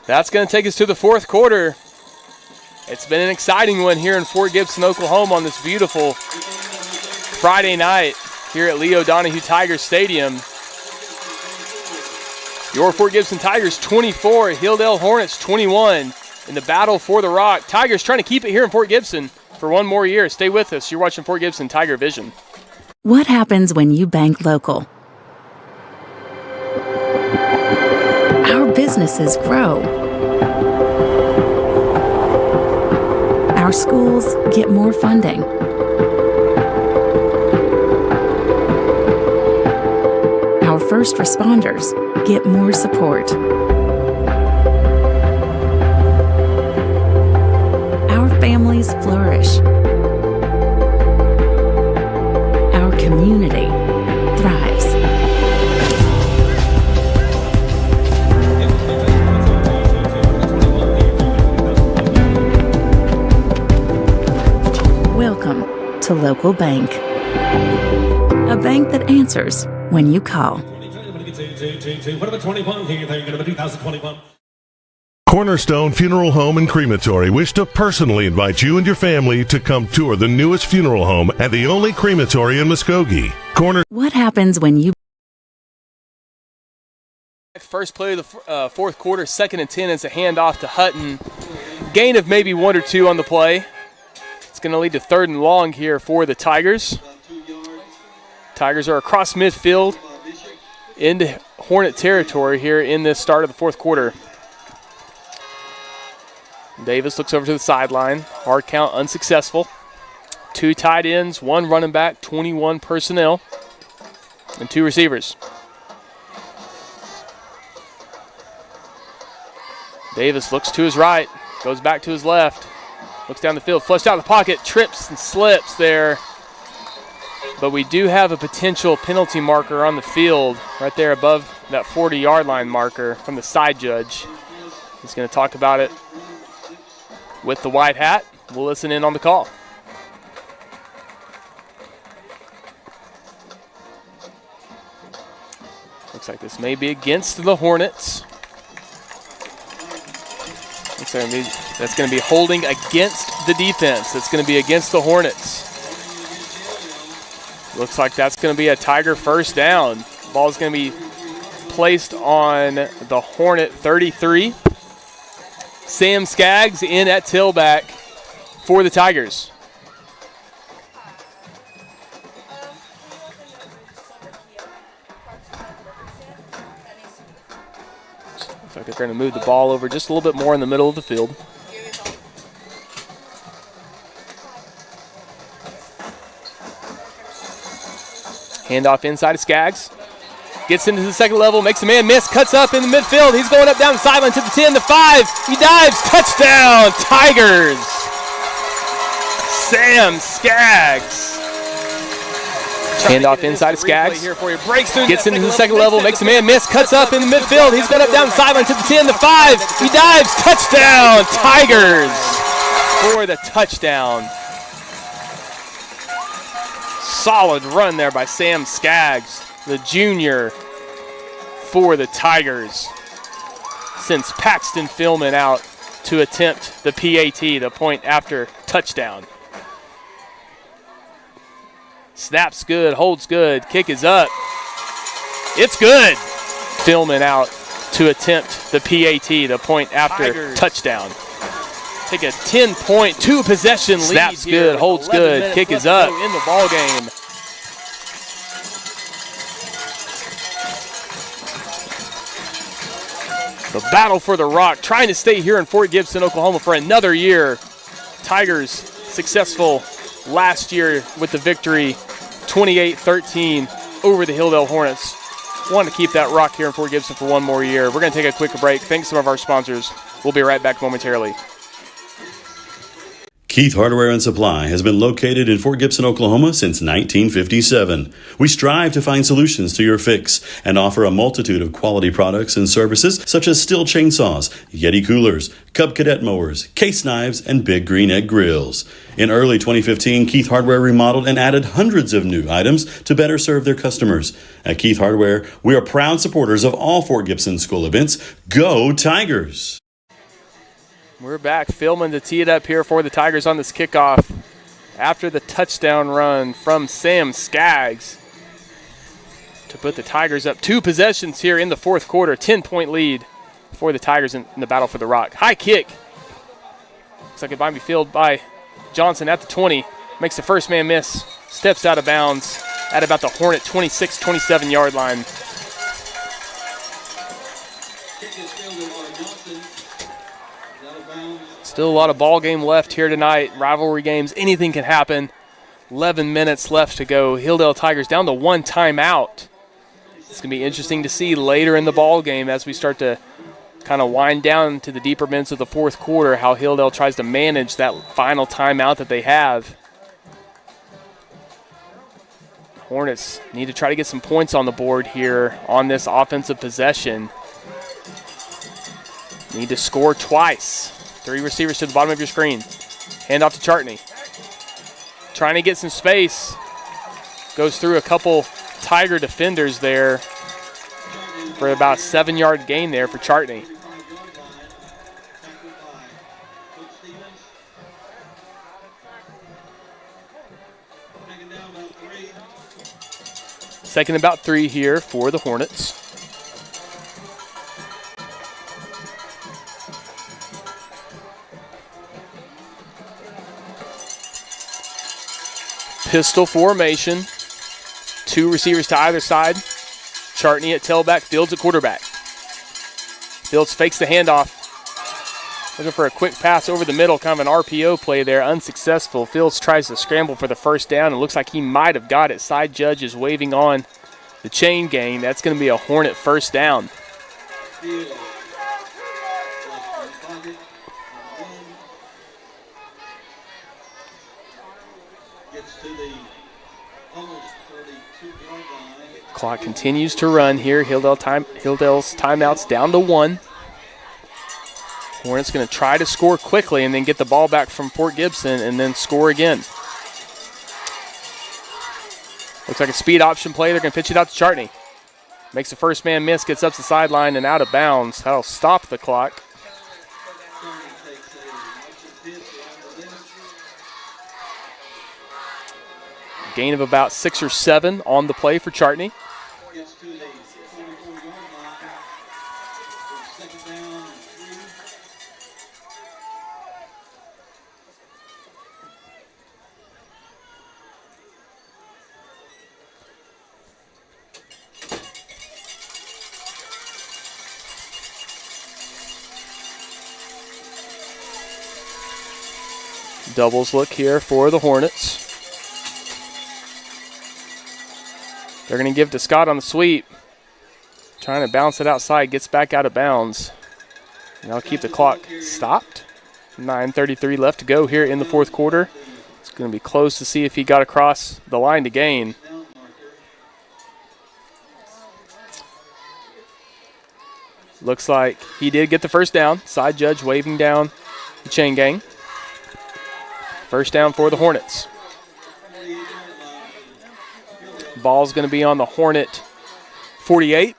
That's going to take us to the fourth quarter. It's been an exciting one here in Fort Gibson, Oklahoma on this beautiful Friday night here at Leo Donahue Tigers Stadium. Your Fort Gibson Tigers 24, Hilldale Hornets 21 in the battle for the rock. Tigers trying to keep it here in Fort Gibson for one more year. Stay with us. You're watching Fort Gibson TigerVision. What happens when you bank local? Our businesses grow. Our schools get more funding. Our first responders get more support. Our families flourish. Our community thrives. Welcome to Local Bank. A bank that answers when you call. Cornerstone Funeral Home and Crematory wish to personally invite you and your family to come tour the newest funeral home and the only crematory in Muskogee. What happens when you... First play of the fourth quarter, 2nd and 10 as a handoff to Hutton. Gain of maybe 1 or 2 on the play. It's going to lead to 3rd and long here for the Tigers. Tigers are across midfield into Hornet territory here in this start of the fourth quarter. Davis looks over to the sideline. Hard count unsuccessful. 2 tight ends, 1 running back, 21 personnel, and 2 receivers. Davis looks to his right, goes back to his left, looks down the field, flushed out of the pocket, trips and slips there. But we do have a potential penalty marker on the field right there above that 40-yard line marker from the side judge. He's going to talk about it with the white hat. We'll listen in on the call. Looks like this may be against the Hornets. That's going to be holding against the defense. That's going to be against the Hornets. Looks like that's going to be a Tiger first down. Ball's going to be placed on the Hornet 33. Sam Skaggs in at tailback for the Tigers. Looks like they're going to move the ball over just a little bit more in the middle of the field. Handoff inside of Skaggs. Gets into the second level, makes a man miss, cuts up in the midfield. He's going up down the sideline to the 10, the 5. He dives, touchdown, Tigers. Sam Skaggs. Handoff inside of Skaggs. Gets into the second level, makes a man miss, cuts up in the midfield. He's going up down the sideline to the 10, the 5. He dives, touchdown, Tigers for the touchdown. Solid run there by Sam Skaggs, the junior, for the Tigers. Sends Paxton Philman out to attempt the PAT, the point after touchdown. Snaps good, holds good, kick is up. It's good. Philman out to attempt the PAT, the point after Tigers. Touchdown. Take a 10-point, 2-possession lead. Snaps good, holds good, kick is up in the ball game. The battle for the rock, trying to stay here in Fort Gibson, Oklahoma for another year. Tigers successful last year with the victory, 28-13 over the Hilldale Hornets. Want to keep that rock here in Fort Gibson for one more year. We're going to take a quick break. Thanks to some of our sponsors. We'll be right back momentarily. Keith Hardware and Supply has been located in Fort Gibson, Oklahoma since 1957. We strive to find solutions to your fix and offer a multitude of quality products and services such as Stihl chainsaws, Yeti coolers, Cub Cadet mowers, case knives, and Big Green Egg grills. In early 2015, Keith Hardware remodeled and added hundreds of new items to better serve their customers. At Keith Hardware, we are proud supporters of all Fort Gibson school events. Go Tigers! We're back. Philman to tee it up here for the Tigers on this kickoff after the touchdown run from Sam Skaggs to put the Tigers up 2 possessions here in the fourth quarter. 10-point lead for the Tigers in the battle for the rock. High kick. Looks like it might be fielded by Johnson at the 20. Makes the first man miss. Steps out of bounds at about the Hornet 26, 27-yard line. Still a lot of ball game left here tonight. Rivalry games, anything can happen. 11 minutes left to go. Hilldale Tigers down to 1 timeout. It's going to be interesting to see later in the ball game as we start to kind of wind down to the deeper minutes of the fourth quarter how Hilldale tries to manage that final timeout that they have. Hornets need to try to get some points on the board here on this offensive possession. Need to score twice. 3 receivers to the bottom of your screen. Hand off to Chartney. Trying to get some space. Goes through a couple Tiger defenders there for about a 7-yard gain there for Chartney. Second about 3 here for the Hornets. Pistol formation. 2 receivers to either side. Chartney at tailback, Fields at quarterback. Fields fakes the handoff. Looking for a quick pass over the middle, kind of an RPO play there, unsuccessful. Fields tries to scramble for the first down. It looks like he might have got it. Side judge is waving on the chain gang. That's going to be a Hornet first down. Clock continues to run here. Hilldale's timeouts down to 1. Hornets going to try to score quickly and then get the ball back from Fort Gibson and then score again. Looks like a speed option play. They're going to pitch it out to Chartney. Makes the first man miss, gets up the sideline and out of bounds. That'll stop the clock. Gain of about 6 or 7 on the play for Chartney. Doubles look here for the Hornets. They're going to give to Scott on the sweep. Trying to bounce it outside, gets back out of bounds. And that'll keep the clock stopped. 9:33 left to go here in the fourth quarter. It's going to be close to see if he got across the line to gain. Looks like he did get the first down. Side judge waving down the chain gang. First down for the Hornets. Ball's going to be on the Hornet 48.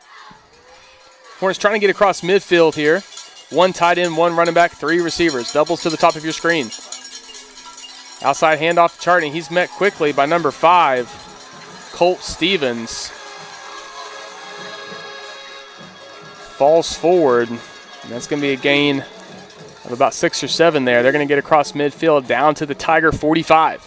Hornets trying to get across midfield here. One tight end, one running back, three receivers. Doubles to the top of your screen. Outside handoff to Chartney. He's met quickly by number 5, Colt Stevens. Falls forward. And that's going to be a gain of about 6 or 7 there. They're going to get across midfield down to the Tiger 45.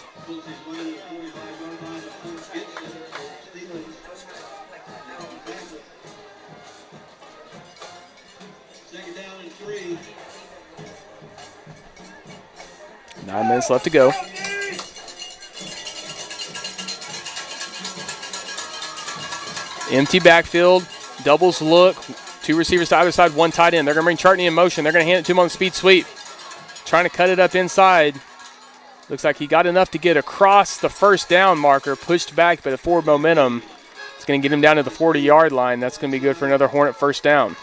Second down and 3. 9 minutes left to go. Empty backfield. Doubles look. 2 receivers to either side, 1 tight end. They're going to bring Chartney in motion. They're going to hand it to him on the speed sweep. Trying to cut it up inside. Looks like he got enough to get across the first down marker. Pushed back, but a forward momentum. It's going to get him down to the 40-yard line. That's going to be good for another Hornet first down.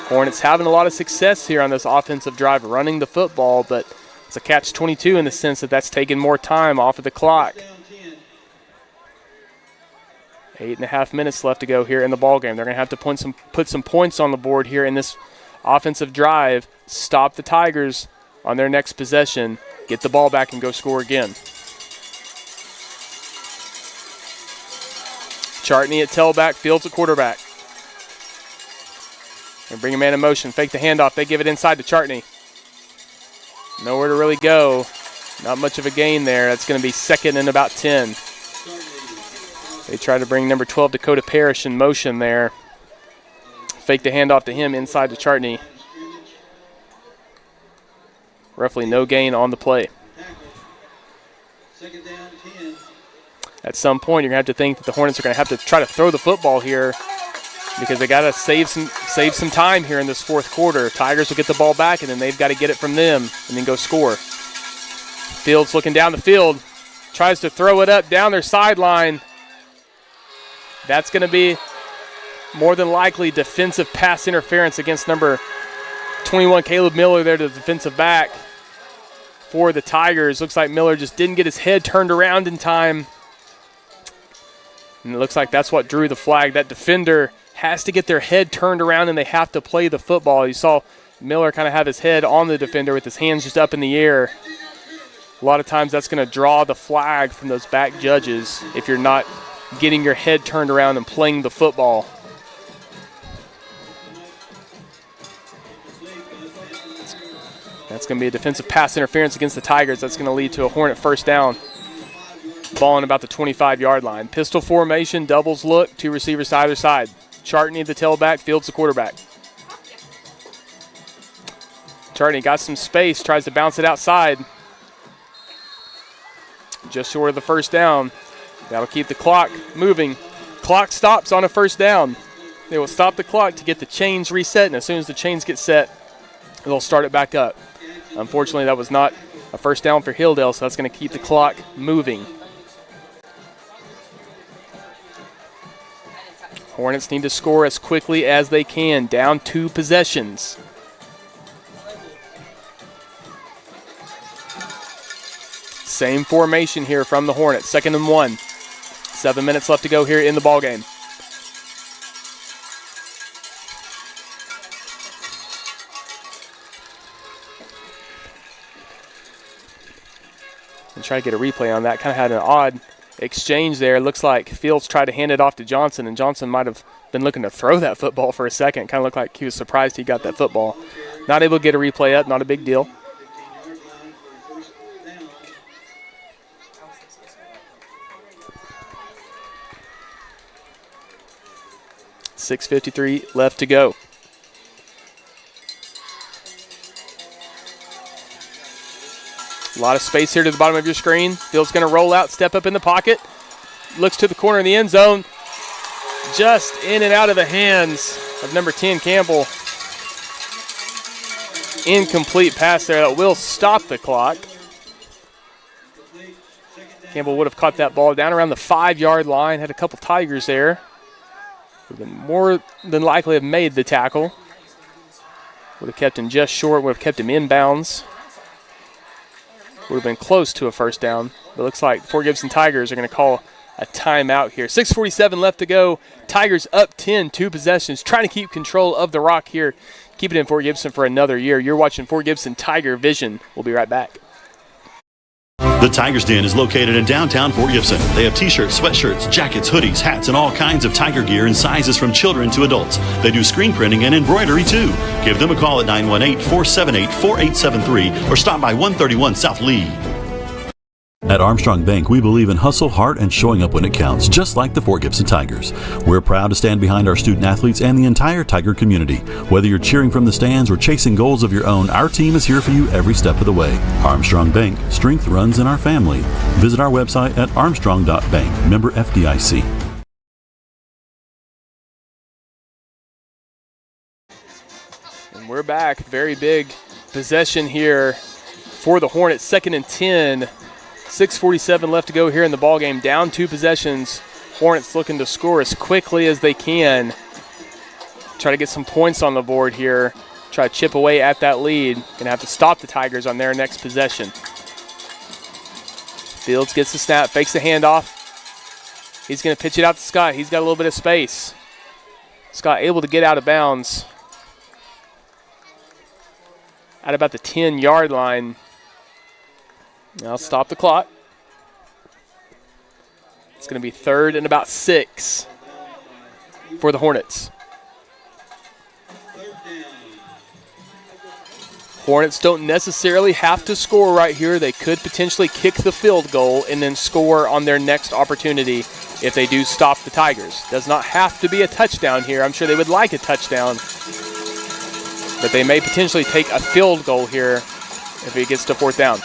Hornets having a lot of success here on this offensive drive, running the football, but it's a catch-22 in the sense that that's taking more time off of the clock. 8.5 minutes left to go here in the ballgame. They're going to have to put some points on the board here in this offensive drive, stop the Tigers on their next possession, get the ball back and go score again. Chartney at tailback, Fields at quarterback. They bring a man in motion, fake the handoff. They give it inside to Chartney. Nowhere to really go. Not much of a gain there. That's going to be second and about 10. They try to bring number 12, Dakota Parrish, in motion there. Fake the handoff to him inside to Chartney. Roughly no gain on the play. Second down, 10. At some point, you're going to have to think that the Hornets are going to have to try to throw the football here because they got to save some time here in this fourth quarter. Tigers will get the ball back, and then they've got to get it from them and then go score. Fields looking down the field, tries to throw it up down their sideline. That's going to be more than likely defensive pass interference against number 21, Caleb Miller, there to the defensive back for the Tigers. Looks like Miller just didn't get his head turned around in time. And it looks like that's what drew the flag. That defender has to get their head turned around and they have to play the football. You saw Miller kind of have his head on the defender with his hands just up in the air. A lot of times that's going to draw the flag from those back judges if you're not getting your head turned around and playing the football. That's going to be a defensive pass interference against the Tigers. That's going to lead to a Hornet first down. Ball on about the 25-yard line. Pistol formation, doubles look, 2 receivers to either side. Chartney the tailback, Fields the quarterback. Chartney got some space, tries to bounce it outside. Just short of the first down. That'll keep the clock moving. Clock stops on a first down. They will stop the clock to get the chains reset, and as soon as the chains get set, they'll start it back up. Unfortunately, that was not a first down for Hilldale, so that's going to keep the clock moving. Hornets need to score as quickly as they can, down 2 possessions. Same formation here from the Hornets, 2nd and 1. 7 minutes left to go here in the ballgame. And try to get a replay on that. Kind of had an odd exchange there. Looks like Fields tried to hand it off to Johnson, and Johnson might have been looking to throw that football for a second. Kind of looked like he was surprised he got that football. Not able to get a replay up, not a big deal. .6:53 left to go. A lot of space here to the bottom of your screen. Field's going to roll out, step up in the pocket. Looks to the corner in the end zone. Just in and out of the hands of number 10, Campbell. Incomplete pass there that will stop the clock. Campbell would have caught that ball down around the 5-yard line. Had a couple Tigers there. Would have been more than likely have made the tackle. Would have kept him just short. Would have kept him inbounds. Would have been close to a first down. But it looks like the Fort Gibson Tigers are going to call a timeout here. 6:47 left to go. Tigers up 10, 2 possessions. Trying to keep control of the rock here. Keep it in Fort Gibson for another year. You're watching Fort Gibson TigerVision. We'll be right back. The Tiger's Den is located in downtown Fort Gibson. They have t-shirts, sweatshirts, jackets, hoodies, hats, and all kinds of Tiger gear in sizes from children to adults. They do screen printing and embroidery too. Give them a call at 918-478-4873 or stop by 131 South Lee. At Armstrong Bank, we believe in hustle, heart, and showing up when it counts, just like the Fort Gibson Tigers. We're proud to stand behind our student athletes and the entire Tiger community. Whether you're cheering from the stands or chasing goals of your own, our team is here for you every step of the way. Armstrong Bank, strength runs in our family. Visit our website at armstrong.bank, member FDIC. And we're back. Very big possession here for the Hornets. 2nd and 10. 6:47 left to go here in the ball game. Down 2 possessions. Hornets looking to score as quickly as they can. Try to get some points on the board here. Try to chip away at that lead. Gonna have to stop the Tigers on their next possession. Fields gets the snap, fakes the handoff. He's gonna pitch it out to Scott. He's got a little bit of space. Scott able to get out of bounds at about the 10-yard line. Now stop the clock. It's going to be 3rd and about 6 for the Hornets. Hornets don't necessarily have to score right here. They could potentially kick the field goal and then score on their next opportunity if they do stop the Tigers. Does not have to be a touchdown here. I'm sure they would like a touchdown, but they may potentially take a field goal here if it gets to 4th down.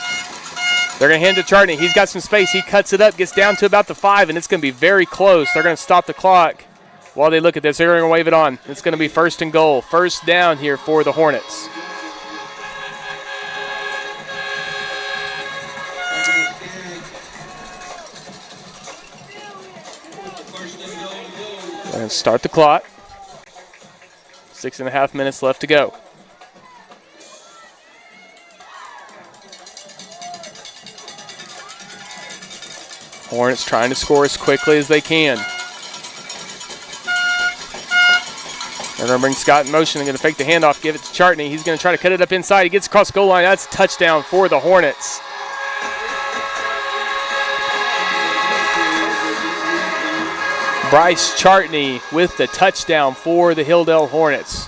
They're going to hand it to Chartney. He's got some space. He cuts it up, gets down to about the 5, and it's going to be very close. They're going to stop the clock while they look at this. They're going to wave it on. It's going to be 1st and goal. 1st down here for the Hornets. They're going to start the clock. 6.5 minutes left to go. Hornets trying to score as quickly as they can. They're going to bring Scott in motion. They're going to fake the handoff, give it to Chartney. He's going to try to cut it up inside. He gets across the goal line. That's a touchdown for the Hornets. Bryce Chartney with the touchdown for the Hilldale Hornets.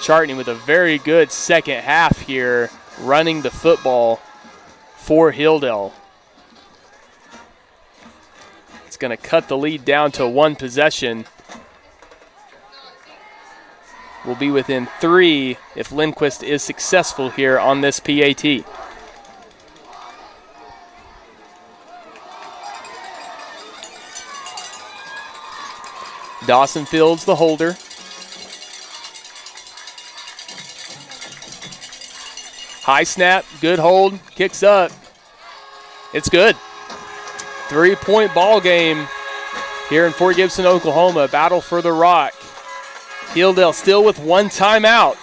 Chartney with a very good second half here, running the football for Hilldale. It's going to cut the lead down to 1 possession. We'll be within 3 if Lindquist is successful here on this PAT. Dawson Fields, the holder. High snap, good hold, kicks up. It's good. 3-point ball game here in Fort Gibson, Oklahoma. Battle for the rock. Hilldale still with 1 timeout.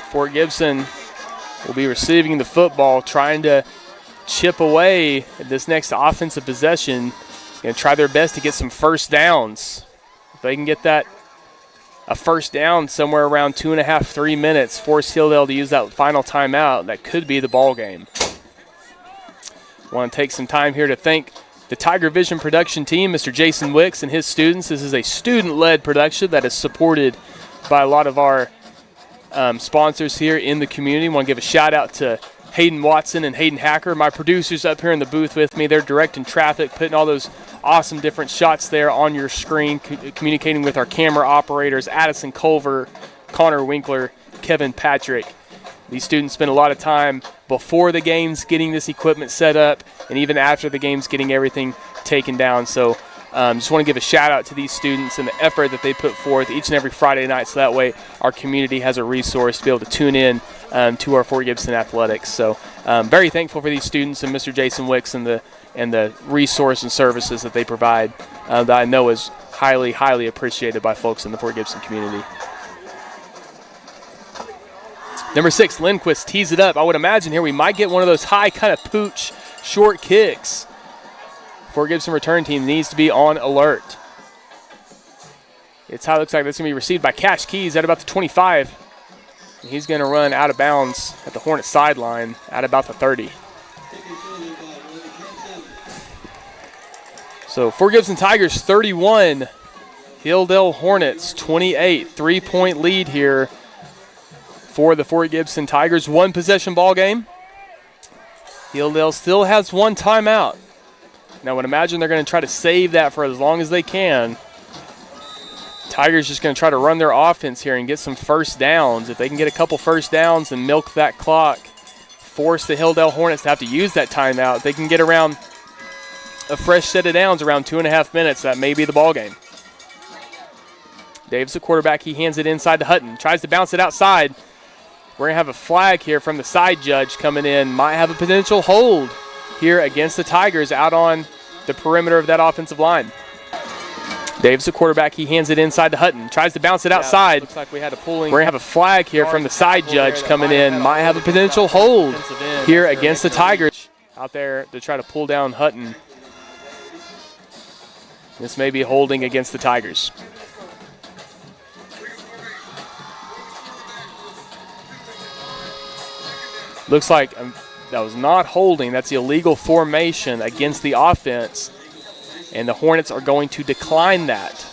Fort Gibson will be receiving the football, trying to chip away at this next offensive possession. Going to try their best to get some first downs. If they can get that a first down somewhere around 2.5, 3 minutes, force Hilldale to use that final timeout, that could be the ball game. Want to take some time here to thank the TigerVision production team, Mr. Jason Wicks and his students. This is a student-led production that is supported by a lot of our sponsors here in the community. Want to give a shout-out to Hayden Watson and Hayden Hacker, my producers up here in the booth with me. They're directing traffic, putting all those awesome different shots there on your screen, communicating with our camera operators, Addison Culver, Connor Winkler, Kevin Patrick. These students spend a lot of time before the games getting this equipment set up, and even after the games getting everything taken down. So just want to give a shout out to these students and the effort that they put forth each and every Friday night, so that way our community has a resource to be able to tune in to our Fort Gibson athletics. So very thankful for these students and Mr. Jason Wicks and the resource and services that they provide that I know is highly, highly appreciated by folks in the Fort Gibson community. Number 6, Lindquist tees it up. I would imagine here we might get one of those high kind of pooch short kicks. Fort Gibson return team needs to be on alert. It's how it looks like that's going to be received by Cash Keys at about the 25. And he's going to run out of bounds at the Hornets sideline at about the 30. So Fort Gibson Tigers 31, Hilldale Hornets 28. 3-point lead here for the Fort Gibson Tigers. One possession ball game. Hilldale still has one timeout. Now I would imagine they're going to try to save that for as long as they can. Tigers just going to try to run their offense here and get some first downs. If they can get a couple first downs and milk that clock, force the Hilldale Hornets to have to use that timeout. If they can get around a fresh set of downs around 2.5 minutes, that may be the ball game. Davis, the quarterback, he hands it inside to Hutton. Tries to bounce it outside. We're going to have a flag here from the side judge coming in. Might have a potential hold here against the Tigers out on the perimeter of that offensive line. Davis, the quarterback, he hands it inside to Hutton. Tries to bounce it outside. Looks like we had a pulling. We're going to have a flag here from the side judge coming in. Might have a potential hold here against the Tigers. Out there to try to pull down Hutton. This may be holding against the Tigers. Looks like that was not holding. That's the illegal formation against the offense. And the Hornets are going to decline that.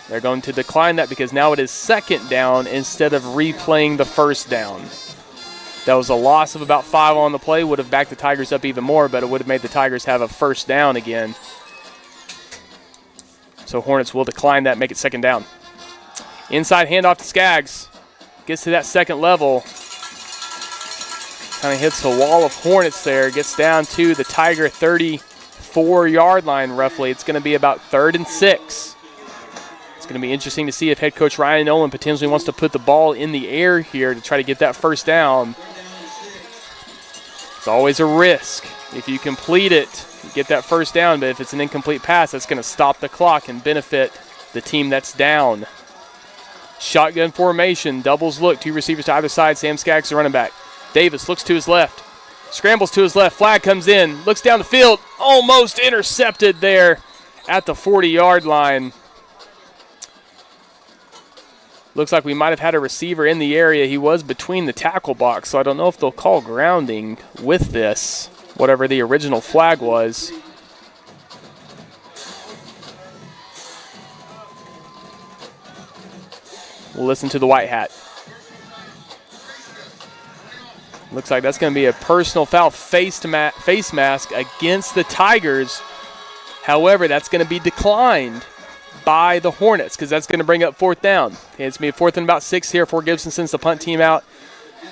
They're going to decline that because now it is second down instead of replaying the first down. That was a loss of about 5 on the play. Would have backed the Tigers up even more, but it would have made the Tigers have a first down again. So Hornets will decline that, make it second down. Inside handoff to Skaggs. Gets to that second level. Kind of hits a wall of Hornets there. Gets down to the Tiger 34-yard line roughly. It's going to be about 3rd and 6. It's going to be interesting to see if head coach Ryan Nolan potentially wants to put the ball in the air here to try to get that first down. It's always a risk. If you complete it, you get that first down, but if it's an incomplete pass, that's going to stop the clock and benefit the team that's down. Shotgun formation, doubles look, 2 receivers to either side. Sam Skaggs, the running back. Davis looks to his left, scrambles to his left, flag comes in, looks down the field, almost intercepted there at the 40-yard line. Looks like we might have had a receiver in the area. He was between the tackle box, so I don't know if they'll call grounding with this, whatever the original flag was. We'll listen to the white hat. Looks like that's going to be a personal foul face mask against the Tigers. However, that's going to be declined by the Hornets because that's going to bring up 4th down. Okay, it's going to be 4th and about 6 here for Gibson since the punt team out.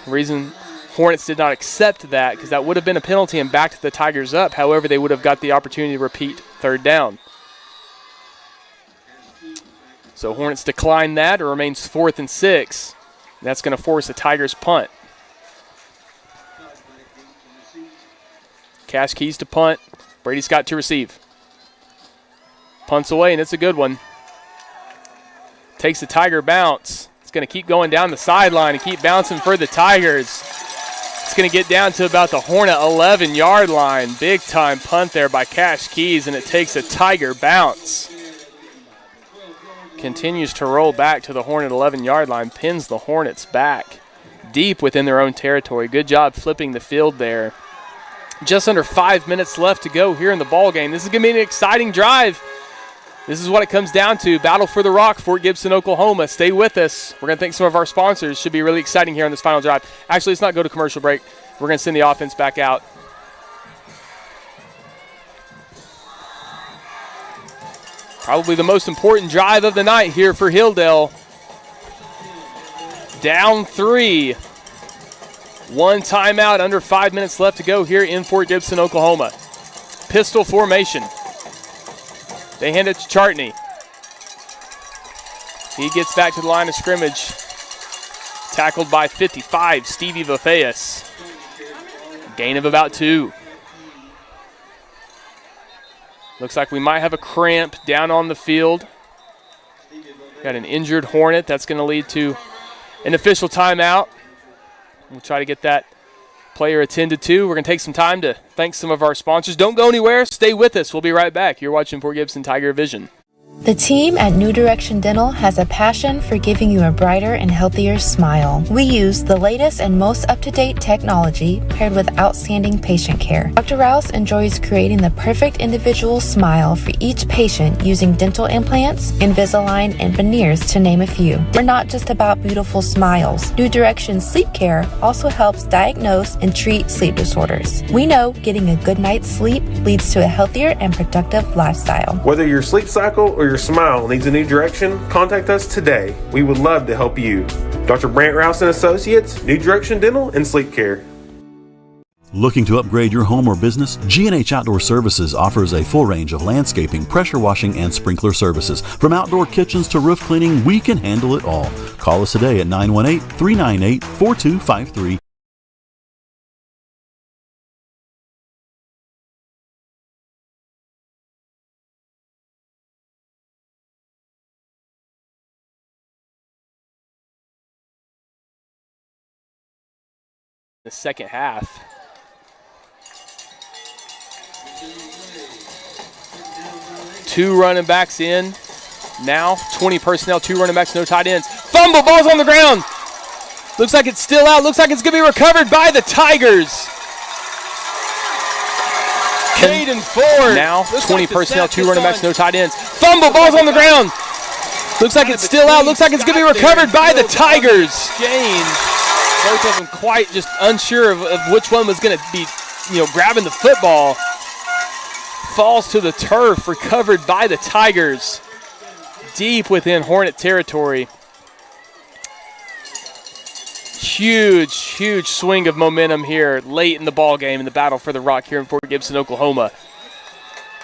The reason Hornets did not accept that because that would have been a penalty and backed the Tigers up. However, they would have got the opportunity to repeat 3rd down. So Hornets decline that. It remains 4th and 6. That's going to force a Tigers punt. Cash Keys to punt. Brady Scott to receive. Punts away, and it's a good one. Takes the Tiger bounce. It's going to keep going down the sideline and keep bouncing for the Tigers. It's going to get down to about the Hornet 11-yard line. Big time punt there by Cash Keys, and it takes a Tiger bounce. Continues to roll back to the Hornet 11-yard line. Pins the Hornets back deep within their own territory. Good job flipping the field there. Just under 5 minutes left to go here in the ball game. This is going to be an exciting drive. This is what it comes down to. Battle for the Rock, Fort Gibson, Oklahoma. Stay with us. We're going to thank some of our sponsors. Should be really exciting here on this final drive. Actually, let's not go to commercial break. We're going to send the offense back out. Probably the most important drive of the night here for Hilldale. Down 3. One timeout, under 5 minutes left to go here in Fort Gibson, Oklahoma. Pistol formation. They hand it to Chartney. He gets back to the line of scrimmage. Tackled by 55, Stevie Vafeus. Gain of about 2. Looks like we might have a cramp down on the field. Got an injured Hornet. That's going to lead to an official timeout. We'll try to get that player attended to. We're going to take some time to thank some of our sponsors. Don't go anywhere. Stay with us. We'll be right back. You're watching Fort Gibson TigerVision. The team at New Direction Dental has a passion for giving you a brighter and healthier smile. We use the latest and most up-to-date technology paired with outstanding patient care. Dr. Rouse enjoys creating the perfect individual smile for each patient using dental implants, Invisalign, and veneers, to name a few. We're not just about beautiful smiles. New Direction Sleep Care also helps diagnose and treat sleep disorders. We know getting a good night's sleep leads to a healthier and productive lifestyle. Whether your sleep cycle or your smile needs a new direction, contact us today. We would love to help you. Dr. Brant Rouse and Associates, New Direction Dental and Sleep Care. Looking to upgrade your home or business? G&H Outdoor Services offers a full range of landscaping, pressure washing, and sprinkler services. From outdoor kitchens to roof cleaning, we can handle it all. Call us today at 918-398-4253. The second half. Two running backs in. Now 20 personnel, 2 running backs, no tight ends. Fumble, ball's on the ground. Looks like it's still out. Looks like it's going to be recovered by the Tigers. Caden Ford. Now 20 personnel, 2 running backs, no tight ends. Fumble, ball's on the ground. Looks like it's still out. Looks like it's going to be recovered by the Tigers. James. Both of them quite just unsure of which one was going to be, grabbing the football. Falls to the turf, recovered by the Tigers. Deep within Hornet territory. Huge, huge swing of momentum here late in the ball game in the battle for the rock here in Fort Gibson, Oklahoma.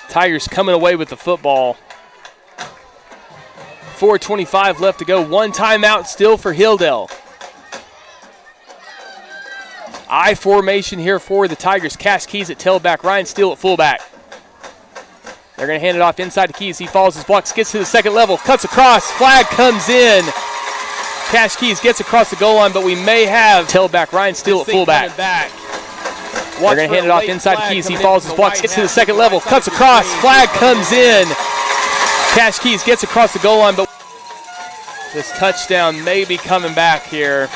Tigers coming away with the football. 4:25 left to go. One timeout still for Hilldale. I formation here for the Tigers. Cash Keys at tailback. Ryan Steele at fullback. They're going to hand it off inside to Keys. He follows his blocks, gets to the second level, cuts across. Flag comes in. Cash Keys gets across the goal line, but we may have tailback Ryan Steele at fullback. They're going to hand it off inside to Keys. He follows his blocks, gets to the second level, cuts across. Flag comes in. Cash Keys gets across the goal line, but this touchdown may be coming back here.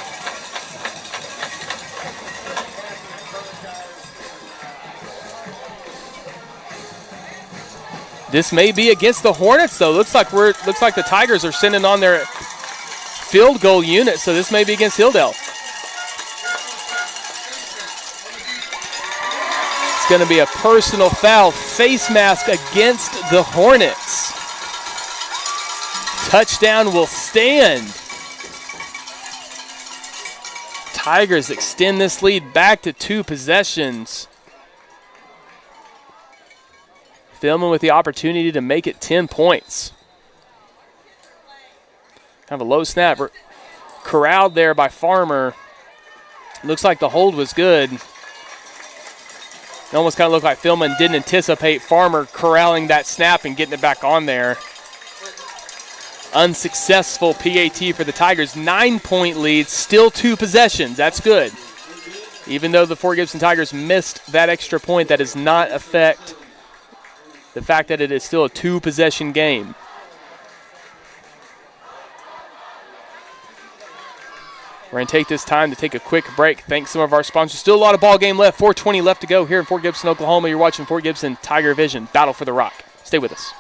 This may be against the Hornets, though. Looks like the Tigers are sending on their field goal unit, so this may be against Hilldale. It's going to be a personal foul, face mask against the Hornets. Touchdown will stand. Tigers extend this lead back to 2 possessions. Philman with the opportunity to make it 10 points. Kind of a low snap. Corralled there by Farmer. Looks like the hold was good. It almost kind of looked like Philman didn't anticipate Farmer corralling that snap and getting it back on there. Unsuccessful PAT for the Tigers. 9-point lead, still 2 possessions. That's good. Even though the Fort Gibson Tigers missed that extra point, that does not affect the fact that it is still a 2-possession game. We're going to take this time to take a quick break. Thanks some of our sponsors. Still a lot of ball game left. 4:20 left to go here in Fort Gibson, Oklahoma. You're watching Fort Gibson TigerVision, Battle for the Rock. Stay with us.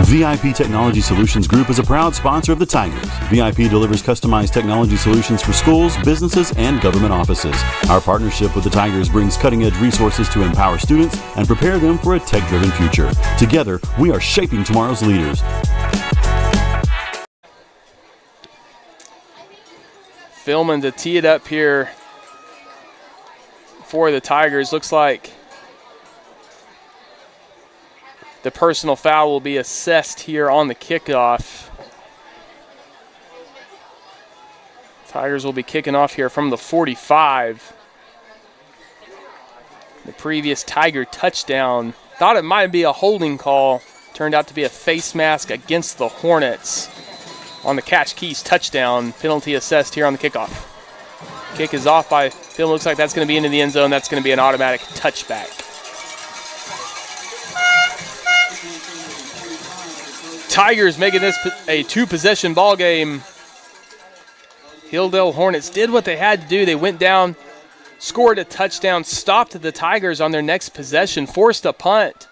VIP Technology Solutions Group is a proud sponsor of the Tigers. VIP delivers customized technology solutions for schools, businesses, and government offices. Our partnership with the Tigers brings cutting-edge resources to empower students and prepare them for a tech-driven future. Together, we are shaping tomorrow's leaders. Filming to tee it up here for the Tigers. Looks like the personal foul will be assessed here on the kickoff. Tigers will be kicking off here from the 45. The previous Tiger touchdown. Thought it might be a holding call. Turned out to be a face mask against the Hornets on the Cash Keys touchdown. Penalty assessed here on the kickoff. Kick is off by Phil. Looks like that's going to be into the end zone. That's going to be an automatic touchback. Tigers making this a two-possession ball game. Hilldale Hornets did what they had to do. They went down, scored a touchdown, stopped the Tigers on their next possession, forced a punt,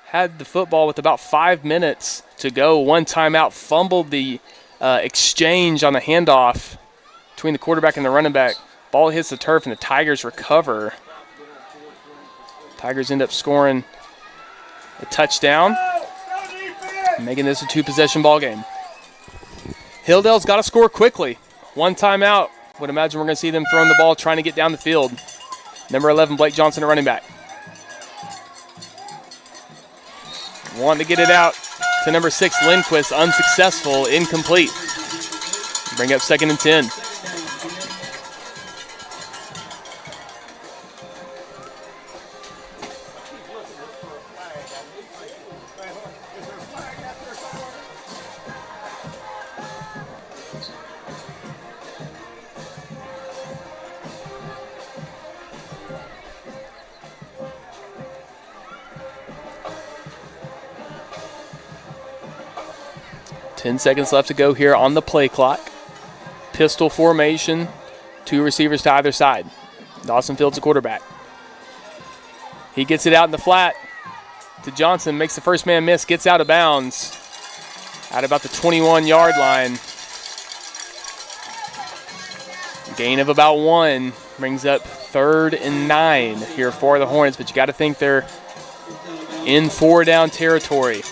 had the football with about 5 minutes to go. One timeout, fumbled the exchange on the handoff between the quarterback and the running back. Ball hits the turf, and the Tigers recover. Tigers end up scoring a touchdown, making this a two-possession ball game. Hilldale's got to score quickly. One timeout. Would imagine we're going to see them throwing the ball, trying to get down the field. Number 11, Blake Johnson, a running back. Wanting to get it out to number 6, Lindquist. Unsuccessful, incomplete. Bring up 2nd and 10. Ten seconds left to go here on the play clock. Pistol formation, 2 receivers to either side. Dawson Fields, the quarterback. He gets it out in the flat to Johnson, makes the first man miss, gets out of bounds at about the 21-yard line. Gain of about 1 brings up 3rd and 9 here for the Hornets, but you got to think they're in 4-down territory.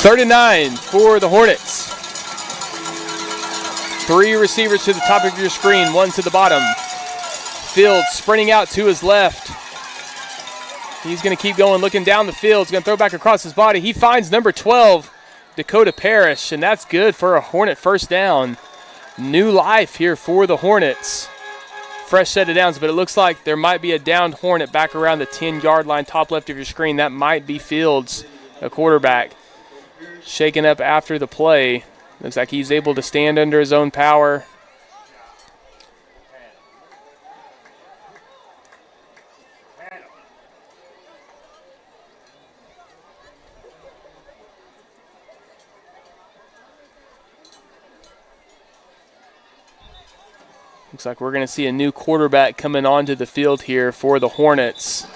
Third and 9 for the Hornets. 3 receivers to the top of your screen, 1 to the bottom. Fields sprinting out to his left. He's going to keep going, looking down the field. He's going to throw back across his body. He finds number 12, Dakota Parrish, and that's good for a Hornet first down. New life here for the Hornets. Fresh set of downs, but it looks like there might be a downed Hornet back around the 10-yard line, top left of your screen. That might be Fields, a quarterback. Shaken up after the play. Looks like he's able to stand under his own power. Looks like we're going to see a new quarterback coming onto the field here for the Hornets.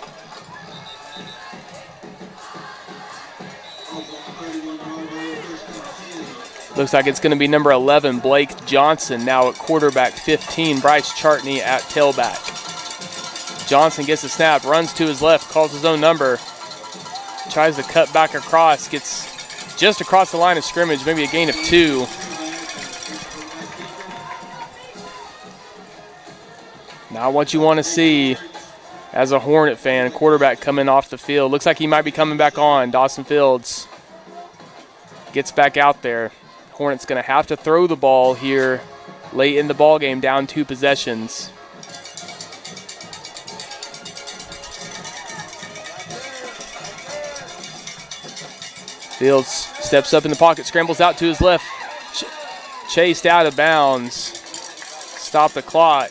Looks like it's going to be number 11, Blake Johnson, now at quarterback. 15, Bryce Chartney at tailback. Johnson gets the snap, runs to his left, calls his own number, tries to cut back across, gets just across the line of scrimmage, maybe a gain of 2. Not what you want to see as a Hornet fan. Quarterback coming off the field. Looks like he might be coming back on. Dawson Fields gets back out there. Hornets going to have to throw the ball here late in the ball game, down 2 possessions. Fields steps up in the pocket, scrambles out to his left, chased out of bounds. Stop the clock.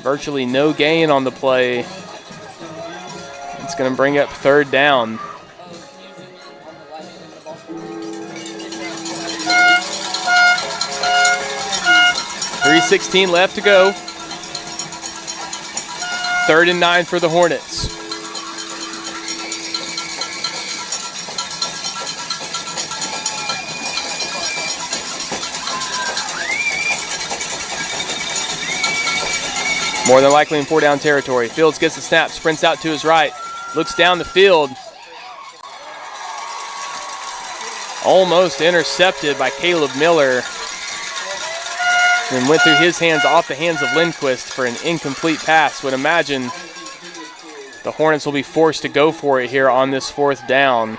Virtually no gain on the play. It's going to bring up 3rd down. 3:16 left to go. 3rd and 9 for the Hornets. More than likely in 4-down territory. Fields gets the snap, sprints out to his right, looks down the field. Almost intercepted by Caleb Miller. And went through his hands, off the hands of Lindquist for an incomplete pass. Would imagine the Hornets will be forced to go for it here on this 4th down.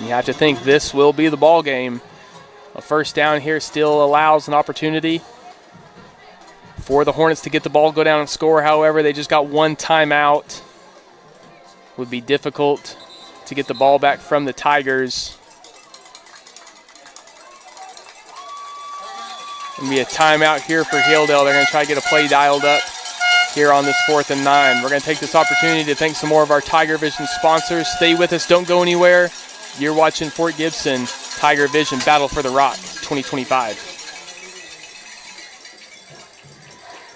You have to think this will be the ball game. A 1st down here still allows an opportunity for the Hornets to get the ball, go down and score. However, they just got 1 timeout. Would be difficult to get the ball back from the Tigers. Going to be a timeout here for Hilldale. They're going to try to get a play dialed up here on this 4th and 9. We're going to take this opportunity to thank some more of our TigerVision sponsors. Stay with us. Don't go anywhere. You're watching Fort Gibson TigerVision Battle for the Rock 2025.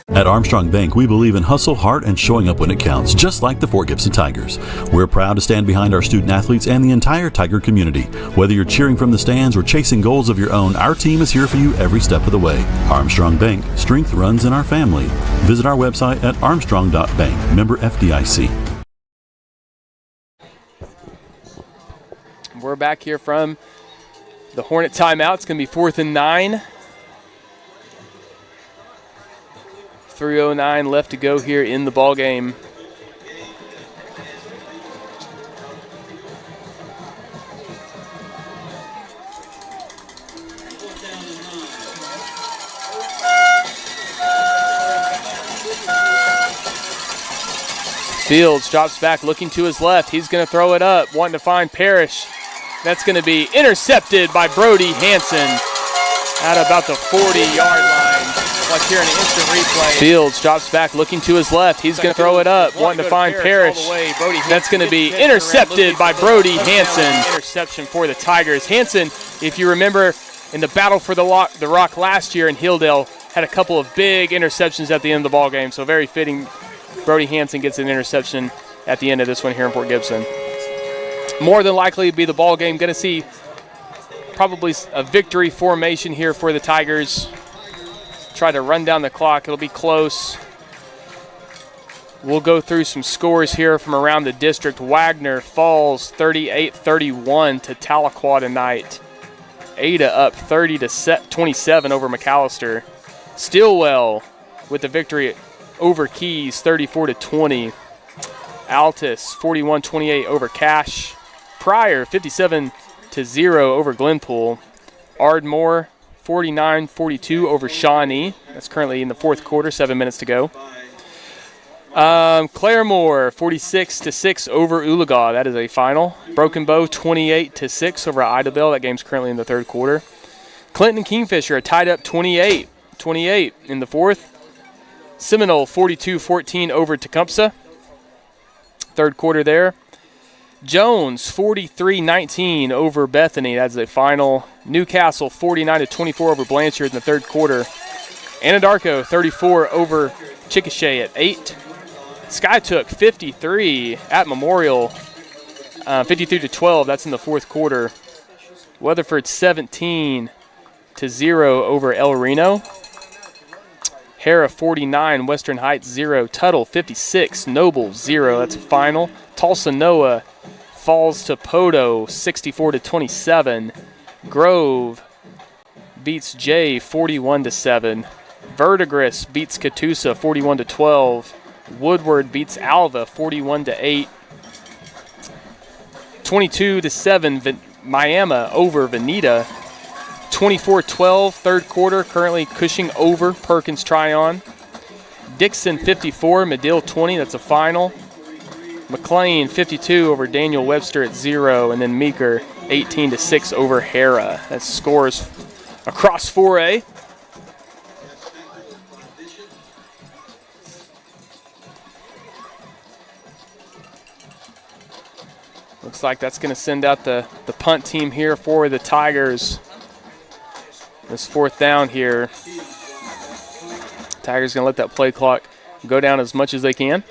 At Armstrong Bank, we believe in hustle, heart, and showing up when it counts, just like the Fort Gibson Tigers. We're proud to stand behind our student athletes and the entire Tiger community. Whether you're cheering from the stands or chasing goals of your own, our team is here for you every step of the way. Armstrong Bank, strength runs in our family. Visit our website at armstrong.bank, member FDIC. We're back here from the Hornet timeout. It's going to be 4th and 9. 3:09 left to go here in the ball game. Fields drops back, looking to his left. He's going to throw it up, wanting to find Parrish. That's going to be intercepted by Brody Hansen at about the 40-yard line. Watch here an instant replay. Fields drops back, looking to his left. He's going to throw it up, wanting to find Parrish. That's going to be intercepted by Brody Hansen. Interception for the Tigers. Hansen, if you remember, in the battle for the Rock last year in Hilldale, had a couple of big interceptions at the end of the ball game. So very fitting. Brody Hansen gets an interception at the end of this one here in Fort Gibson. More than likely be the ball game. Going to see probably a victory formation here for the Tigers. Try to run down the clock. It'll be close. We'll go through some scores here from around the district. Wagner falls 38-31 to Tahlequah tonight. Ada up 30-27 over McAllister. Stillwell with the victory over Keys 34-20. Altus 41-28 over Cache. Pryor 57-0 over Glenpool. Ardmore 49-42 over Shawnee. That's currently in the 4th quarter, 7 minutes to go. Claremore 46-6 over Oologah. That is a final. Broken Bow 28-6 over Idabel. That game's currently in the 3rd quarter. Clinton and Kingfisher are tied up 28 in the 4th. Seminole 42-14 over Tecumseh. 3rd quarter there. Jones 43-19 over Bethany. That's a final. Newcastle 49-24 over Blanchard in the 3rd quarter. Anadarko 34 over Chickasha at 8. Skytook 53 at Memorial. 53-12. That's in the 4th quarter. Weatherford 17-0 over El Reno. Hera 49, Western Heights 0, Tuttle 56, Noble 0. That's a final. Tulsa Noah falls to Podo 64-27. Grove beats Jay 41-7. Verdigris beats Catoosa 41-12. Woodward beats Alva 41-8. 22-7 Miami over Veneta. 24-12, 3rd quarter, currently Cushing over Perkins Tryon. Dixon 54, Medill 20, that's a final. McLean 52 over Daniel Webster at 0, and then Meeker 18-6 over Hera. That's scores across 4A. Looks like that's going to send out the punt team here for the Tigers. This 4th down here. Tigers going to let that play clock go down as much as they can.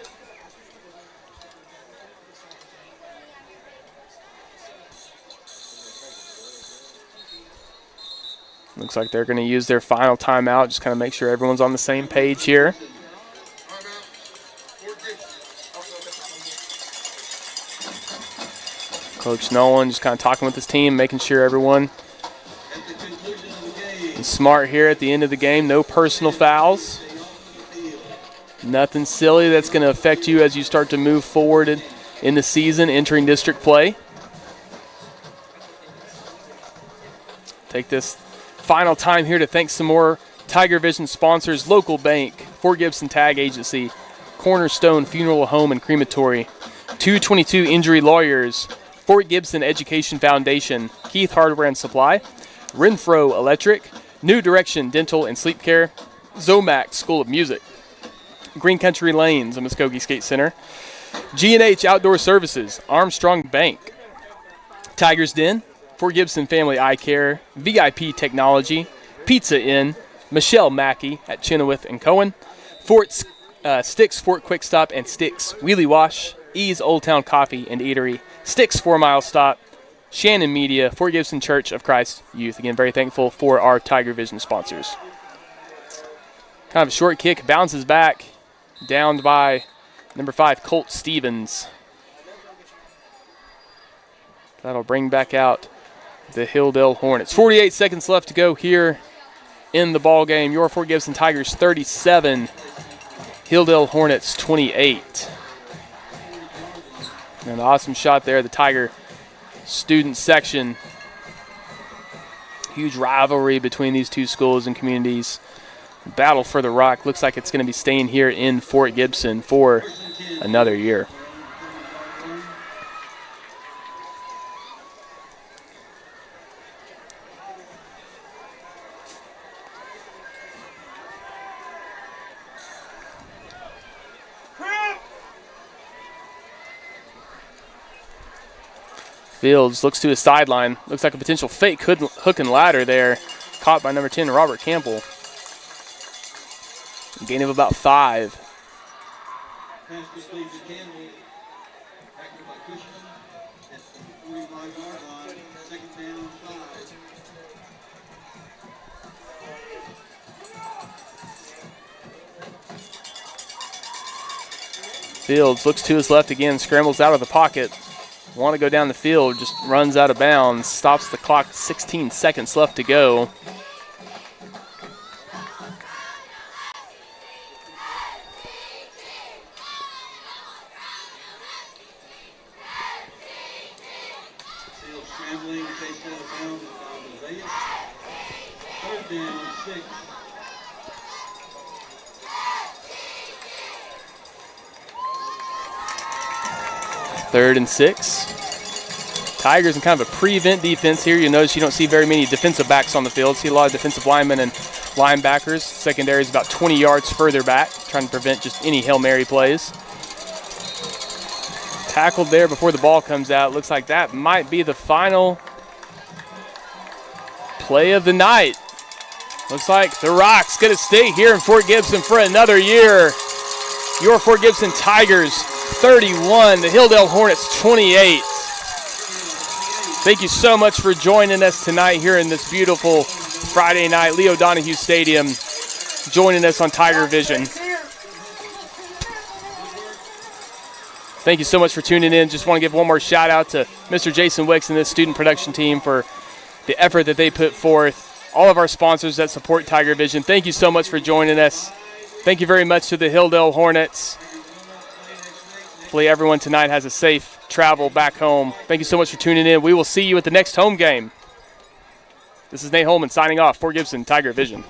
Looks like they're going to use their final timeout, just kind of make sure everyone's on the same page here. Coach Nolan just kind of talking with his team, making sure everyone is smart here at the end of the game. No personal fouls. Nothing silly that's going to affect you as you start to move forward in the season, entering district play. Take this final time here to thank some more TigerVision sponsors: Local Bank, Fort Gibson Tag Agency, Cornerstone Funeral Home and Crematory, 222 Injury Lawyers, Fort Gibson Education Foundation, Keith Hardware and Supply, Renfro Electric, New Direction Dental and Sleep Care, Zomac School of Music, Green Country Lanes, a Muskogee Skate Center, G&H Outdoor Services, Armstrong Bank, Tigers Den, Fort Gibson Family Eye Care, VIP Technology, Pizza Inn, Michelle Mackey at Chenoweth and Cohen, Sticks Fort Quick Stop and Sticks Wheelie Wash, Ease Old Town Coffee and Eatery, Sticks 4 Mile Stop, Shannon Media, Fort Gibson Church of Christ Youth. Again, very thankful for our TigerVision sponsors. Kind of a short kick, bounces back, downed by number 5, Colt Stevens. That'll bring back out the Hilldale Hornets. 48 seconds left to go here in the ball game. Your Fort Gibson Tigers 37, Hilldale Hornets 28. An awesome shot there, the Tiger student section. Huge rivalry between these two schools and communities. Battle for the rock. Looks like it's going to be staying here in Fort Gibson for another year. Fields looks to his sideline. Looks like a potential fake hook and ladder there. Caught by number 10, Robert Campbell. A gain of about 5. Fields looks to his left again, scrambles out of the pocket. Want to go down the field, just runs out of bounds, stops the clock, 16 seconds left to go. Field scrambling, takes out of bounds at the Vegas. 3rd down, 6. Third and 6. Tigers in kind of a prevent defense here. You'll notice you don't see very many defensive backs on the field. See a lot of defensive linemen and linebackers. Secondary is about 20 yards further back, trying to prevent just any Hail Mary plays. Tackled there before the ball comes out. Looks like that might be the final play of the night. Looks like the Rock's going to stay here in Fort Gibson for another year. Your Fort Gibson Tigers 31, the Hilldale Hornets 28. Thank you so much for joining us tonight here in this beautiful Friday night, Leo Donahue Stadium, joining us on TigerVision. Thank you so much for tuning in. Just want to give one more shout out to Mr. Jason Wicks and this student production team for the effort that they put forth. All of our sponsors that support TigerVision, thank you so much for joining us. Thank you very much to the Hilldale Hornets. Hopefully everyone tonight has a safe travel back home. Thank you so much for tuning in. We will see you at the next home game. This is Nate Holman signing off for Gibson TigerVision.